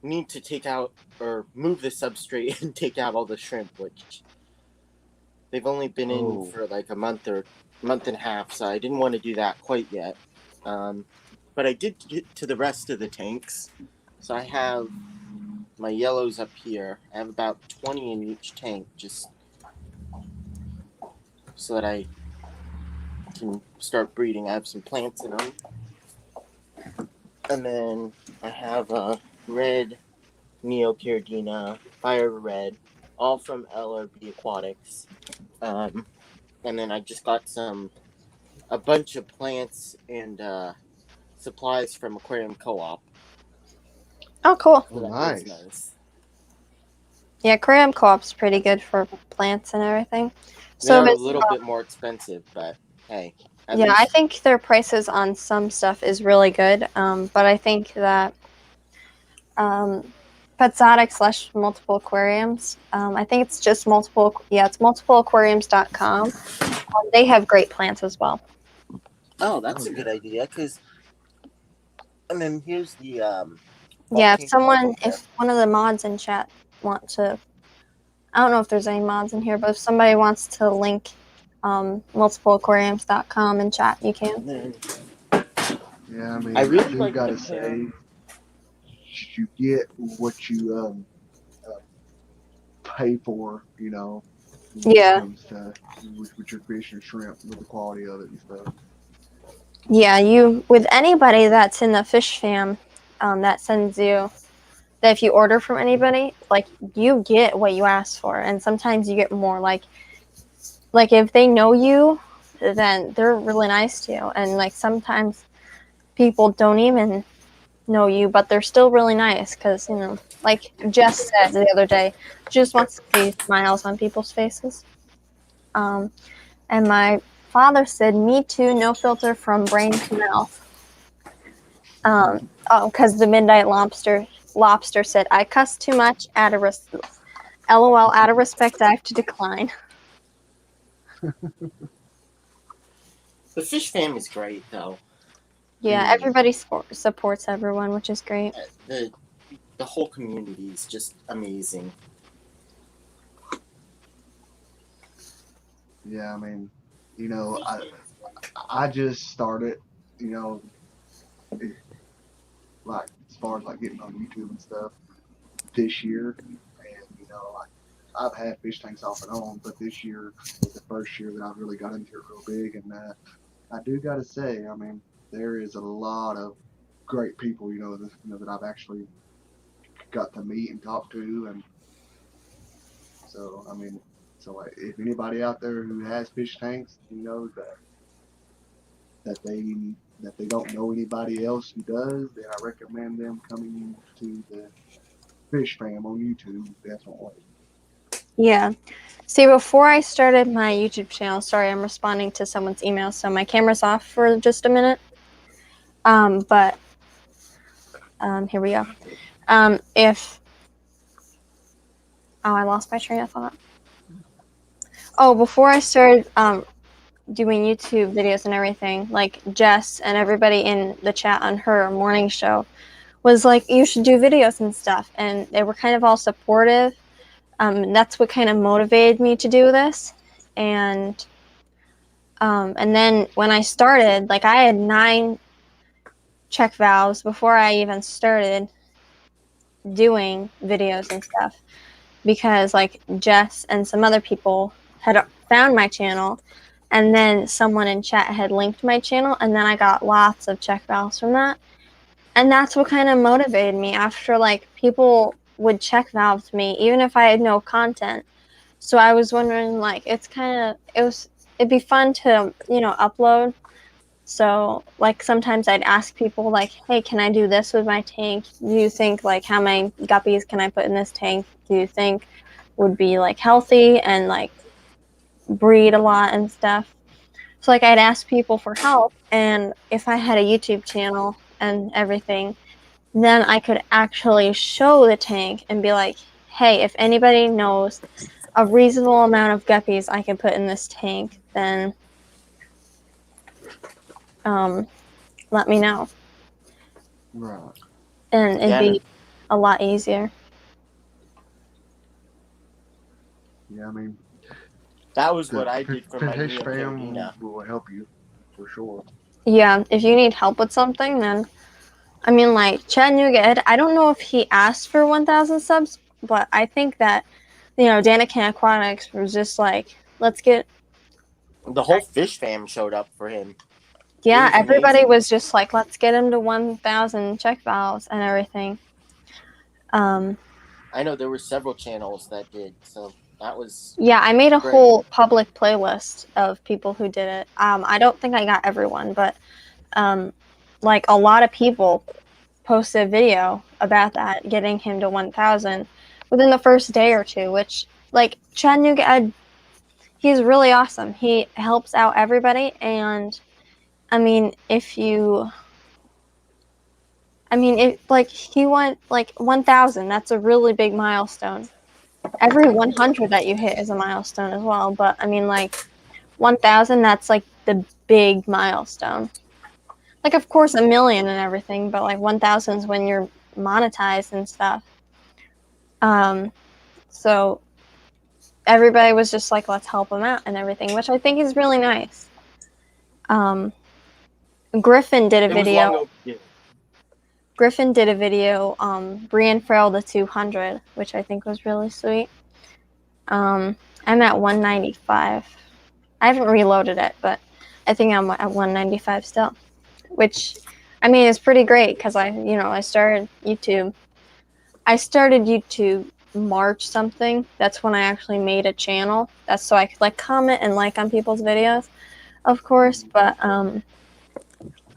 need to take out or move the substrate and take out all the shrimp, which they've only been in for like a month and a half, so I didn't want to do that quite yet. But I did get to the rest of the tanks. So I have my yellows up here. I have about 20 in each tank, just so that I can start breeding. I have some plants in them. And then I have a red Neo Caridina, Fire Red, all from LRB Aquatics. And then I just got a bunch of plants and supplies from Aquarium Co-op. Oh, cool. So that Nice. was nice. Yeah, Aquarium Co-op's pretty good for plants and everything. They're a little bit more expensive, but hey. Yeah, I think their prices on some stuff is really good. But I think that Petzotic / multiple aquariums. I think it's just it's multipleaquariums.com. They have great plants as well. Oh, that's a good idea, because and then here's the if one of the mods in chat want to, I don't know if there's any mods in here, but if somebody wants to link multipleaquariums.com in chat, you can. Yeah, I mean, I really do like gotta the pair. say, you get what you pay for, when it comes to with your fish and shrimp, with the quality of it and stuff. Yeah, with anybody that's in the fish fam, that sends you, that if you order from anybody, like, you get what you ask for, and sometimes you get more. Like if they know you, then they're really nice to you, and like sometimes people don't even know you, but they're still really nice because like Jess said the other day, she just wants to see smiles on people's faces. And my father said, "Me too, no filter from brain to mouth." Because the Midnight Lobster said, "I cuss too much. LOL. Out of respect, I have to decline." The fish fam is great, though. Yeah, everybody supports everyone, which is great. The whole community is just amazing. Yeah, I mean, I just started, like as far as like getting on YouTube and stuff this year, and like I've had fish tanks off and on, but this year was the first year that I've really got into it real big, and I do gotta say, I mean, there is a lot of great people, that I've actually got to meet and talk to, and so I mean, like, if anybody out there who has fish tanks, that they don't know anybody else who does, then I recommend them coming to the Fish Fam on YouTube, definitely. Yeah. See, before I started my YouTube channel, sorry, I'm responding to someone's email, so my camera's off for just a minute. But here we go. I lost my train of thought. Oh, before I started doing YouTube videos and everything, like Jess and everybody in the chat on her morning show was like, you should do videos and stuff. And they were kind of all supportive. That's what kind of motivated me to do this. And then when I started, like I had 9 check valves before I even started doing videos and stuff, because like Jess and some other people had found my channel, and then someone in chat had linked my channel, and then I got lots of check valves from that. And that's what kind of motivated me after, like, people would check valve me even if I had no content. So I was wondering, like, it'd be fun to, upload. So, like, sometimes I'd ask people, like, hey, can I do this with my tank? Do you think, like, how many guppies can I put in this tank? Do you think would be, like, healthy and, like, breed a lot and stuff? So, like, I'd ask people for help, and if I had a YouTube channel and everything, then I could actually show the tank and be like, hey, if anybody knows a reasonable amount of guppies I can put in this tank, then let me know. Right. And it'd be a lot easier. Yeah, I mean, that was what I did for my Fish Fam Neocaridina. will help you for sure. Yeah, if you need help with something, then I mean, like Chattanooga, I don't know if he asked for 1,000 subs, but I think that Danican Aquatics was just like, let's get. The whole Fish Fam showed up for him. Yeah, was everybody amazing. was just like, let's get him to 1,000 check valves and everything. I know there were several channels that did, so that was. Yeah, I made a great. whole public playlist of people who did it. I don't think I got everyone, but like a lot of people posted a video about that, getting him to 1,000 within the first day or two, which, like, Chattanooga, he's really awesome. He helps out everybody, and I mean, if he went like 1,000, that's a really big milestone. Every 100 that you hit is a milestone as well, but I mean, like, 1,000, that's like the big milestone. Like, of course, 1,000,000 and everything, but like 1,000 is when you're monetized and stuff. So everybody was just like, let's help him out and everything, which I think is really nice. Griffin did a video. Griffin did a video, Brienne Farrell the 200, which I think was really sweet. I'm at 195. I haven't reloaded it, but I think I'm at 195 still, which, I mean, is pretty great because I started YouTube. I started YouTube March something. That's when I actually made a channel. That's so I could like comment and like on people's videos, of course. But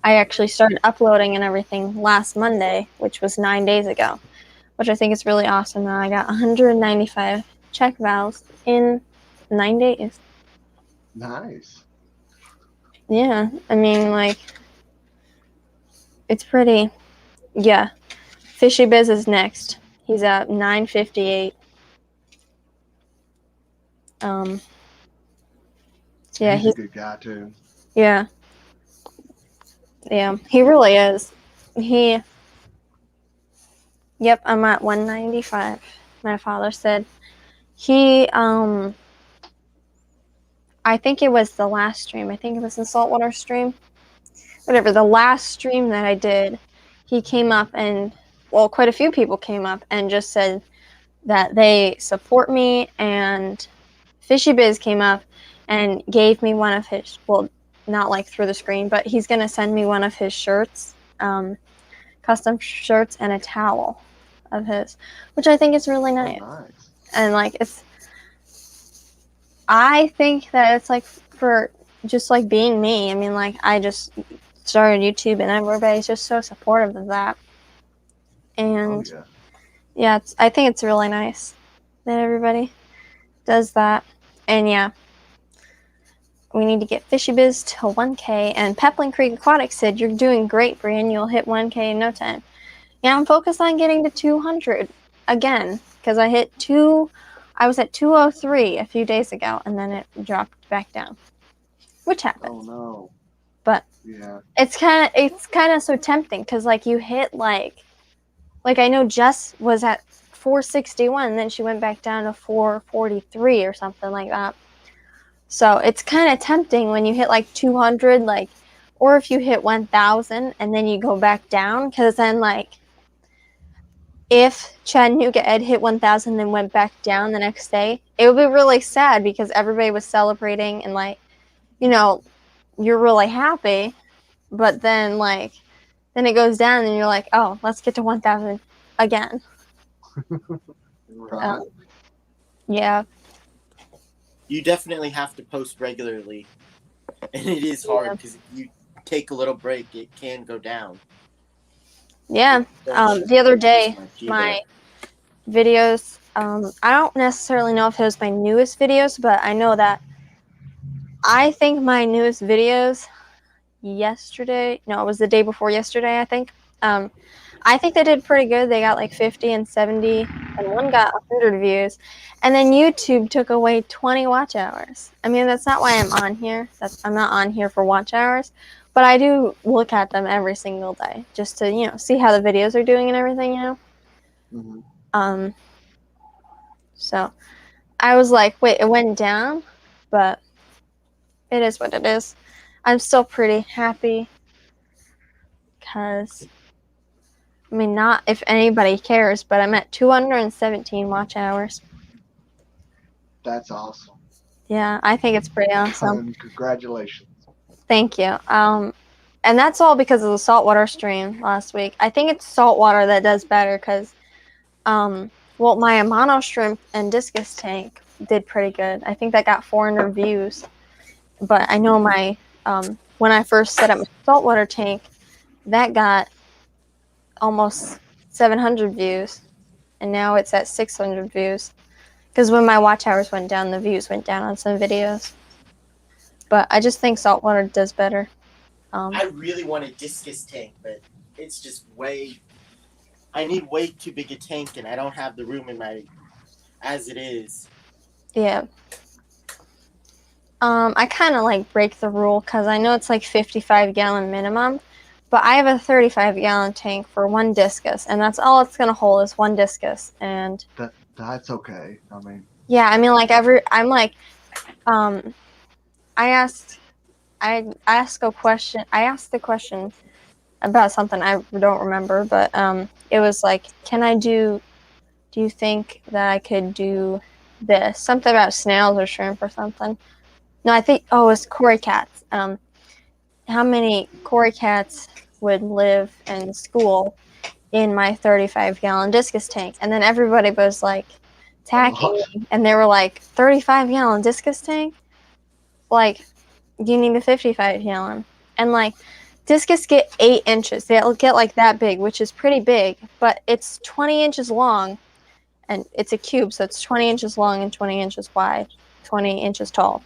I actually started uploading and everything last Monday, which was 9 days ago, which I think is really awesome. Now I got 195 check valves in 9 days. Nice. Yeah, I mean, like, it's pretty. Yeah, Fishy Biz is next. He's at 958. Yeah, he's a good guy too. Yeah. Yeah, he really is. Yep, I'm at 195. My father said I think it was the last stream. I think it was the saltwater stream. Whatever, the last stream that I did, he came up and, well, quite a few people came up and just said that they support me, and Fishy Biz came up and gave me one of his, well, not like through the screen, but he's going to send me one of his shirts, custom shirts, and a towel of his, which I think is really nice. Oh, nice. And like, I think that it's like for just like being me. I mean, like, I just started YouTube and everybody's just so supportive of that. And Yeah, I think it's really nice that everybody does that. And yeah, we need to get Fishy Biz to 1K. And Peplin Creek Aquatics said, "You're doing great, Brian. You'll hit 1K in no time." Yeah, I'm focused on getting to 200 again because I was at 203 a few days ago, and then it dropped back down, which happens. Oh no. But Yeah. it's kind of so tempting because like you hit like I know Jess was at 461, and then she went back down to 443 or something like that. So it's kind of tempting when you hit like 200, like, or if you hit 1,000 and then you go back down, because then like if Chattanooga Ed hit 1,000 and then went back down the next day, it would be really sad because everybody was celebrating and like, you know, you're really happy, but then like then it goes down and you're like, oh, let's get to 1,000 again. Right. Yeah. You definitely have to post regularly, and it is hard because if you take a little break, it can go down. Yeah. The other day, my videos, I don't necessarily know if it was my newest videos, but I know that I think my newest videos yesterday, no, it was the day before yesterday, I think. I think they did pretty good. They got like 50 and 70, and one got 100 views. And then YouTube took away 20 watch hours. I mean, that's not why I'm on here. I'm not on here for watch hours, but I do look at them every single day just to, you know, see how the videos are doing and everything, you know. Mm-hmm. So I was like, wait, it went down, but it is what it is. I'm still pretty happy because, I mean, not if anybody cares, but I'm at 217 watch hours. That's awesome. Yeah, I think it's pretty awesome. Congratulations. Thank you. And that's all because of the saltwater stream last week. I think it's saltwater that does better because, well, my Amano shrimp and discus tank did pretty good. I think that got 400 views. But I know my, when I first set up my saltwater tank, that got almost 700 views. And now it's at 600 views. Because when my watch hours went down, the views went down on some videos. But I just think saltwater does better. I really want a discus tank, but it's just I need way too big a tank, and I don't have the room in my as it is. Yeah. I kind of like break the rule because I know it's like 55-gallon minimum, but I have a 35-gallon tank for one discus, and that's all it's gonna hold is one discus. And that's okay. I mean, yeah, I mean, like I'm like, I asked the question about something I don't remember, but it was like, do you think that I could do this? Something about snails or shrimp or something. No, I think, oh, it's Cory cats. How many Cory cats would live in school in my 35-gallon discus tank? And then everybody was like attacking me, and they were like, 35-gallon discus tank? Like, you need a 55-gallon. And like, discus get 8 inches. They'll get like that big, which is pretty big, but it's 20 inches long, and it's a cube, so it's 20 inches long and 20 inches wide, 20 inches tall.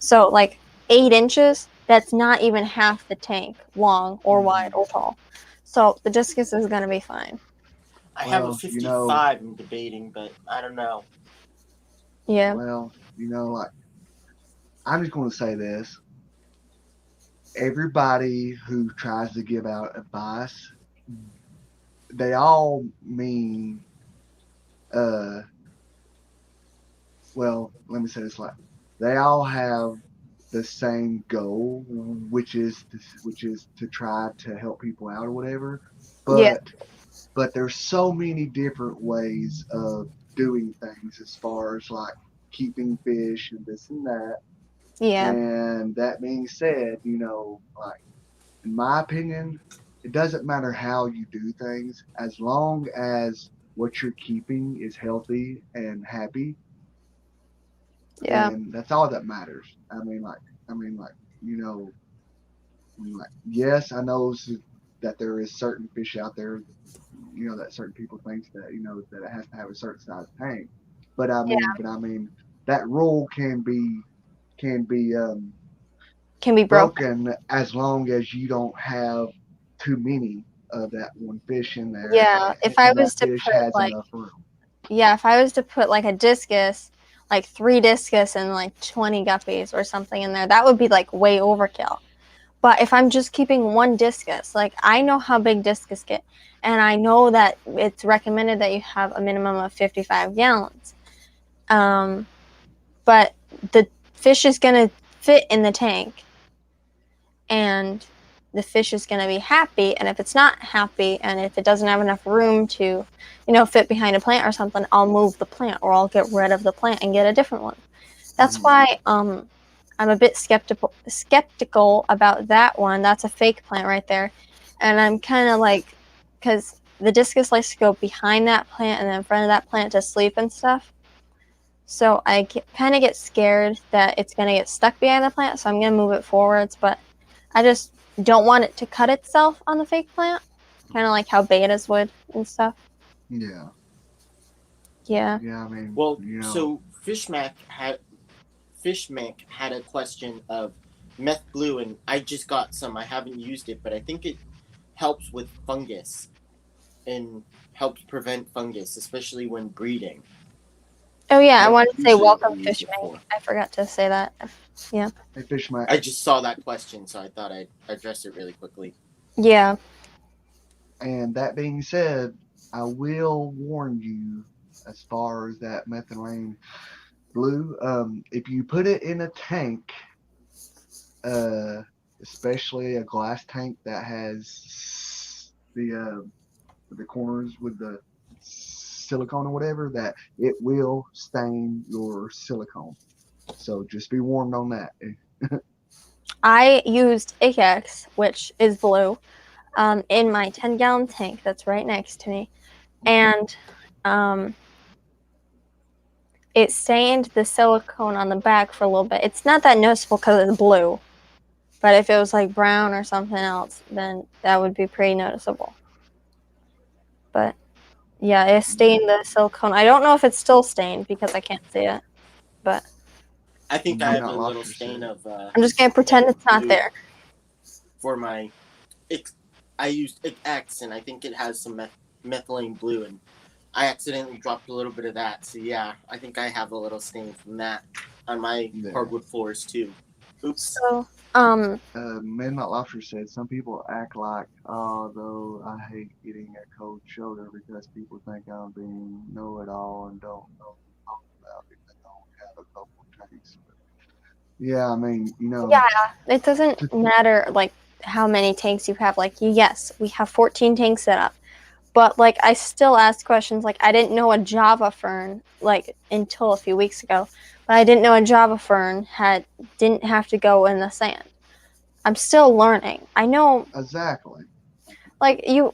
So like 8 inches, that's not even half the tank long or wide or tall. So the discus is going to be fine. I have a 55 I'm debating, but I don't know. Yeah. Well, like, I'm just going to say this. Everybody who tries to give out advice, they all mean, well, let me say this like, they all have the same goal, which is to try to help people out or whatever. But there's so many different ways of doing things as far as like keeping fish and this and that. Yeah. And that being said, like, in my opinion, it doesn't matter how you do things as long as what you're keeping is healthy and happy. Yeah. And that's all that matters. I mean, like, yes, I know that there is certain fish out there that certain people think that that it has to have a certain size tank. But I mean, that rule can be broken. broken as long as you don't have too many of that one fish in there, Yeah, if I and that was to fish put has like enough room. if I was to put like a discus, like 3 discus and like 20 guppies or something in there, that would be like way overkill. But if I'm just keeping one discus, like I know how big discus get, and I know that it's recommended that you have a minimum of 55 gallons. But the fish is going to fit in the tank, and the fish is going to be happy. And if it's not happy, and if it doesn't have enough room to, fit behind a plant or something, I'll move the plant, or I'll get rid of the plant and get a different one. That's why I'm a bit skeptical about that one. That's a fake plant right there, and I'm kind of like, because the discus likes to go behind that plant and then in front of that plant to sleep and stuff. So I kind of get scared that it's going to get stuck behind the plant, so I'm going to move it forwards, but I just don't want it to cut itself on the fake plant, kind of like how betas would and stuff. Yeah. Yeah. Yeah, I mean, Well, so Fishmac had a question of meth blue, and I just got some. I haven't used it, but I think it helps with fungus and helps prevent fungus, especially when breeding. Oh yeah, I That's wanted to say usually what welcome, we use Fish it Mate. for. I forgot to say that. Yeah. Hey, Fishmac. I just saw that question, so I thought I'd address it really quickly. Yeah. And that being said, I will warn you as far as that methylene blue. If you put it in a tank, especially a glass tank that has the corners with the silicone or whatever, that it will stain your silicone. So just be warned on that. I used Ikex, which is blue, in my 10-gallon tank that's right next to me, and it stained the silicone on the back for a little bit. It's not that noticeable because it's blue, but if it was like brown or something else, then that would be pretty noticeable. But yeah, it stained the silicone. I don't know if it's still stained because I can't see it, but I think I have a little stain of. I'm just gonna pretend it's not there. For my, I used X, and I think it has some methylene blue, and I accidentally dropped a little bit of that. So yeah, I think I have a little stain from that on my hardwood floors too. Oops. So Midnight Lobster said some people act like, though I hate getting a cold shoulder because people think I'm being know-it-all and don't know what I'm talking about if they don't have a couple tanks. But, yeah, I mean, yeah, it doesn't matter like how many tanks you have. Like, yes, we have 14 tanks set up, but like I still ask questions. Like, I didn't know a Java fern like until a few weeks ago, but I didn't know a Java fern didn't have to go in the sand. I'm still learning. I know exactly. Like you're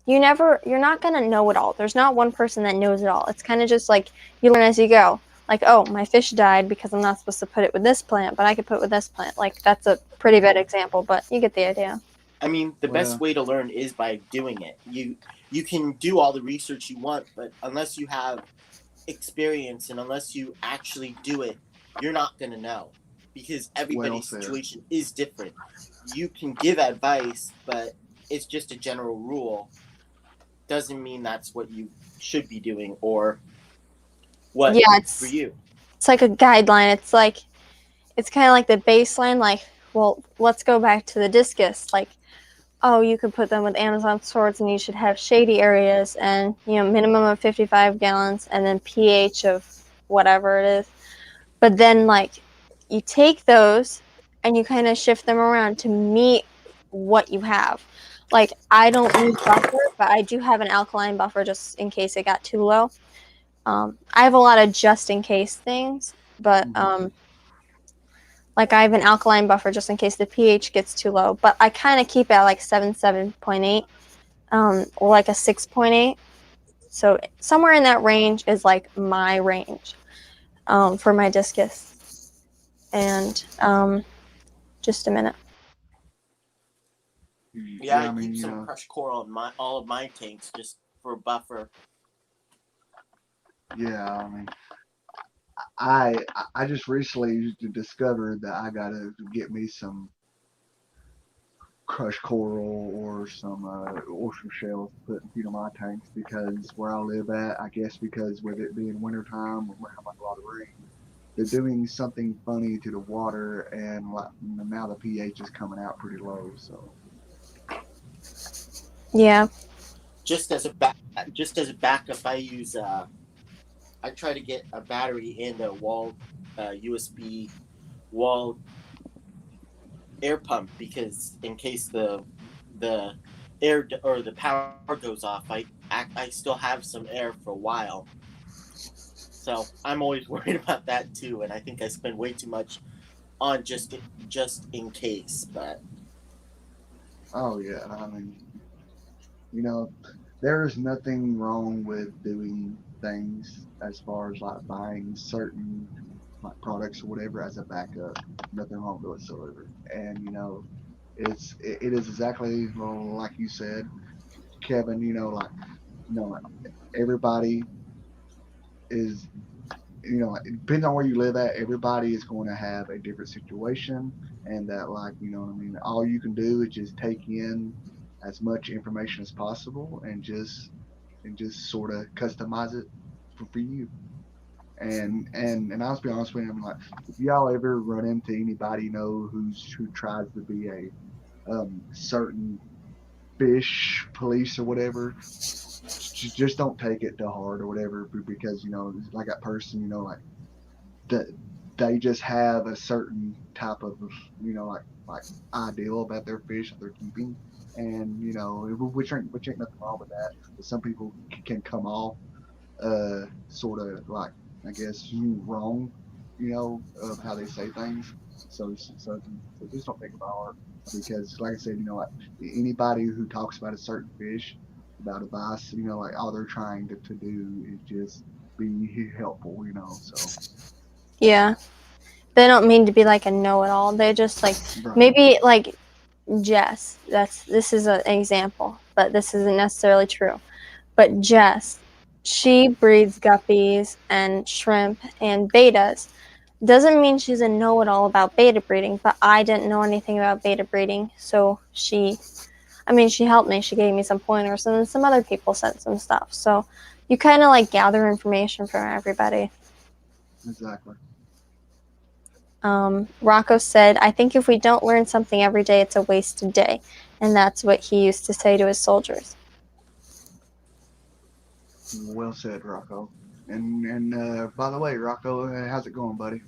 not gonna know it all. There's not one person that knows it all. It's kind of just like you learn as you go. Like, oh, my fish died because I'm not supposed to put it with this plant, but I could put it with this plant. Like, that's a pretty bad example, but you get the idea. I mean, the best way to learn is by doing it. You can do all the research you want, but unless you have experience and unless you actually do it, you're not going to know, because everybody's situation is different. You can give advice, but it's just a general rule. Doesn't mean that's what you should be doing or what for you. It's like a guideline. It's kind of like the baseline. Like, well, let's go back to the discus. Like, oh, you could put them with Amazon swords, and you should have shady areas, and minimum of 55 gallons, and then pH of whatever it is. But then, like, you take those and you kind of shift them around to meet what you have. Like, I don't use buffer, but I do have an alkaline buffer just in case it got too low. I have a lot of just in case things, but like I have an alkaline buffer just in case the pH gets too low. But I kind of keep it at like 7.8, or like a 6.8. So somewhere in that range is like my range for my discus. And just a minute. Yeah, I keep some crushed coral in all of my tanks just for buffer. Yeah, I mean, I just recently discovered that I gotta get me some crushed coral or some shells to put in feed on my tanks because where I live at, I guess because with it being wintertime, we're having a lot of rain. They're doing something funny to the water, and like, now the pH is coming out pretty low. So Yeah. Just as a backup, I try to get a battery and a wall USB wall air pump because in case the air or the power goes off, I still have some air for a while. So I'm always worried about that too, and I think I spend way too much on just in case. But oh yeah, I mean, you know, there is nothing wrong with doing things as far as like buying certain like products or whatever as a backup. Nothing wrong with it whatsoever. And it is exactly like you said, Kevin. Like everybody is it depends on where you live at. Everybody is going to have a different situation, and that like what I mean. All you can do is just take in as much information as possible and just sort of customize it for you. And I'll be honest with you, I'm like, if y'all ever run into anybody who tries to be a certain fish police or whatever, just don't take it to heart or whatever because like that person, that they just have a certain type of like ideal about their fish that they're keeping, and which ain't nothing wrong with that. But some people can come off sort of like I guess wrong, of how they say things. So just don't take it by heart because, like I said, like anybody who talks about a certain fish, about advice, like all they're trying to do is just be helpful, So Yeah. They don't mean to be like a know-it-all. They just like right, maybe like Jess. This is an example, but this isn't necessarily true. But Jess, she breeds guppies and shrimp and betas. Doesn't mean she's a know-it-all about beta breeding, but I didn't know anything about beta breeding, so she helped me. She gave me some pointers, and then some other people said some stuff. So you kind of like gather information from everybody. exactly. Rocco said, I think if we don't learn something every day, it's a wasted day. And that's what he used to say to his soldiers. Well said, Rocco. And by the way, Rocco, how's it going, buddy?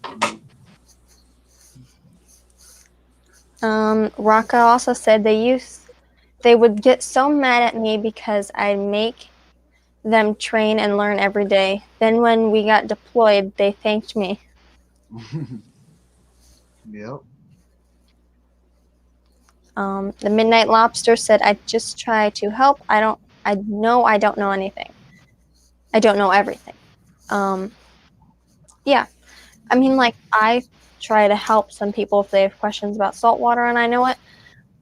Rocco also said they would get so mad at me because I'd make them train and learn every day. Then when we got deployed, they thanked me. Yep. The Midnight Lobster said, I just try to help. I know I don't know anything. I don't know everything. Yeah. I mean, like, I try to help some people if they have questions about saltwater and I know it.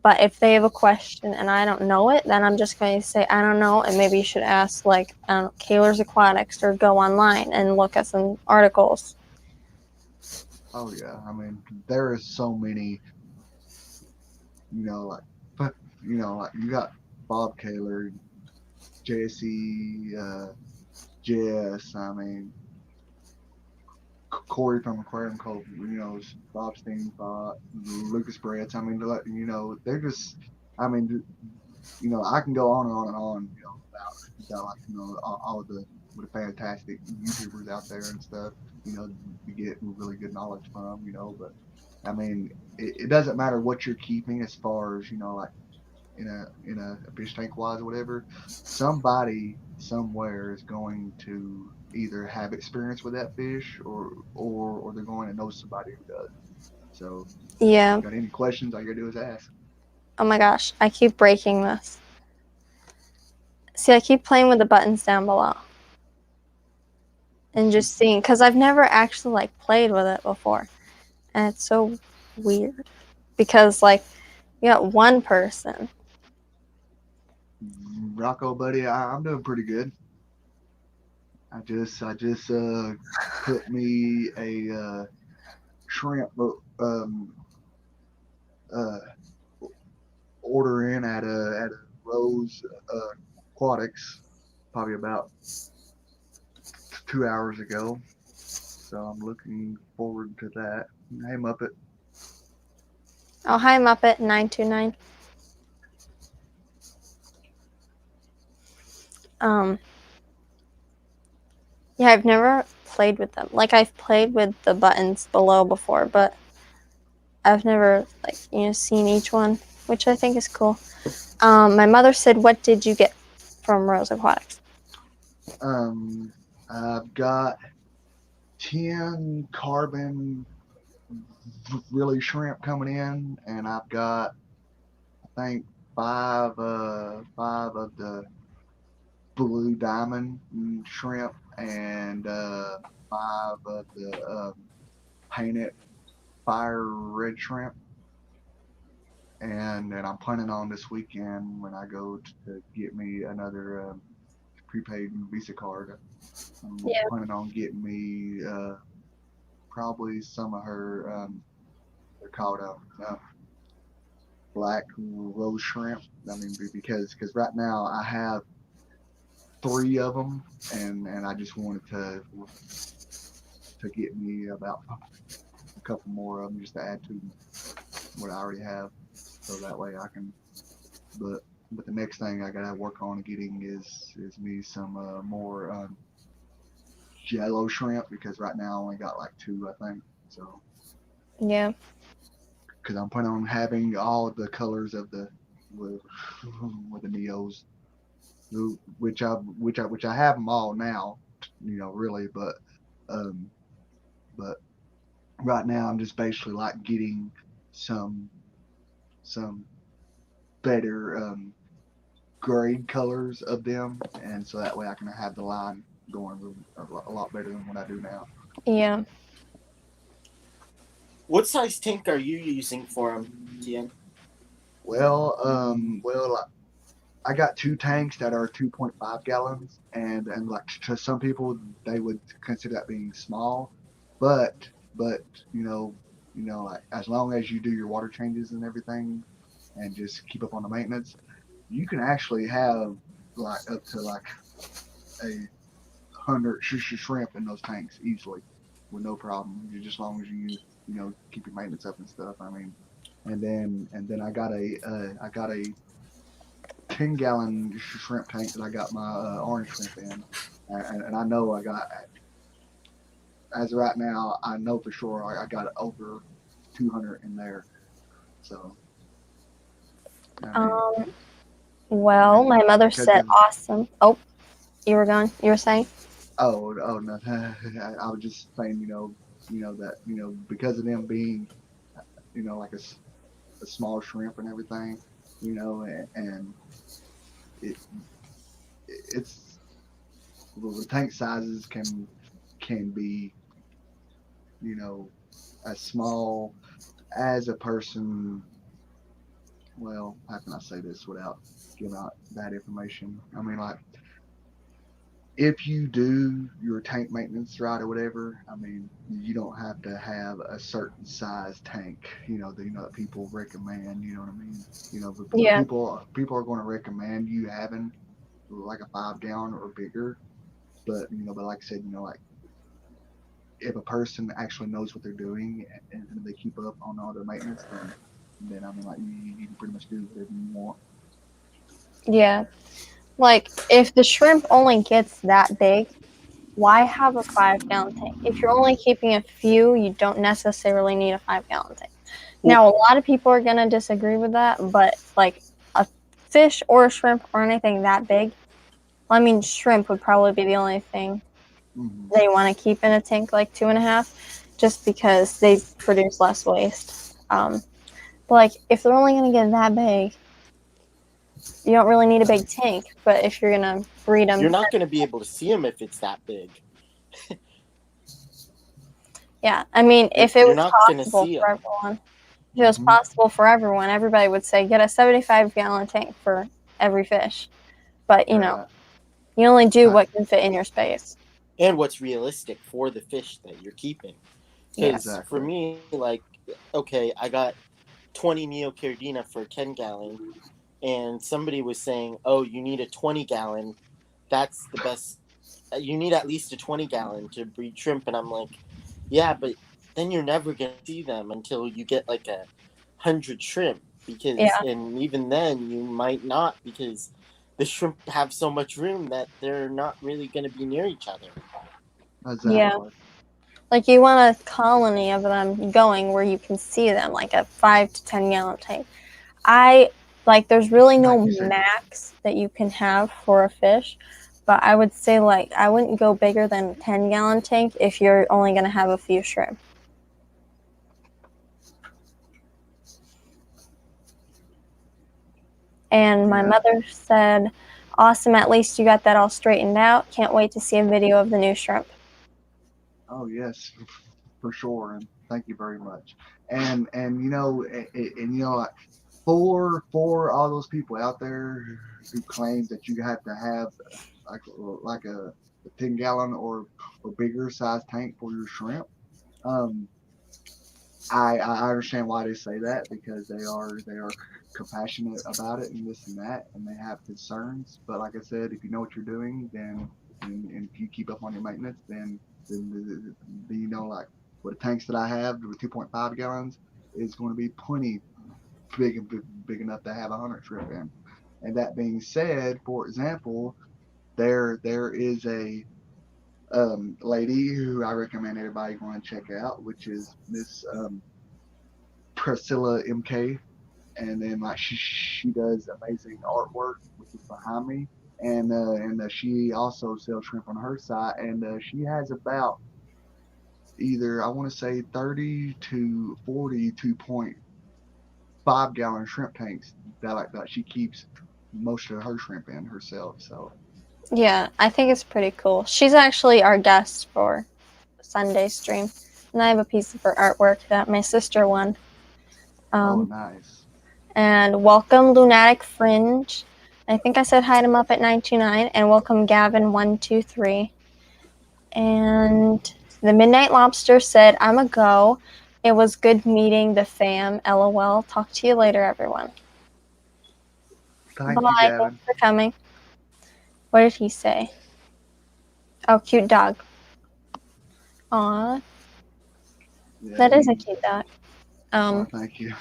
But if they have a question and I don't know it, then I'm just going to say, I don't know, and maybe you should ask, like, Kaler's Aquatics or go online and look at some articles. Oh, yeah. I mean, there is so many, like, but, like, you got Bob Kaler, Jesse, Jess, I mean, Corey from Aquarium Cove, Bob Steenbot, Lucas Bretz. I mean, they're just, I mean, I can go on and on and on, about like, all the fantastic YouTubers out there and stuff, you get really good knowledge from, but I mean, it doesn't matter what you're keeping as far as, like in a fish tank wise or whatever, somebody somewhere is going to either have experience with that fish or they're going to know somebody who does. So Yeah. got any questions, all you gotta do is ask. Oh my gosh, I keep breaking this. See, I keep playing with the buttons down below. And just seeing, because I've never actually like played with it before. And it's so weird. Because like you got one person. Rocco, buddy, I'm doing pretty good. I just put me a shrimp uh, order in at a Rose Aquatics probably about 2 hours ago. So I'm looking forward to that. Hey Muppet. Oh, hi, Muppet 929. Yeah, I've never played with them. Like, I've played with the buttons below before, but I've never, like, seen each one, which I think is cool. My mother said, what did you get from Rose Aquatics? I've got 10 carbon really shrimp coming in, and I've got, I think, five of the blue diamond shrimp, and five of the painted fire red shrimp. And then I'm planning on this weekend when I go to get me another prepaid Visa card. I'm planning on getting me probably some of her, they're called black rose shrimp. I mean, because right now I have 3 of them, and I just wanted to get me about a couple more of them just to add to what I already have, so that way I can. But the next thing I gotta work on getting is me some more jello shrimp, because right now I only got like 2, I think. So Yeah. because I'm planning on having all the colors of the with the neos, which I have them all now, really, but but right now I'm just basically like getting some better grade colors of them, and so that way I can have the line going a lot better than what I do now. Yeah. What size tank are you using for them, Tien? Well, I got 2 tanks that are 2.5 gallons, and like to some people they would consider that being small, but like as long as you do your water changes and everything, and just keep up on the maintenance, you can actually have like up to like 100 shrimp in those tanks easily with no problem. Just as long as you keep your maintenance up and stuff. I mean, and then I got a 10-gallon shrimp tank that I got my orange shrimp in, and I know I got, as of right now, I know for sure I got over 200 in there. So. Well, my mother said awesome. Oh, you were going. You were saying? Oh no! I was just saying, that because of them being, like a small shrimp and everything, and it's the tank sizes can be, as small as a person. Well, how can I say this without giving out bad information? I mean, like, if you do your tank maintenance right or whatever, I mean, you don't have to have a certain size tank, that people recommend, you know what I mean? But Yeah. people are going to recommend you having like a 5-gallon or bigger, but but like I said, like, if a person actually knows what they're doing and they keep up on all their maintenance, then I mean, like, you can pretty much do whatever you want. Yeah. Like, if the shrimp only gets that big, why have a 5-gallon tank? If you're only keeping a few, you don't necessarily need a 5-gallon tank. Now, a lot of people are going to disagree with that, but like a fish or a shrimp or anything that big, I mean, shrimp would probably be the only thing they want to keep in a tank like 2.5, just because they produce less waste. But like, if they're only going to get that big, you don't really need a big tank. But if you're going to breed them, You're not going to be able to see them if it's that big. Yeah, I mean, if it was possible for everyone, everybody would say get a 75-gallon tank for every fish. But, you know, Right. you only do Right. what can fit in your space. And what's realistic for the fish that you're keeping. Yeah. Because for Exactly. me, like, okay, I got 20 Neocaridina for a 10-gallon, and somebody was saying, oh, you need a 20-gallon. That's the best. You need at least a 20-gallon to breed shrimp. And I'm like, yeah, but then you're never going to see them until you get like 100 shrimp. Because, Yeah. and even then, you might not, because the shrimp have so much room that they're not really going to be near each other. Exactly. Like, you want a colony of them going where you can see them, like a 5 to 10 gallon tank. There's really no Like you said. max that you can have for a fish, but I would say, like, I wouldn't go bigger than a 10 gallon tank if you're only going to have a few shrimp. And my Yeah. mother said, awesome, at least you got that all straightened out. Can't wait to see a video of the new shrimp. Oh yes, for sure. And thank you very much. And you know, and you know, like, for all those people out there who claim that you have to have like a 10-gallon or bigger size tank for your shrimp. Um, I understand why they say that, because they are compassionate about it and this and that, and they have concerns. But like I said, if you know what you're doing, then and if you keep up on your maintenance, then you know, like, with the tanks that I have with 2.5 gallons is going to be plenty big enough to have 100 shrimp in. And that being said, for example, there is a lady who I recommend everybody go and check out, which is Miss Priscilla MK, and then like she does amazing artwork, which is behind me, and she also sells shrimp on her site, and she has about either, I want to say, 30 to 40 2.5-gallon shrimp tanks that she keeps most of her shrimp in herself. So Yeah, I think it's pretty cool. She's actually our guest for Sunday stream, and I have a piece of her artwork that my sister won. oh, nice. And welcome Lunatic Fringe. I think I said hi to him up at 929, and welcome Gavin123. And the Midnight Lobster said, I'm a go. It was good meeting the fam. LOL. Talk to you later, everyone. Thank you, Bye. Thanks Gavin. for coming. What did he say? Oh, cute dog. Aw, Yeah, that is a cute dog. oh, thank you.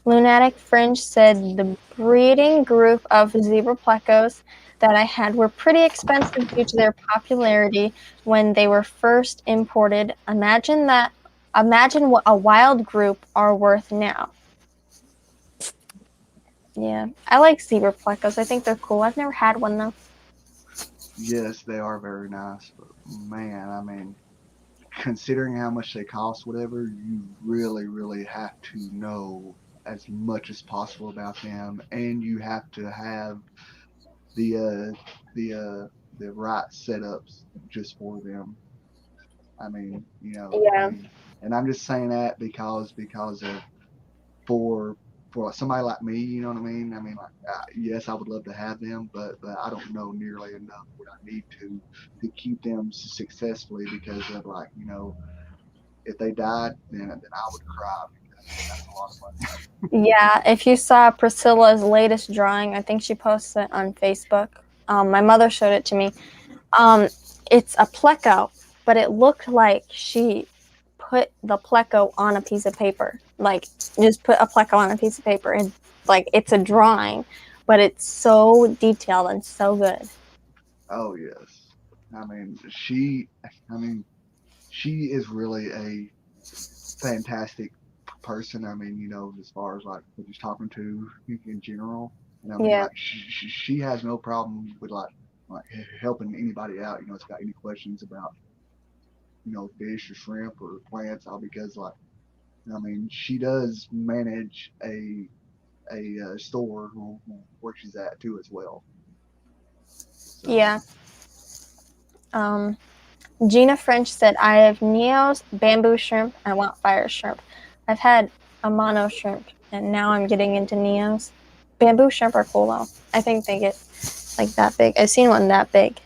Lunatic Fringe said the breeding group of zebra plecos that I had were pretty expensive due to their popularity when they were first imported. Imagine what a wild group are worth now. Yeah, I like zebra plecos. I think they're cool. I've never had one though. Yes, they are very nice, but man, I mean, considering how much they cost, whatever, you really, really have to know as much as possible about them, and you have to have the the right setups just for them. I mean, you know, I Yeah. mean, and I'm just saying that because of for somebody like me, you know what I mean? I mean, like, yes, I would love to have them, but I don't know nearly enough what I need to keep them successfully, because of, like, you know, if they died, then I would cry, because that's a lot of money. Yeah, if you saw Priscilla's latest drawing, I think she posted it on Facebook. My mother showed it to me. Um, it's a pleco, but it looked like she put the pleco on a piece of paper. Like, just put a pleco on a piece of paper, and like, it's a drawing, but it's so detailed and so good. Oh yes, I mean I mean she is really a fantastic person. I mean, you know, as far as like just talking to in general, and I mean, Yeah, like she has no problem with like helping anybody out. You know, it's got any questions about, you know, fish or shrimp or plants, all because, like, I mean, she does manage a store where she's at too as well. So yeah. Gina French said, I have Neo's bamboo shrimp. I want fire shrimp. I've had a mono shrimp, and now I'm getting into Neo's. bamboo shrimp are cool though. I think they get like that big. I've seen one that big.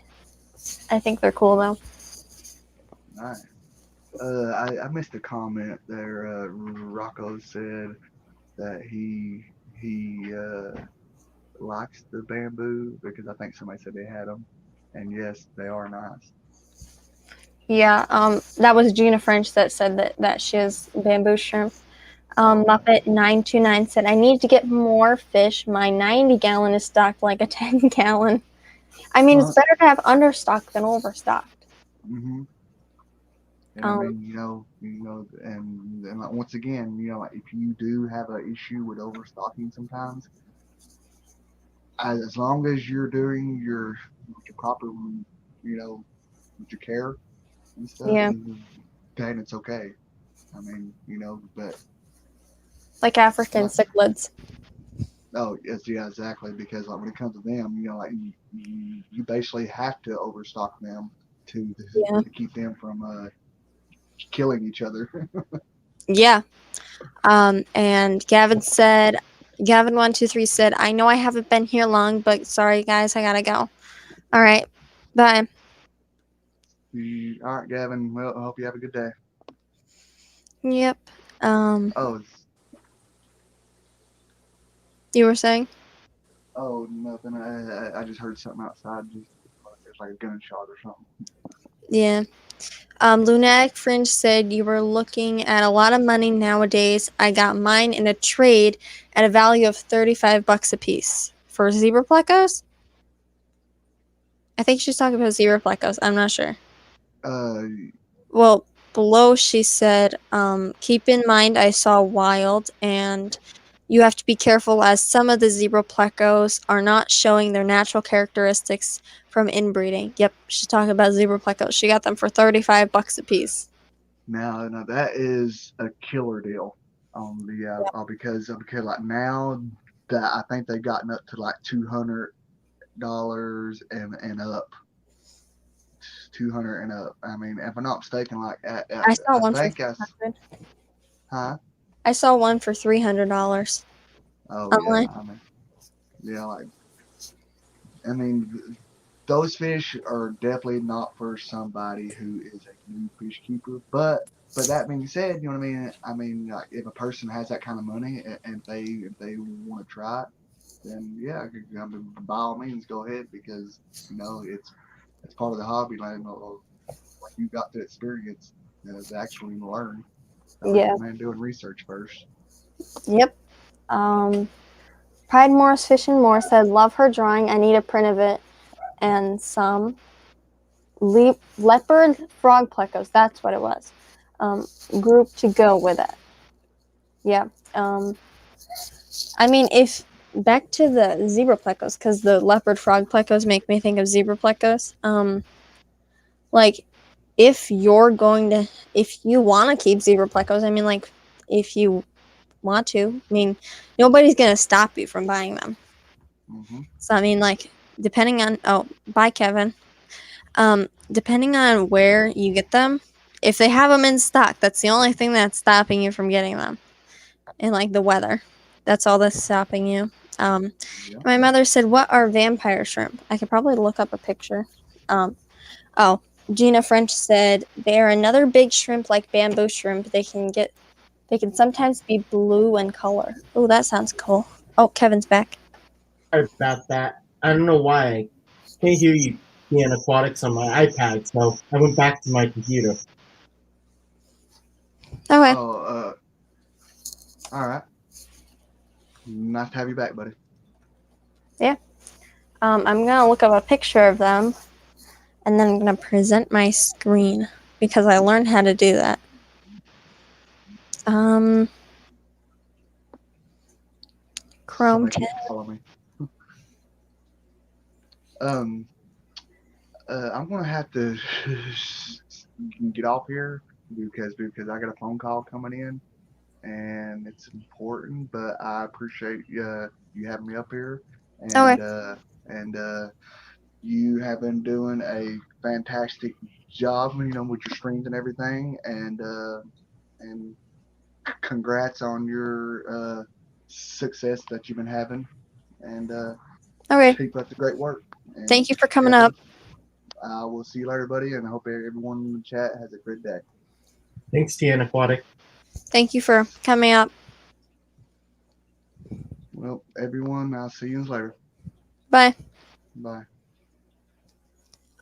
I think they're cool though. Nice. I missed a comment there. Rocco said that he likes the bamboo because I think somebody said they had them, and yes, they are nice. Yeah, that was Gina French that said that she has bamboo shrimp. Muppet929 said, I need to get more fish. My 90-gallon is stocked like a 10-gallon. I mean, it's better to have understocked than overstocked. Mm-hmm. And I mean, and like, once again, like, if you do have an issue with overstocking sometimes, as long as you're doing your proper, with your care and stuff, Yeah. then it's okay. I mean, but Like African cichlids. oh yes, yeah, exactly. Because like when it comes to them, like you basically have to overstock them to keep them from killing each other. Yeah. And Gavin123 said, I know I haven't been here long, but sorry guys, I gotta go. All right. Bye. All right, Gavin. Well, I hope you have a good day. Yep. Oh, You were saying? oh, nothing. I just heard something outside. Just it's like a gunshot or something. Yeah. Lunatic Fringe said you were looking at a lot of money nowadays. I got mine in a trade at a value of $35 a piece for zebra plecos. I think she's talking about zebra plecos. I'm not sure. Well, below she said, keep in mind I saw wild, and you have to be careful as some of the zebra plecos are not showing their natural characteristics from inbreeding. Yep, she's talking about zebra plecos. She got them for $35 a piece. Now that is a killer deal. Because like now that I think they've gotten up to like $200 and up. 200 and up. I mean, if I'm not mistaken, like I saw one for $300. Huh? I saw one for $300. Oh Online. yeah, I mean, those fish are definitely not for somebody who is a new fish keeper. But that being said, you know what I mean. I mean, like, if a person has that kind of money and they want to try it, then yeah, I mean, by all means, go ahead because it's part of the hobby. Like you got to experience to actually learn. I Yeah. recommend doing research first. Yep. Pride Morris Fish and More said, love her drawing. I need a print of it. And some leopard frog plecos. That's what it was. Group to go with it. Yeah. I mean, if back to the zebra plecos, because the leopard frog plecos make me think of zebra plecos. Like, if you want to keep zebra plecos, I mean, like, if you want to, I mean, nobody's gonna stop you from buying them. Mm-hmm. So I mean, like, depending on bye Kevin. Depending on where you get them, if they have them in stock, that's the only thing that's stopping you from getting them. And like the weather, that's all that's stopping you. Yeah. My mother said, "What are vampire shrimp?" I could probably look up a picture. Gina French said they are another big shrimp like bamboo shrimp. They can sometimes be blue in color. Oh, that sounds cool. Oh, Kevin's back. Sorry about that. I don't know why I can't hear you being aquatics on my iPad, so I went back to my computer. Okay. Oh, all right. Nice to have you back, buddy. Yeah. I'm gonna look up a picture of them, and then I'm gonna present my screen because I learned how to do that. Chrome Somebody 10. keeps calling me. I'm gonna have to get off here because I got a phone call coming in, and it's important. But I appreciate you having me up here, and Okay. You have been doing a fantastic job, with your streams and everything, and congrats on your success that you've been having and Okay. keep up the great work. And Thank you for coming Kevin, up. we'll see you later, buddy, and I hope everyone in the chat has a great day. Thanks, Tian Aquatic. Thank you for coming up. Well, everyone, I'll see you later. Bye. Bye.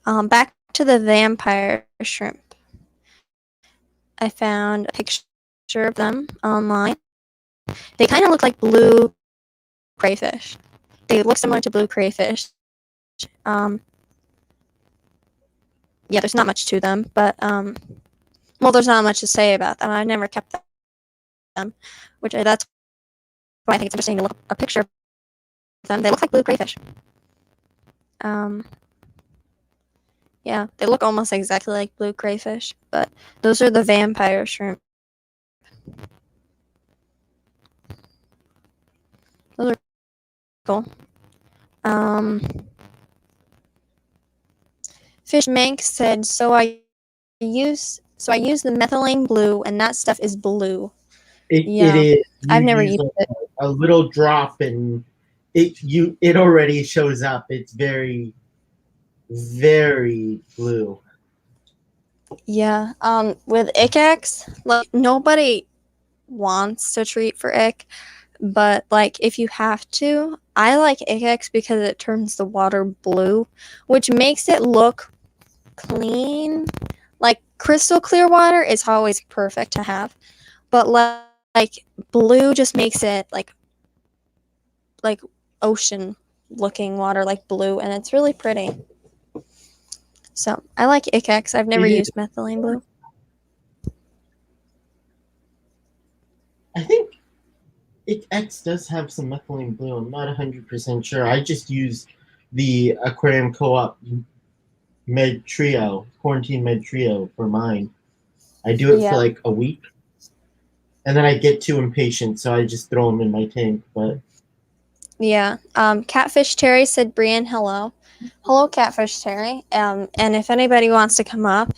Back to the vampire shrimp. I found a picture of them online. They kind of look like blue crayfish. They look similar to blue crayfish. Yeah, there's not much to them, but well, there's not much to say about them. I never kept them, that's why I think it's interesting to look at a picture of them. They look like blue crayfish. Yeah, they look almost exactly like blue crayfish, but those are the vampire shrimp. Those are cool. Fish Mank said, so I use the methylene blue, and that stuff is blue. It Yeah. is. You I've never use used it. a little drop, and it already shows up. It's very, very blue. Yeah. With Ick-X, like nobody wants to treat for ick, but like if you have to, I like Ick-X because it turns the water blue, which makes it look clean. Like crystal clear water is always perfect to have, but like blue just makes it like ocean looking water, like blue, and it's really pretty. So I like Ick-X. I've never used methylene blue. I think X does have some methylene blue. I'm not 100% sure. I just use the Aquarium Co-op Med Trio, Quarantine Med Trio for mine. I do it for like a week, and then I get too impatient, so I just throw them in my tank. But yeah, Catfish Terry said, Brian, hello. Hello, Catfish Terry. And if anybody wants to come up,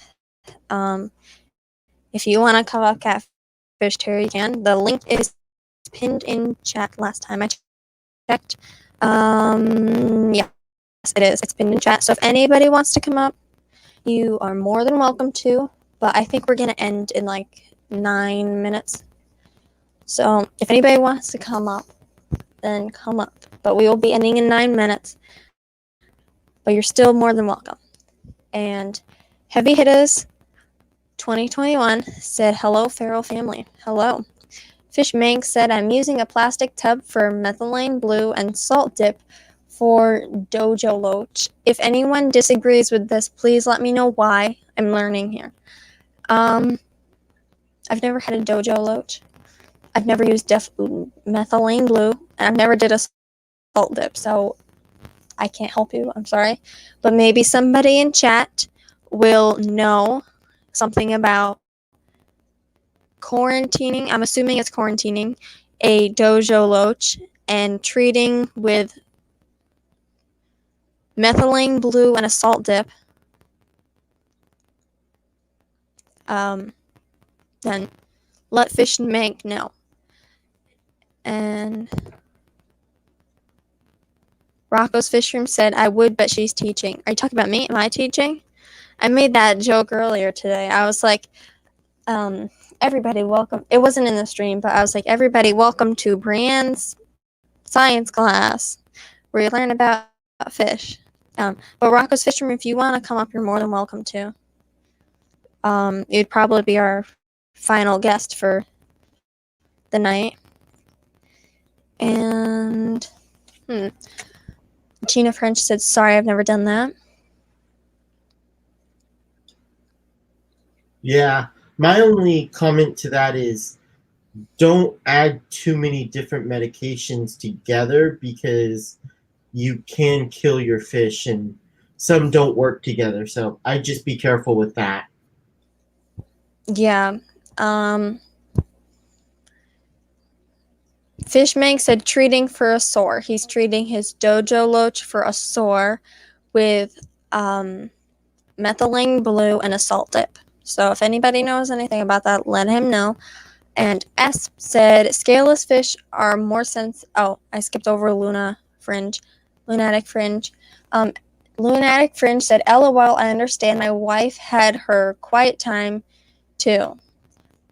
if you want to come up, Catfish Terry, you can. The link is pinned in chat last time I checked. Yes, it is. It's pinned in chat. So if anybody wants to come up, you are more than welcome to. But I think we're going to end in like 9 minutes. So if anybody wants to come up, then come up. But we will be ending in 9 minutes. But you're still more than welcome. And Heavy Hitters 2021 said, hello, Feral family. Hello. Fish Mank said, I'm using a plastic tub for methylene blue and salt dip for dojo loach. If anyone disagrees with this, please let me know why. I'm learning here. I've never had a dojo loach. I've never used methylene blue, and I've never did a salt dip, so I can't help you. I'm sorry. But maybe somebody in chat will know something about quarantining. I'm assuming it's quarantining a dojo loach and treating with methylene blue and a salt dip. Then let Fish Mank know. And Rocco's Fish Room said, I would, but she's teaching. Are you talking about me? Am I teaching? I made that joke earlier today. I was like, everybody welcome. It wasn't in the stream, but I was like, everybody welcome to Brianne's science class where you learn about fish. But Rocco's Fish Room, if you want to come up, you're more than welcome to. You'd probably be our final guest for the night. And Gina French said, sorry, I've never done that. yeah, my only comment to that is don't add too many different medications together because you can kill your fish and some don't work together. So I just be careful with that. Yeah. Fishmank said treating for a sore. He's treating his dojo loach for a sore with methylene blue and a salt dip. So if anybody knows anything about that, let him know. And S said scaleless fish are more Oh, I skipped over Luna Fringe. Lunatic Fringe. Lunatic Fringe said, LOL, I understand. My wife had her quiet time too.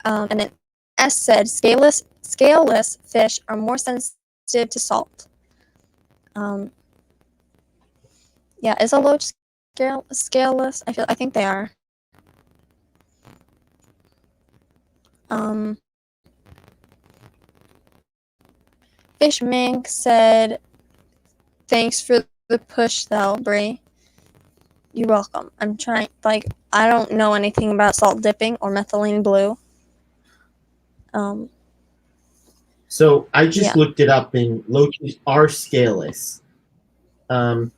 And then S said, scaleless fish are more sensitive to salt. Yeah, is a loach scaleless? I think they are. Fish Mink said, thanks for the push though, Brie. You're welcome. I'm trying, I don't know anything about salt dipping or methylene blue. So I just looked it up, and loaches are scaleless. I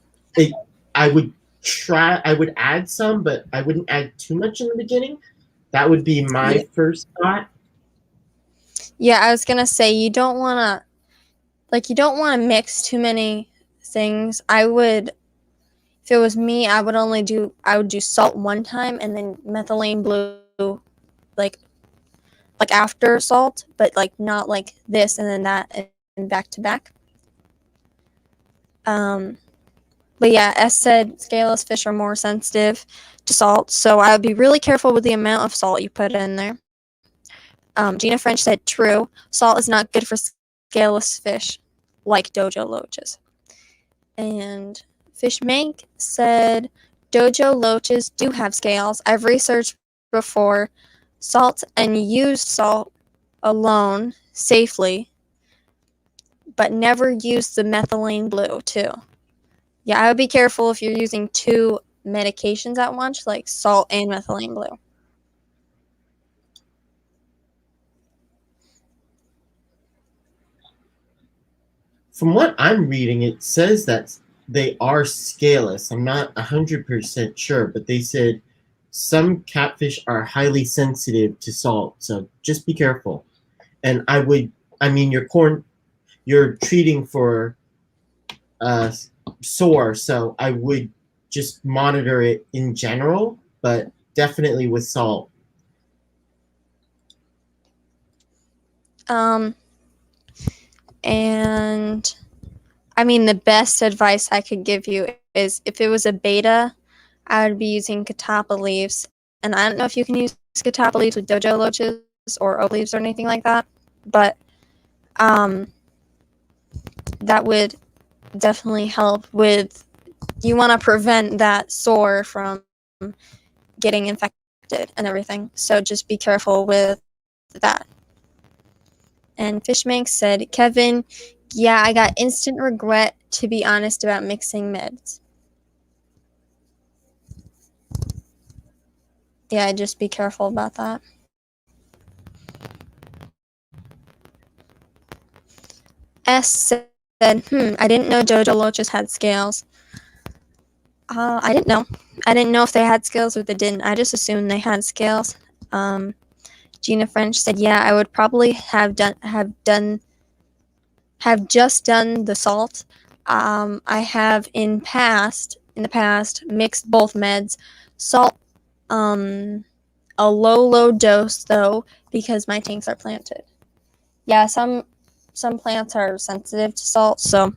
would add some, but I wouldn't add too much in the beginning. That would be my first thought. Yeah, I was gonna say you don't wanna mix too many things. If it was me, I would do salt one time and then methylene blue like after salt, but not like this and then that and back to back. But yeah, S said scaleless fish are more sensitive to salt, so I would be really careful with the amount of salt you put in there. Gina French said, true, salt is not good for scaleless fish like dojo loaches. And Fish Mank said, dojo loaches do have scales. I've researched before salt and used salt alone safely, but never used the methylene blue too. Yeah, I would be careful if you're using two medications at once, like salt and methylene blue. From what I'm reading, it says that they are scaleless. I'm not 100% sure, but they said some catfish are highly sensitive to salt, so just be careful. And you're treating for sore, so I would just monitor it in general, but definitely with salt. And I mean, the best advice I could give you is if it was a beta, I would be using catappa leaves. And I don't know if you can use catappa leaves with dojo loaches or oak leaves or anything like that, but that would definitely help with, you want to prevent that sore from getting infected and everything. So just be careful with that. And Fishmank said, Kevin, yeah, I got instant regret, to be honest, about mixing meds. Yeah, just be careful about that. S said, I didn't know dojo loaches had scales. I didn't know. I didn't know if they had scales or they didn't. I just assumed they had scales. Gina French said, yeah, I would probably have just done the salt. I have in the past mixed both meds. Salt, a low dose though, because my tanks are planted. Yeah, some plants are sensitive to salt, so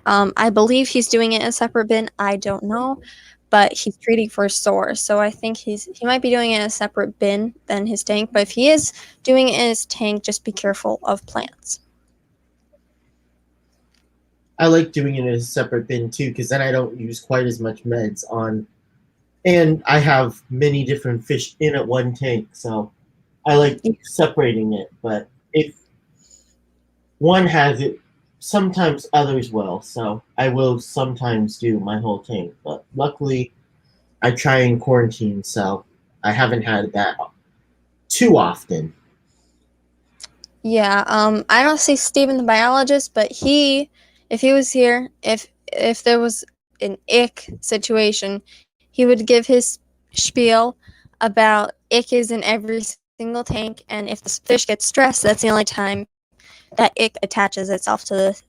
I believe he's doing it in a separate bin. I don't know, but he's treating for sore, so I think he might be doing it in a separate bin than his tank. But if he is doing it in his tank, just be careful of plants. I like doing it in a separate bin too, because then I don't use quite as much meds on, and I have many different fish in at one tank, so I like separating it. But if one has it, sometimes others will, so I will sometimes do my whole tank. But luckily, I try and quarantine, so I haven't had that too often. Yeah, I don't see Steven the biologist, but if he was here, if there was an ick situation, he would give his spiel about ick is in every single tank, and if the fish gets stressed, that's the only time that ick attaches itself to the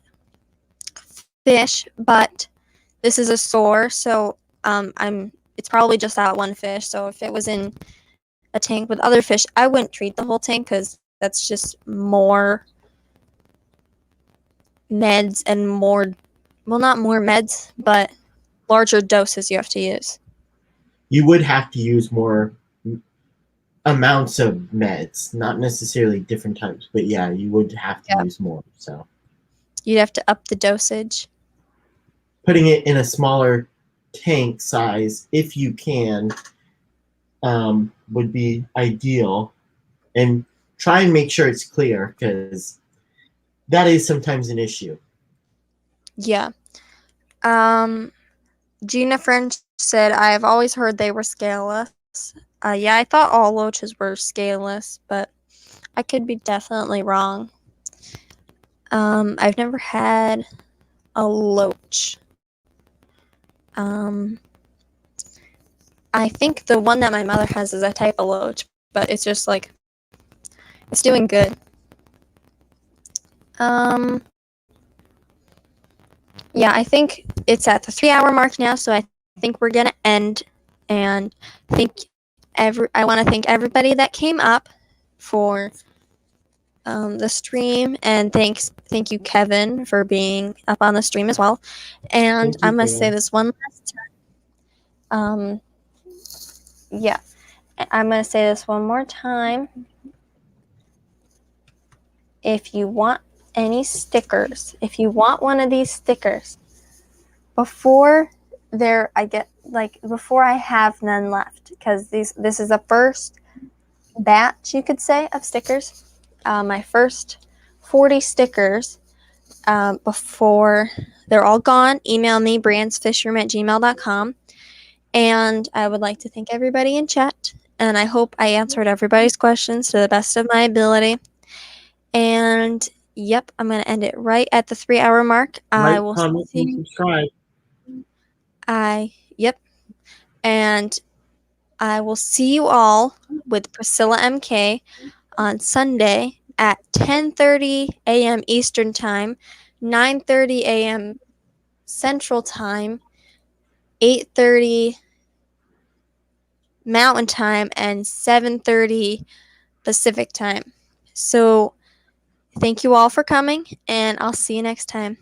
fish. But this is a sore, so it's probably just that one fish. So if it was in a tank with other fish, I wouldn't treat the whole tank, because that's just more meds and more well, not more meds, but larger doses you have to use. You would have to use more amounts of meds, not necessarily different types, but yeah, you would have to use more. So You'd have to up the dosage. putting it in a smaller tank size, if you can, would be ideal. And try and make sure it's clear, because that is sometimes an issue. Yeah. Gina French said, I've always heard they were scaleless. Yeah, I thought all loaches were scaleless, but I could be definitely wrong. I've never had a loach. I think the one that my mother has is a type of loach, but it's just like, it's doing good. Yeah, I think it's at the 3-hour mark now, so I think we're gonna end. And I want to thank everybody that came up for the stream, and thank you, Kevin, for being up on the stream as well. And I'm gonna say this one last time. Yeah, I'm gonna say this one more time. If you want any stickers, if you want one of these stickers, before I have none left, because this is the first batch, you could say, of stickers. My first 40 stickers, before they're all gone, email me, brandsfishroom@gmail.com. And I would like to thank everybody in chat, and I hope I answered everybody's questions to the best of my ability. And yep, I'm going to end it right at the 3-hour mark. I will comment, and subscribe. Yep. And I will see you all with Priscilla MK on Sunday at 10:30 a.m. Eastern Time, 9:30 a.m. Central Time, 8:30 Mountain Time, and 7:30 Pacific Time. So thank you all for coming, and I'll see you next time.